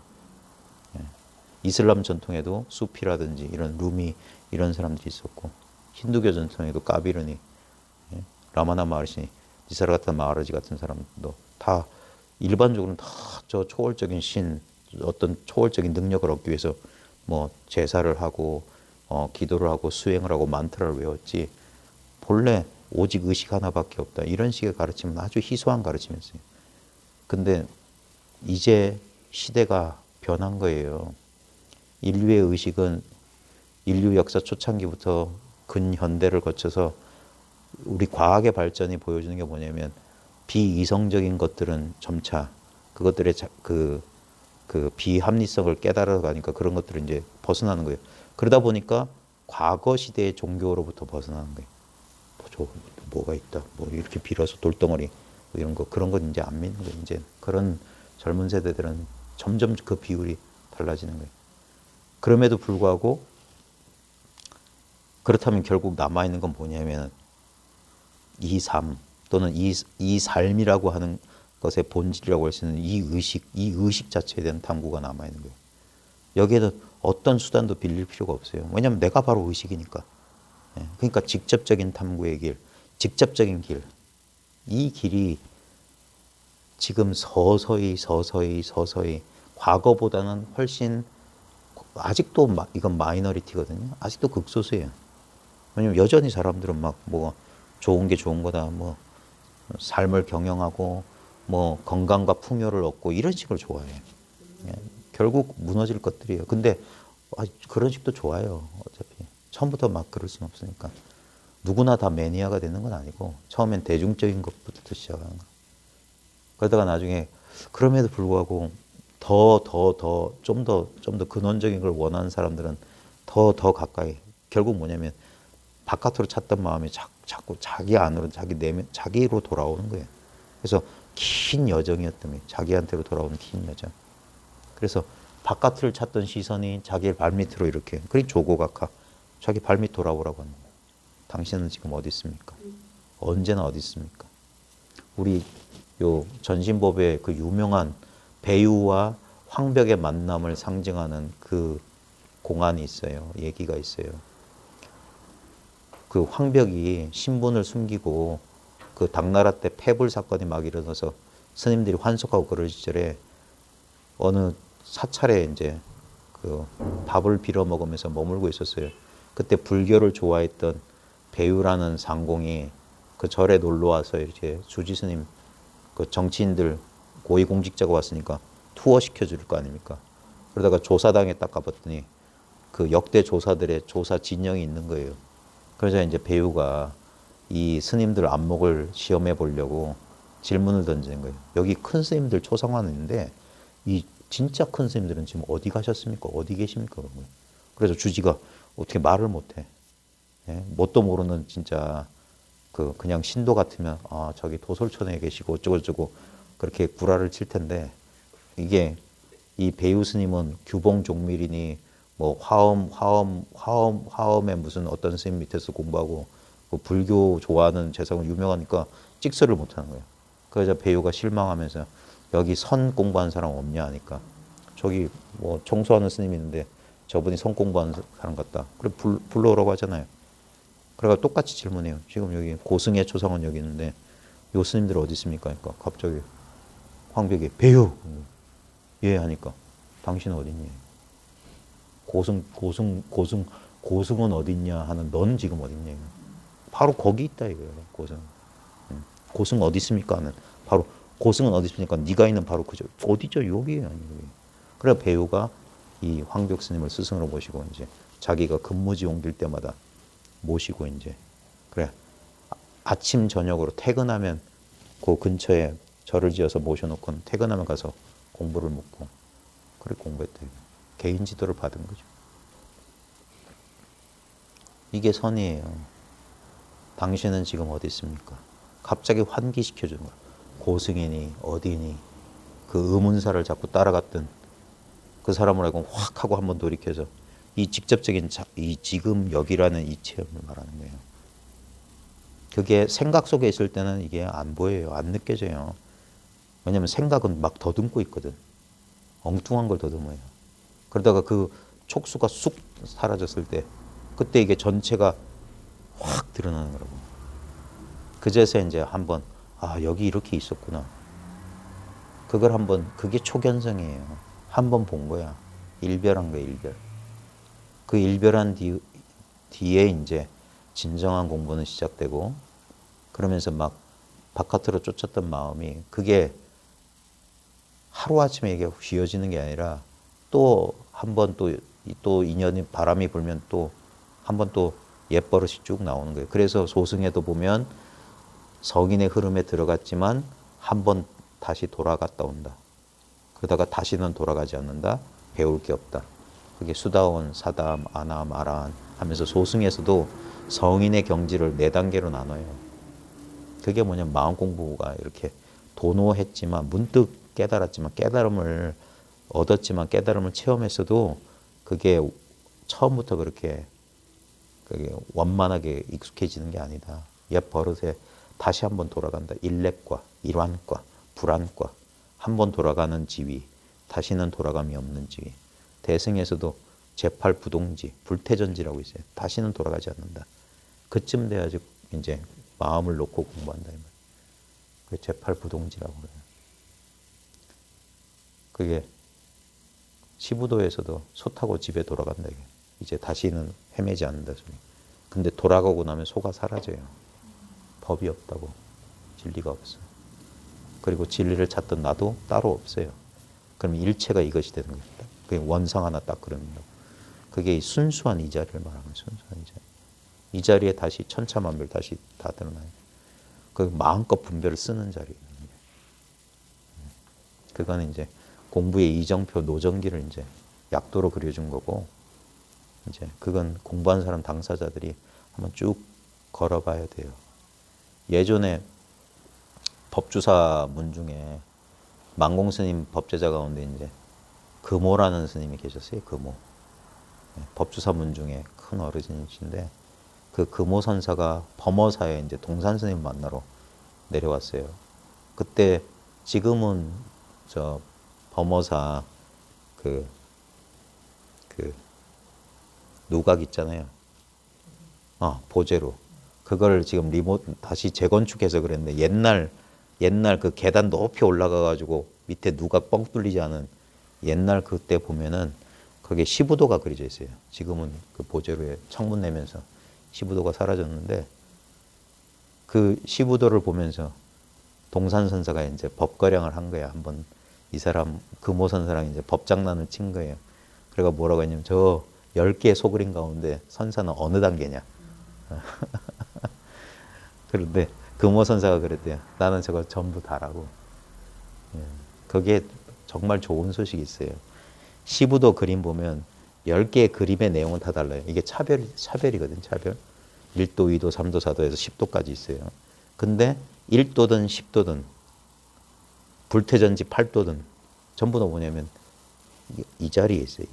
이슬람 전통에도 수피라든지 이런 루미 이런 사람들이 있었고, 힌두교 전통에도 까비르니, 라마나 마하르시, 니사르가타 마하라지 같은 사람도 다 일반적으로는 다 저 초월적인 신, 어떤 초월적인 능력을 얻기 위해서 뭐 제사를 하고 기도를 하고 수행을 하고 만트라를 외웠지 본래 오직 의식 하나밖에 없다. 이런 식의 가르침은 아주 희소한 가르침이었어요. 근데 이제 시대가 변한 거예요. 인류의 의식은 인류 역사 초창기부터 근현대를 거쳐서 우리 과학의 발전이 보여주는 게 뭐냐면 비이성적인 것들은 점차 그것들의 그 비합리성을 깨달아 가니까 그런 것들을 이제 벗어나는 거예요. 그러다 보니까 과거 시대의 종교로부터 벗어나는 거예요. 뭐가 있다. 뭐 이렇게 빌어서 돌덩어리 뭐 이런 거 그런 건 이제 안 믿는 거예요. 이제 그런 젊은 세대들은 점점 그 비율이 달라지는 거예요. 그럼에도 불구하고 그렇다면 결국 남아 있는 건 뭐냐면 이 삶 또는 이 삶이라고 하는 것의 본질이라고 할 수 있는 이 의식 자체에 대한 탐구가 남아 있는 거예요. 여기에는 어떤 수단도 빌릴 필요가 없어요. 왜냐하면 내가 바로 의식이니까. 그러니까 직접적인 탐구의 길, 직접적인 길, 이 길이 지금 서서히 과거보다는 훨씬 아직도 이건 마이너리티거든요. 아직도 극소수예요. 왜냐면 여전히 사람들은 막 뭐 좋은 게 좋은 거다, 뭐 삶을 경영하고 뭐 건강과 풍요를 얻고 이런 식으로 좋아해요. 결국 무너질 것들이에요. 근데 그런 식도 좋아요. 어차피 처음부터 막 그럴 수는 없으니까. 누구나 다 매니아가 되는 건 아니고 처음엔 대중적인 것부터 시작하는 거. 그러다가 나중에 그럼에도 불구하고 좀 더 근원적인 걸 원하는 사람들은 더 가까이. 결국 뭐냐면 바깥으로 찾던 마음이 자꾸 자기 안으로 자기 내면 자기로 돌아오는 거예요. 그래서 긴 여정이었다며 자기한테로 돌아오는 긴 여정. 그래서 바깥을 찾던 시선이 자기의 발밑으로 이렇게 그게 조고각하 자기 발밑 돌아오라고 하는 거예요. 당신은 지금 어디 있습니까? 언제나 어디 있습니까? 우리 요 전신법의 그 유명한 배우와 황벽의 만남을 상징하는 그 공안이 있어요. 얘기가 있어요. 그 황벽이 신분을 숨기고 그 당나라 때 패불 사건이 막 일어나서 스님들이 환속하고 그럴 시절에 어느 사찰에 이제 그 밥을 빌어 먹으면서 머물고 있었어요. 그때 불교를 좋아했던 배우라는 상공이 그 절에 놀러 와서 이렇게 주지 스님 그 정치인들 고위공직자가 왔으니까 투어 시켜줄 거 아닙니까? 그러다가 조사당에 딱 가봤더니 그 역대 조사들의 조사 진영이 있는 거예요. 그래서 이제 배우가 이 스님들 안목을 시험해 보려고 질문을 던지는 거예요. 여기 큰 스님들 초상화는 있는데 이 진짜 큰 스님들은 지금 어디 가셨습니까? 어디 계십니까? 그런 거예요. 그래서 주지가 어떻게 말을 못해. 뭣도 모르는 진짜 그냥 신도 같으면 저기 도솔촌에 계시고 어쩌고저쩌고 그렇게 구라를 칠 텐데 이게 이 배우 스님은 규봉종밀이니 뭐 화엄의 무슨 어떤 스님 밑에서 공부하고 그 불교 좋아하는 재성은 유명하니까 찍소리를 못하는 거예요. 그래서 배우가 실망하면서 여기 선 공부하는 사람 없냐 하니까 저기 뭐 청소하는 스님이 있는데 저분이 선 공부하는 사람 같다. 그래 불러오라고 하잖아요. 그래가 똑같이 질문해요. 지금 여기 고승의 초상원 여기 있는데 요 스님들 어디 있습니까? 그러니까 갑자기 황벽이 배우 예 하니까 당신은 어디 있니? 고승은 어디 있냐 하는 넌 지금 어디 있냐? 바로 거기 있다 이거예요. 고승 어디 있습니까? 하는 바로 고승은 어디 있습니까? 네가 있는 바로 그죠. 어디죠? 여기에요. 여기. 그래 배우가 이 황벽 스님을 스승으로 모시고 이제 자기가 근무지 옮길 때마다 모시고 이제 그래 아침 저녁으로 퇴근하면 그 근처에 절을 지어서 모셔놓고 퇴근하면 가서 공부를 묻고 그래 공부했대요. 개인 지도를 받은 거죠. 이게 선이에요. 당신은 지금 어디 있습니까? 갑자기 환기시켜주는 거야. 고승이니 어디니 그 의문사를 자꾸 따라갔던 그 사람을 알고 확 하고 한번 돌이켜서 이 직접적인 이 지금 여기라는 이 체험을 말하는 거예요. 그게 생각 속에 있을 때는 이게 안 보여요. 안 느껴져요. 왜냐하면 생각은 막 더듬고 있거든. 엉뚱한 걸 더듬어요. 그러다가 그 촉수가 쑥 사라졌을 때 그때 이게 전체가 확 드러나는 거라고. 그제서 이제 한번 여기 이렇게 있었구나. 그걸 한번 그게 초견성이에요. 한번 본 거야. 일별한 거야 일별. 그 일별한 뒤에 이제 진정한 공부는 시작되고 그러면서 막 바깥으로 쫓았던 마음이 그게 하루아침에 이게 휘어지는 게 아니라 또 한 번 또 인연이 바람이 불면 또 한 번 또 옛버릇이 쭉 나오는 거예요. 그래서 소승에도 보면 성인의 흐름에 들어갔지만 한 번 다시 돌아갔다 온다. 그러다가 다시는 돌아가지 않는다. 배울 게 없다. 그게 수다원, 사담, 아남, 아란 하면서 소승에서도 성인의 경지를 4단계로 나눠요. 그게 뭐냐면 마음 공부가 이렇게 도노했지만 문득 깨달았지만 깨달음을 얻었지만 깨달음을 체험했어도 그게 처음부터 그렇게 그게 원만하게 익숙해지는 게 아니다. 옛 버릇에 다시 한번 돌아간다. 일렉과 일환과 불안과 한 번 돌아가는 지위, 다시는 돌아감이 없는 지위. 대승에서도 제8부동지, 불태전지라고 있어요. 다시는 돌아가지 않는다. 그쯤 돼야지 이제 마음을 놓고 공부한다. 그게 제8부동지라고 그래요. 그게 시부도에서도 소 타고 집에 돌아간다. 이제 다시는 헤매지 않는다. 소리. 근데 돌아가고 나면 소가 사라져요. 법이 없다고. 진리가 없어. 그리고 진리를 찾던 나도 따로 없어요. 그럼 일체가 이것이 되는 겁니다. 그게 원상 하나 딱 그럽니다. 그게 순수한 이 자리를 말하는 거예요. 순수한 이 자리. 이 자리에 다시 천차만별 다시 다 드러나요. 그 마음껏 분별을 쓰는 자리예요. 그거는 이제 공부의 이정표 노정기를 이제 약도로 그려준 거고, 이제 그건 공부한 사람 당사자들이 한번 쭉 걸어봐야 돼요. 예전에 법주사 문 중에 만공스님 법제자 가운데 이제 금오라는 스님이 계셨어요. 금오. 법주사 문 중에 큰 어르신이신데 그 금오 선사가 범어사에 이제 동산 스님 만나러 내려왔어요. 그때 지금은 저 범어사 그 누각 있잖아요. 보제로. 그걸 지금 다시 재건축해서 그랬는데 옛날 그 계단 높이 올라가 가지고 밑에 누각 뻥 뚫리지 않은 옛날 그때 보면은 거기에 시부도가 그려져 있어요. 지금은 그 보제로에 창문 내면서 시부도가 사라졌는데 그 시부도를 보면서 동산선사가 이제 법거량을 한 거야. 한번 이 사람 금오선사랑 이제 법장난을 친 거예요. 그래가 뭐라고 했냐면 저 10개의 소그림 가운데 선사는 어느 단계냐. 그런데 금오선사가 그랬대요. 나는 저거 전부 다라고. 거기에 정말 좋은 소식이 있어요. 시부도 그림 보면 10개의 그림의 내용은 다 달라요. 이게 차별이거든, 차별. 1도, 2도, 3도, 4도에서 10도까지 있어요. 근데 1도든 10도든 불태전지 8도든 전부 다 뭐냐면 이 자리에 있어요.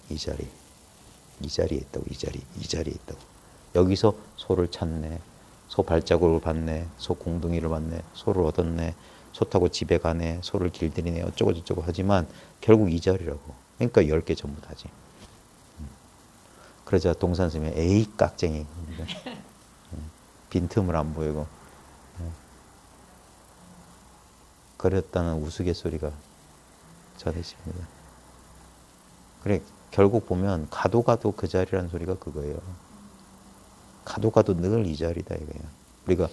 이 자리에 있다고. 이 자리에 있다고. 여기서 소를 찾네. 소 발자국을 봤네. 소 공둥이를 봤네. 소를 얻었네. 소 타고 집에 가네. 소를 길들이네. 어쩌고 저쩌고 하지만 결국 이 자리라고. 그러니까 10개 전부 다지. 그러자 동산스님이 에이 깍쟁이. 빈틈을 안 보이고. 그랬다는 우스갯소리가 전해집니다. 그래 결국 보면 가도 그 자리라는 소리가 그거예요. 가도 늘 이 자리다 이거예요.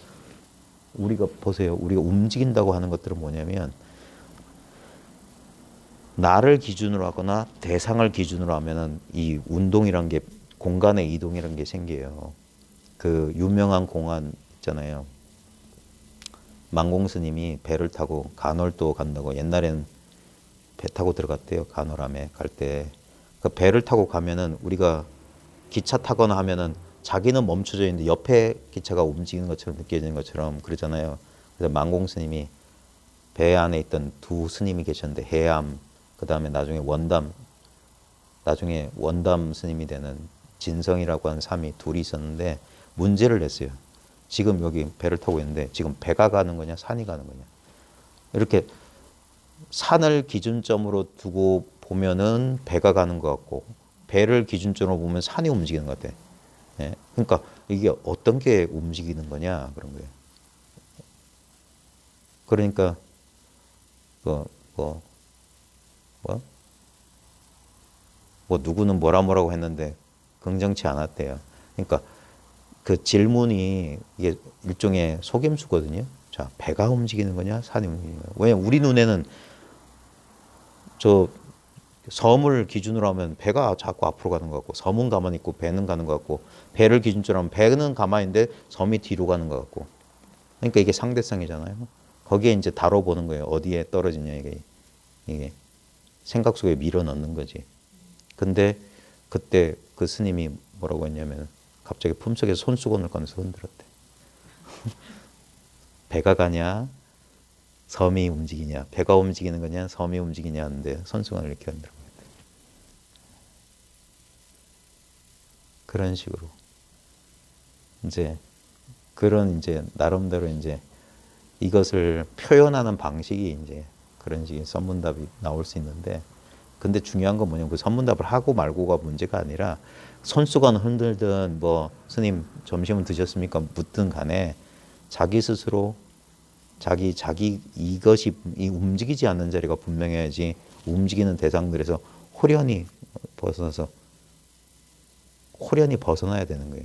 우리가 보세요. 우리가 움직인다고 하는 것들은 뭐냐면 나를 기준으로 하거나 대상을 기준으로 하면은 이 운동이란 게 공간의 이동이란 게 생겨요. 그 유명한 공안 있잖아요. 만공스님이 배를 타고 간월도 간다고 옛날에는 배 타고 들어갔대요. 간월함에 갈 때. 그 배를 타고 가면은 우리가 기차 타거나 하면은 자기는 멈춰져 있는데 옆에 기차가 움직이는 것처럼 느껴지는 것처럼 그러잖아요. 그래서 만공스님이 배 안에 있던 두 스님이 계셨는데 해암, 그 다음에 나중에 원담 스님이 되는 진성이라고 하는 사람이 둘이 있었는데 문제를 냈어요. 지금 여기 배를 타고 있는데 지금 배가 가는 거냐 산이 가는 거냐. 이렇게 산을 기준점으로 두고 보면은 배가 가는 것 같고 배를 기준점으로 보면 산이 움직이는 것 같아. 예? 그러니까 이게 어떤 게 움직이는 거냐 그런 거예요. 그러니까 누구는 뭐라고 했는데 긍정치 않았대요. 그러니까 그 질문이 이게 일종의 속임수거든요. 자, 배가 움직이는 거냐, 산이 움직이는 거냐. 왜냐면 우리 눈에는 저 섬을 기준으로 하면 배가 자꾸 앞으로 가는 것 같고, 섬은 가만히 있고 배는 가는 것 같고, 배를 기준으로 하면 배는 가만히 있는데 섬이 뒤로 가는 것 같고. 그러니까 이게 상대성이잖아요. 거기에 이제 다뤄보는 거예요. 어디에 떨어지냐, 이게 생각 속에 밀어 넣는 거지. 근데 그때 그 스님이 뭐라고 했냐면 갑자기 품속에서 손수건을 꺼내서 흔들었대. 배가 가냐, 섬이 움직이냐, 배가 움직이는 거냐, 섬이 움직이냐 하는데 손수건을 이렇게 흔들고 있대. 그런 식으로 이제 그런 이제 나름대로 이제 이것을 표현하는 방식이 이제 그런 식의 선문답이 나올 수 있는데, 근데 중요한 건 뭐냐면 그 선문답을 하고 말고가 문제가 아니라 손수건 흔들든 뭐 스님 점심은 드셨습니까 묻든 간에 자기 스스로 자기 이것이 이 움직이지 않는 자리가 분명해야지 움직이는 대상들에서 호련히 벗어나야 되는 거예요.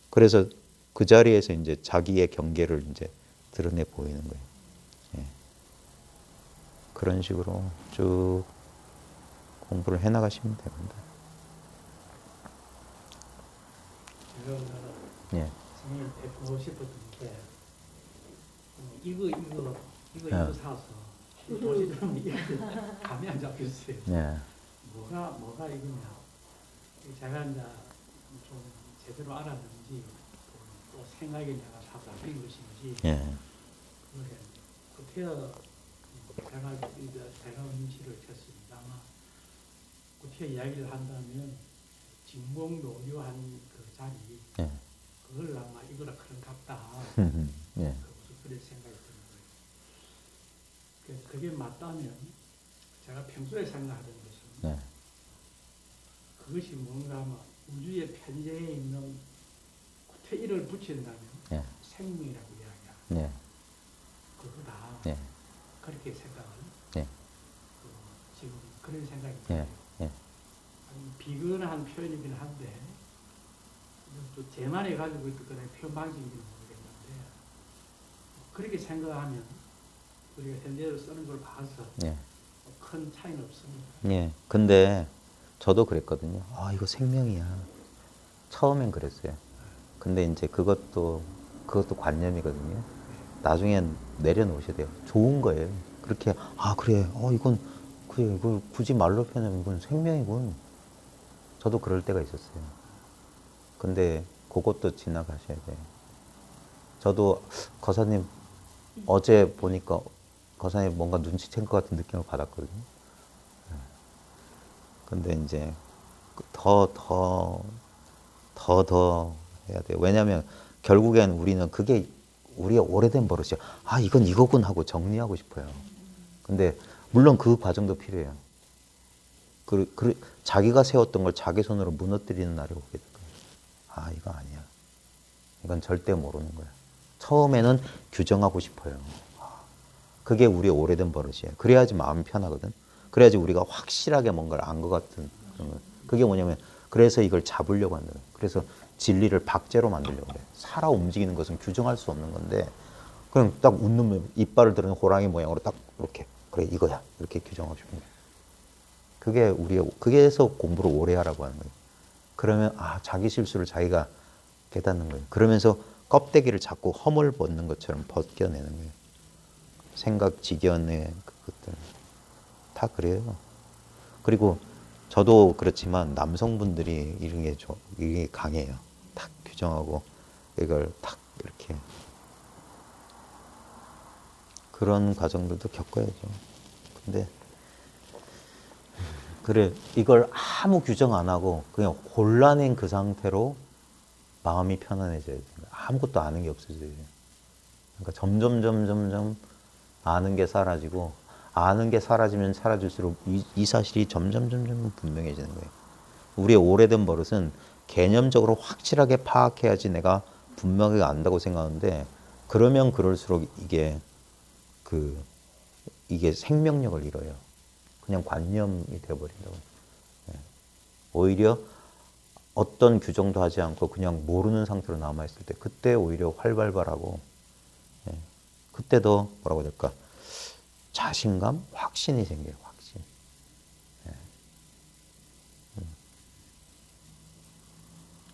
그래서 그 자리에서 이제 자기의 경계를 이제 드러내 보이는 거예요. 예. 그런 식으로 쭉 공부를 해 나가시면 됩니다. 예. 선생님 뵙고 싶었던 게 이거 예. 사서 도시 들으면 이거 감이 안 잡혔어요. 예. 뭐가 이거냐. 제가 이제 좀 제대로 알았는지 또 생각이 내가 사사인 것인지 예. 그래 구태여 제가 음치를 쳤습니다만 구태여 이야기를 한다면 진공노류한 그 자리 예. 그걸 아마 이거라 그런 같다. 예. 그런 생각이 드는 거예요. 그게 맞다면 제가 평소에 생각하던 것은 예. 그것이 뭔가 뭐 우주의 편재에 있는 구태일을 붙인다면 예. 생명이라고 이야기야. 예. 그거다. 예. 그렇게 생각을 예. 지금 그런 생각이 예. 들어요. 예. 비근한 표현이긴 한데 또 제만이 가지고 있던 그런 표현 방식인지 모르겠는데 그렇게 생각하면 우리가 현재로 쓰는 걸 봐서 예. 큰 차이는 없습니다. 예. 근데 저도 그랬거든요. 아, 이거 생명이야. 처음엔 그랬어요. 근데 이제 그것도 관념이거든요. 나중엔 내려놓으셔야 돼요. 좋은 거예요. 그렇게 아, 그래. 이건 그래. 이걸 굳이 말로 표현하면 이건 생명이군. 저도 그럴 때가 있었어요. 근데 그것도 지나가셔야 돼요. 저도 거사님 어제 보니까 거사님 뭔가 눈치챈 것 같은 느낌을 받았거든요. 근데 이제 더 해야 돼요. 왜냐하면 결국엔 우리는 그게 우리의 오래된 버릇이야. 아, 이건 이거군 하고 정리하고 싶어요. 근데 물론 그 과정도 필요해요. 자기가 세웠던 걸 자기 손으로 무너뜨리는 날이 오게 될 거예요. 아, 이거 아니야. 이건 절대 모르는 거야. 처음에는 규정하고 싶어요. 그게 우리의 오래된 버릇이에요. 그래야지 마음이 편하거든. 그래야지 우리가 확실하게 뭔가를 안 것 같은 그런 거. 그게 뭐냐면 그래서 이걸 잡으려고 한다. 그래서 진리를 박제로 만들려고 그래. 살아 움직이는 것은 규정할 수 없는 건데 그냥 딱 웃는 이빨을 드는 호랑이 모양으로 딱 이렇게 그래 이거야 이렇게 규정하고 싶은 거예요. 그게서 공부를 오래 하라고 하는 거예요. 그러면 자기 실수를 자기가 깨닫는 거예요. 그러면서 껍데기를 자꾸 허물 벗는 것처럼 벗겨내는 거예요. 생각, 직연의 그것들 다 그래요. 그리고 저도 그렇지만 남성분들이 이게 강해요. 탁 규정하고 이걸 탁 이렇게 그런 과정들도 겪어야죠. 근데 그래 이걸 아무 규정 안 하고 그냥 곤란한 그 상태로 마음이 편안해져야 돼요. 아무것도 아는 게 없어져야 돼요. 그러니까 점점 아는 게 사라지고 아는 게 사라지면 사라질수록 이 사실이 점점 분명해지는 거예요. 우리의 오래된 버릇은 개념적으로 확실하게 파악해야지 내가 분명하게 안다고 생각하는데 그러면 그럴수록 이게 생명력을 잃어요. 그냥 관념이 되어버린다고. 오히려 어떤 규정도 하지 않고 그냥 모르는 상태로 남아있을 때 그때 오히려 활발하고 예, 그때 더 뭐라고 해야 될까 자신감, 확신이 생겨요. 확신.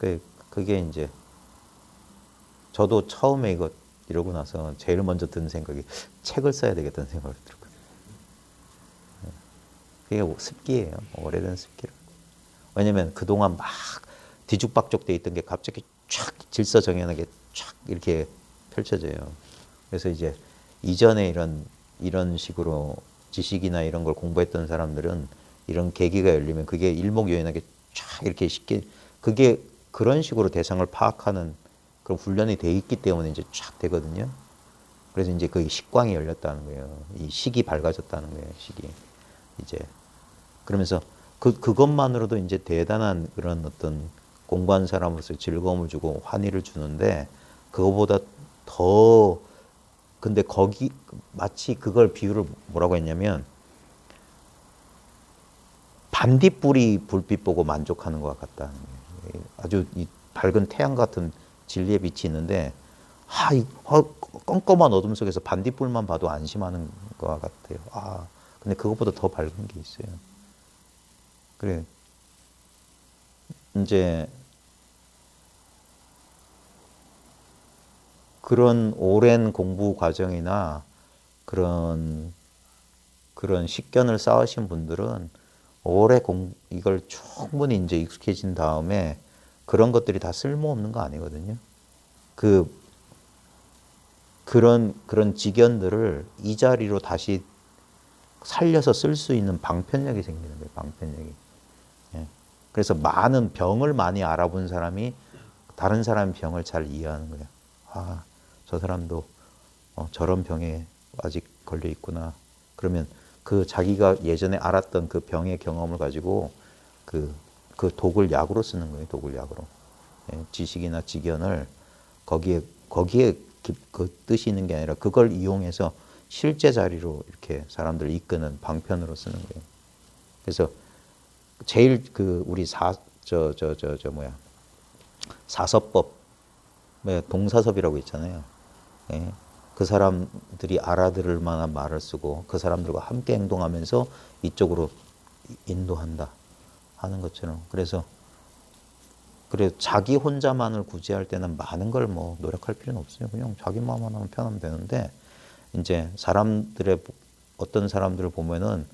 예. 그게 이제 저도 처음에 이거 이러고 나서 제일 먼저 든 생각이 책을 써야 되겠다는 생각이 들었거든요. 예. 그게 습기예요. 오래된 습기라고. 왜냐면 그동안 막 뒤죽박죽 돼 있던 게 갑자기 쫙 질서 정연하게 쫙 이렇게 펼쳐져요. 그래서 이제 이전에 이런 식으로 지식이나 이런 걸 공부했던 사람들은 이런 계기가 열리면 그게 일목요연하게 쫙 이렇게 쉽게 그게 그런 식으로 대상을 파악하는 그런 훈련이 돼 있기 때문에 이제 쫙 되거든요. 그래서 이제 그 식광이 열렸다는 거예요. 이 식이 밝아졌다는 거예요. 식이 이제 그러면서 그것만으로도 이제 대단한 그런 어떤 공부한 사람으로서 즐거움을 주고 환희를 주는데 그거보다 더 근데 거기 마치 그걸 비유를 뭐라고 했냐면 반딧불이 불빛 보고 만족하는 것 같다는 거예요. 아주 이 밝은 태양 같은 진리의 빛이 있는데 껌껌한 어둠 속에서 반딧불만 봐도 안심하는 것 같아요. 근데 그것보다 더 밝은 게 있어요. 그래 이제 그런 오랜 공부 과정이나 그런 식견을 쌓으신 분들은 이걸 충분히 이제 익숙해진 다음에 그런 것들이 다 쓸모없는 거 아니거든요. 그런 직견들을 이 자리로 다시 살려서 쓸 수 있는 방편력이 생기는 거예요. 방편력이. 예. 그래서 많은 병을 많이 알아본 사람이 다른 사람의 병을 잘 이해하는 거예요. 저 사람도 저런 병에 아직 걸려 있구나. 그러면 그 자기가 예전에 알았던 그 병의 경험을 가지고 그 독을 약으로 쓰는 거예요. 독을 약으로. 예, 지식이나 직견을 거기에 그 뜻이 있는 게 아니라 그걸 이용해서 실제 자리로 이렇게 사람들을 이끄는 방편으로 쓰는 거예요. 그래서 제일 우리 사서법 동사섭이라고 있잖아요. 예. 그 사람들이 알아들을 만한 말을 쓰고 그 사람들과 함께 행동하면서 이쪽으로 인도한다 하는 것처럼 그래서 자기 혼자만을 구제할 때는 많은 걸 뭐 노력할 필요는 없어요. 그냥 자기 마음만 하면 편하면 되는데 이제 어떤 사람들을 보면은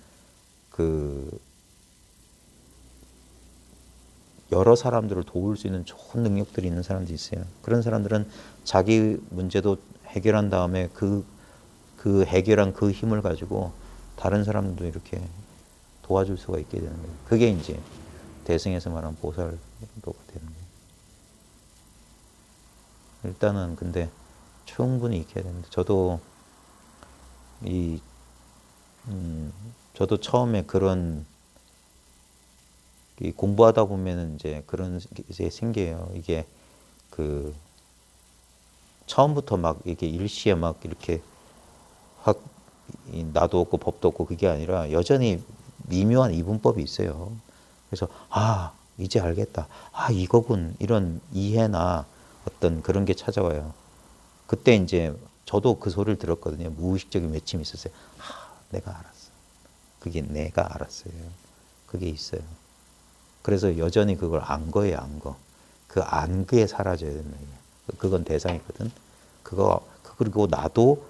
여러 사람들을 도울 수 있는 좋은 능력들이 있는 사람들이 있어요. 그런 사람들은 자기 문제도 해결한 다음에 그 해결한 그 힘을 가지고 다른 사람도 이렇게 도와줄 수가 있게 되는 거예요. 그게 이제 대승에서 말하는 보살도가 되는 거예요. 일단은 근데 충분히 익혀야 되는데 저도 처음에 그런 공부하다 보면은 이제 그런 게 생겨요. 이게 처음부터 막 이게 일시에 막 이렇게 확 나도 없고 법도 없고 그게 아니라 여전히 미묘한 이분법이 있어요. 그래서 이제 알겠다. 이거군. 이런 이해나 어떤 그런 게 찾아와요. 그때 이제 저도 그 소리를 들었거든요. 무의식적인 외침이 있었어요. 내가 알았어. 그게 내가 알았어요. 그게 있어요. 그래서 여전히 그걸 안 거예요, 안 거. 그 안 거에 사라져야 된다. 그건 대상이거든. 그리고 나도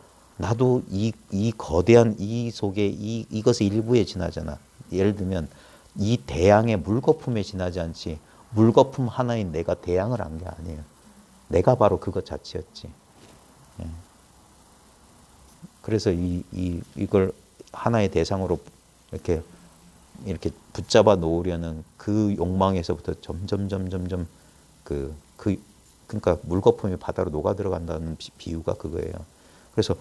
이 거대한 이 속에 이것의 일부에 지나잖아. 예를 들면 이 대양의 물거품에 지나지 않지. 물거품 하나인 내가 대양을 한 게 아니에요. 내가 바로 그것 자체였지. 예. 그래서 이걸 하나의 대상으로 이렇게 붙잡아 놓으려는 그 욕망에서부터 점점 그러니까 물거품이 바다로 녹아 들어간다는 비유가 그거예요. 그래서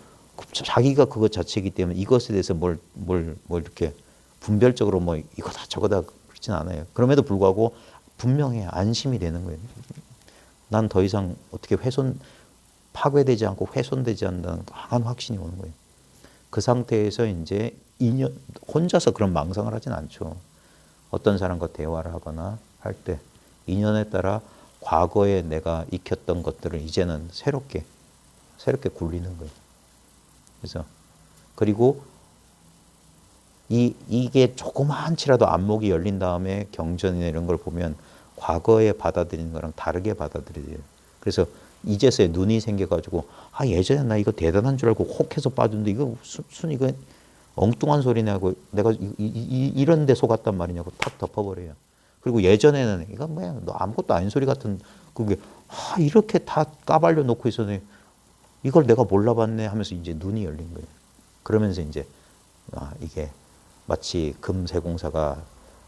자기가 그것 자체이기 때문에 이것에 대해서 뭘 이렇게 분별적으로 뭐 이거다 저거다 그렇진 않아요. 그럼에도 불구하고 분명히 안심이 되는 거예요. 난 더 이상 어떻게 파괴되지 않고 훼손되지 않는다는 강한 확신이 오는 거예요. 그 상태에서 이제 혼자서 그런 망상을 하진 않죠. 어떤 사람과 대화를 하거나 할 때 인연에 따라 과거에 내가 익혔던 것들을 이제는 새롭게 굴리는 거예요. 그래서 그리고 이게 조그만치라도 안목이 열린 다음에 경전이나 이런 걸 보면 과거에 받아들이는 거랑 다르게 받아들여요. 그래서 이제서야 눈이 생겨가지고 아 예전에 나 이거 대단한 줄 알고 혹해서 빠졌는데 이거 무슨 이거 엉뚱한 소리네 하고 내가 이런 데 속았단 말이냐고 탁 덮어버려요. 그리고 예전에는 이거 뭐야 너 아무것도 아닌 소리 같은 그게 아 이렇게 다 까발려 놓고 있었네 이걸 내가 몰라봤네 하면서 이제 눈이 열린 거예요. 그러면서 이제 아 이게 마치 금세공사가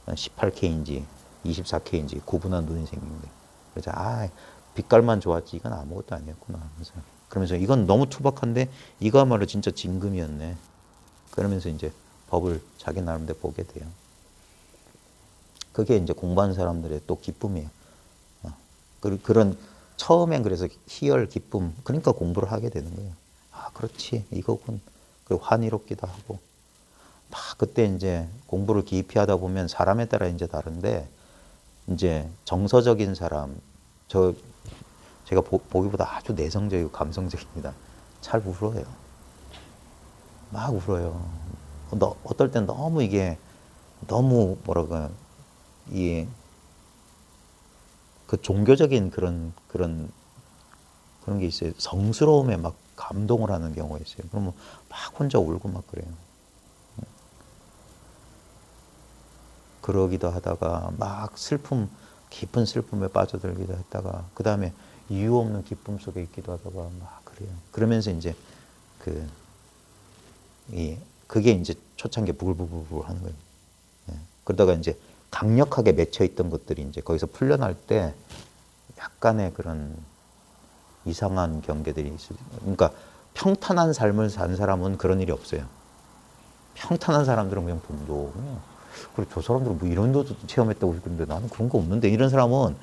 18K인지 24K인지 구분한 눈이 생긴 거예요. 그래서 아 빛깔만 좋았지 이건 아무것도 아니었구나 하면서 그러면서 이건 너무 투박한데 이거야말로 진짜 진금이었네. 그러면서 이제 법을 자기 나름대로 보게 돼요. 그게 이제 공부하는 사람들의 또 기쁨이에요. 그런 처음엔 그래서 희열, 기쁨 그러니까 공부를 하게 되는 거예요. 아 그렇지 이거군. 그리고 환희롭기도 하고 막 그때 이제 공부를 깊이 하다 보면 사람에 따라 이제 다른데 이제 정서적인 사람 제가 보기보다 아주 내성적이고 감성적입니다. 잘 울어요. 막 울어요. 어떨 땐 너무 이게 너무 뭐랄까 그 종교적인 그런 게 있어요. 성스러움에 막 감동을 하는 경우가 있어요. 그러면 막 혼자 울고 막 그래요. 그러기도 하다가 막 깊은 슬픔에 빠져들기도 했다가 그 다음에 이유 없는 기쁨 속에 있기도 하다가 막 그래요. 그러면서 이제 그게 이제 초창기에 부글부글 하는 거예요. 그러다가 이제 강력하게 맺혀 있던 것들이 이제 거기서 풀려날 때 약간의 그런 이상한 경계들이 있어요. 그러니까 평탄한 삶을 산 사람은 그런 일이 없어요. 평탄한 사람들은 그냥 돈도 그냥 그리고 저 사람들은 뭐 이런 것도 체험했다고 그러는데 나는 그런 거 없는데 이런 사람은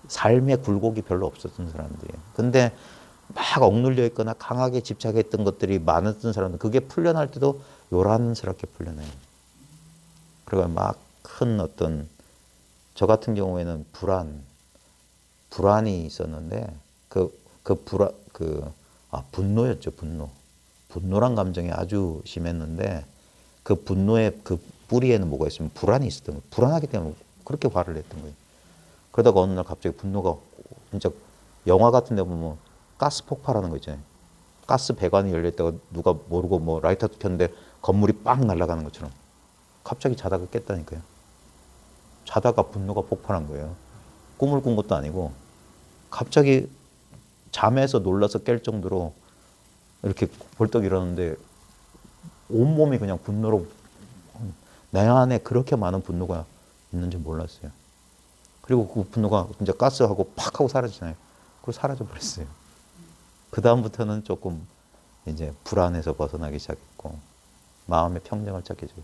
삶의 굴곡이 별로 없었던 사람들이에요. 근데 막 억눌려 있거나 강하게 집착했던 것들이 많았던 사람들 그게 풀려날 때도 요란스럽게 풀려나요. 그리고 막 큰 어떤 저 같은 경우에는 불안이 있었는데 분노였죠. 분노란 감정이 아주 심했는데 그 분노의 그 뿌리에는 뭐가 있으면 불안이 있었던 거예요. 불안하기 때문에 그렇게 화를 냈던 거예요. 그러다가 어느 날 갑자기 분노가 진짜 영화 같은 데 보면 가스 폭발하는 거 있잖아요. 가스 배관이 열렸다가 누가 모르고 뭐 라이터 켰는데 건물이 빵 날아가는 것처럼 갑자기 자다가 깼다니까요. 자다가 분노가 폭발한 거예요. 꿈을 꾼 것도 아니고 갑자기 잠에서 놀라서 깰 정도로 이렇게 벌떡 일어났는데 온몸이 그냥 분노로 내 안에 그렇게 많은 분노가 있는지 몰랐어요. 그리고 그 분노가 진짜 가스하고 팍 하고 사라지잖아요. 그리고 사라져 버렸어요. 그 다음부터는 조금 이제 불안에서 벗어나기 시작했고 마음의 평정을 찾게 되고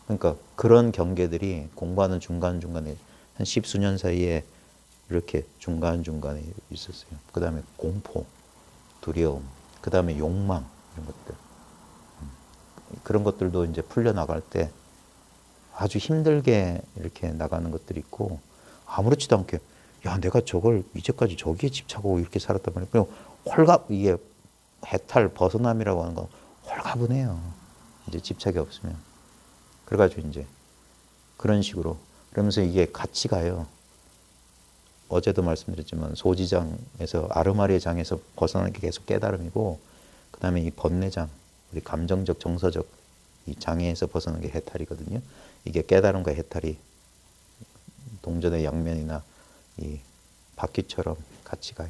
그러니까 그런 경계들이 공부하는 중간중간에 한 10수년 사이에 이렇게 중간중간에 있었어요. 그 다음에 공포, 두려움, 그 다음에 욕망 이런 것들 그런 것들도 이제 풀려나갈 때 아주 힘들게 이렇게 나가는 것들이 있고 아무렇지도 않게 야 내가 저걸 이제까지 저기에 집착하고 이렇게 살았단 말이야. 그냥 이게 해탈 벗어남이라고 하는 건 홀가분해요. 이제 집착이 없으면. 그래가지고 이제 그런 식으로 그러면서 이게 같이 가요. 어제도 말씀드렸지만 소지장에서 아르마리의 장에서 벗어나는 게 계속 깨달음이고 그 다음에 이 번뇌장 우리 감정적 정서적 이 장애에서 벗어나는 게 해탈이거든요. 이게 깨달음과 해탈이 동전의 양면이나 이 바퀴처럼 같이 가요.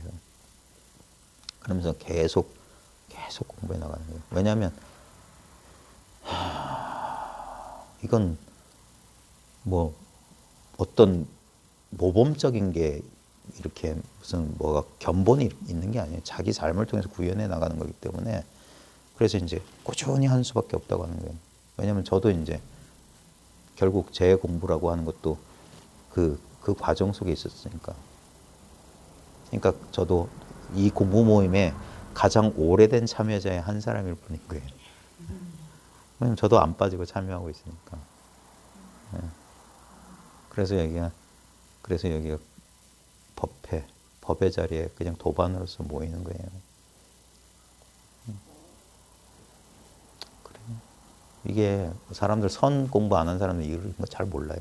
그러면서 계속 공부해 나가는 거예요. 왜냐하면 이건 뭐 어떤 모범적인 게 이렇게 무슨 뭐가 견본이 있는 게 아니에요. 자기 삶을 통해서 구현해 나가는 거기 때문에 그래서 이제 꾸준히 한 수밖에 없다고 하는 거예요. 왜냐하면 저도 이제 결국 제 공부라고 하는 것도 그 과정 속에 있었으니까. 그러니까 저도 이 공부 모임에 가장 오래된 참여자의 한 사람일 뿐인 거예요. 왜냐면 저도 안 빠지고 참여하고 있으니까. 그래서 여기가 법의 자리에 그냥 도반으로서 모이는 거예요. 그래요. 이게 사람들 선 공부 안 한 사람들 이런 거 잘 몰라요.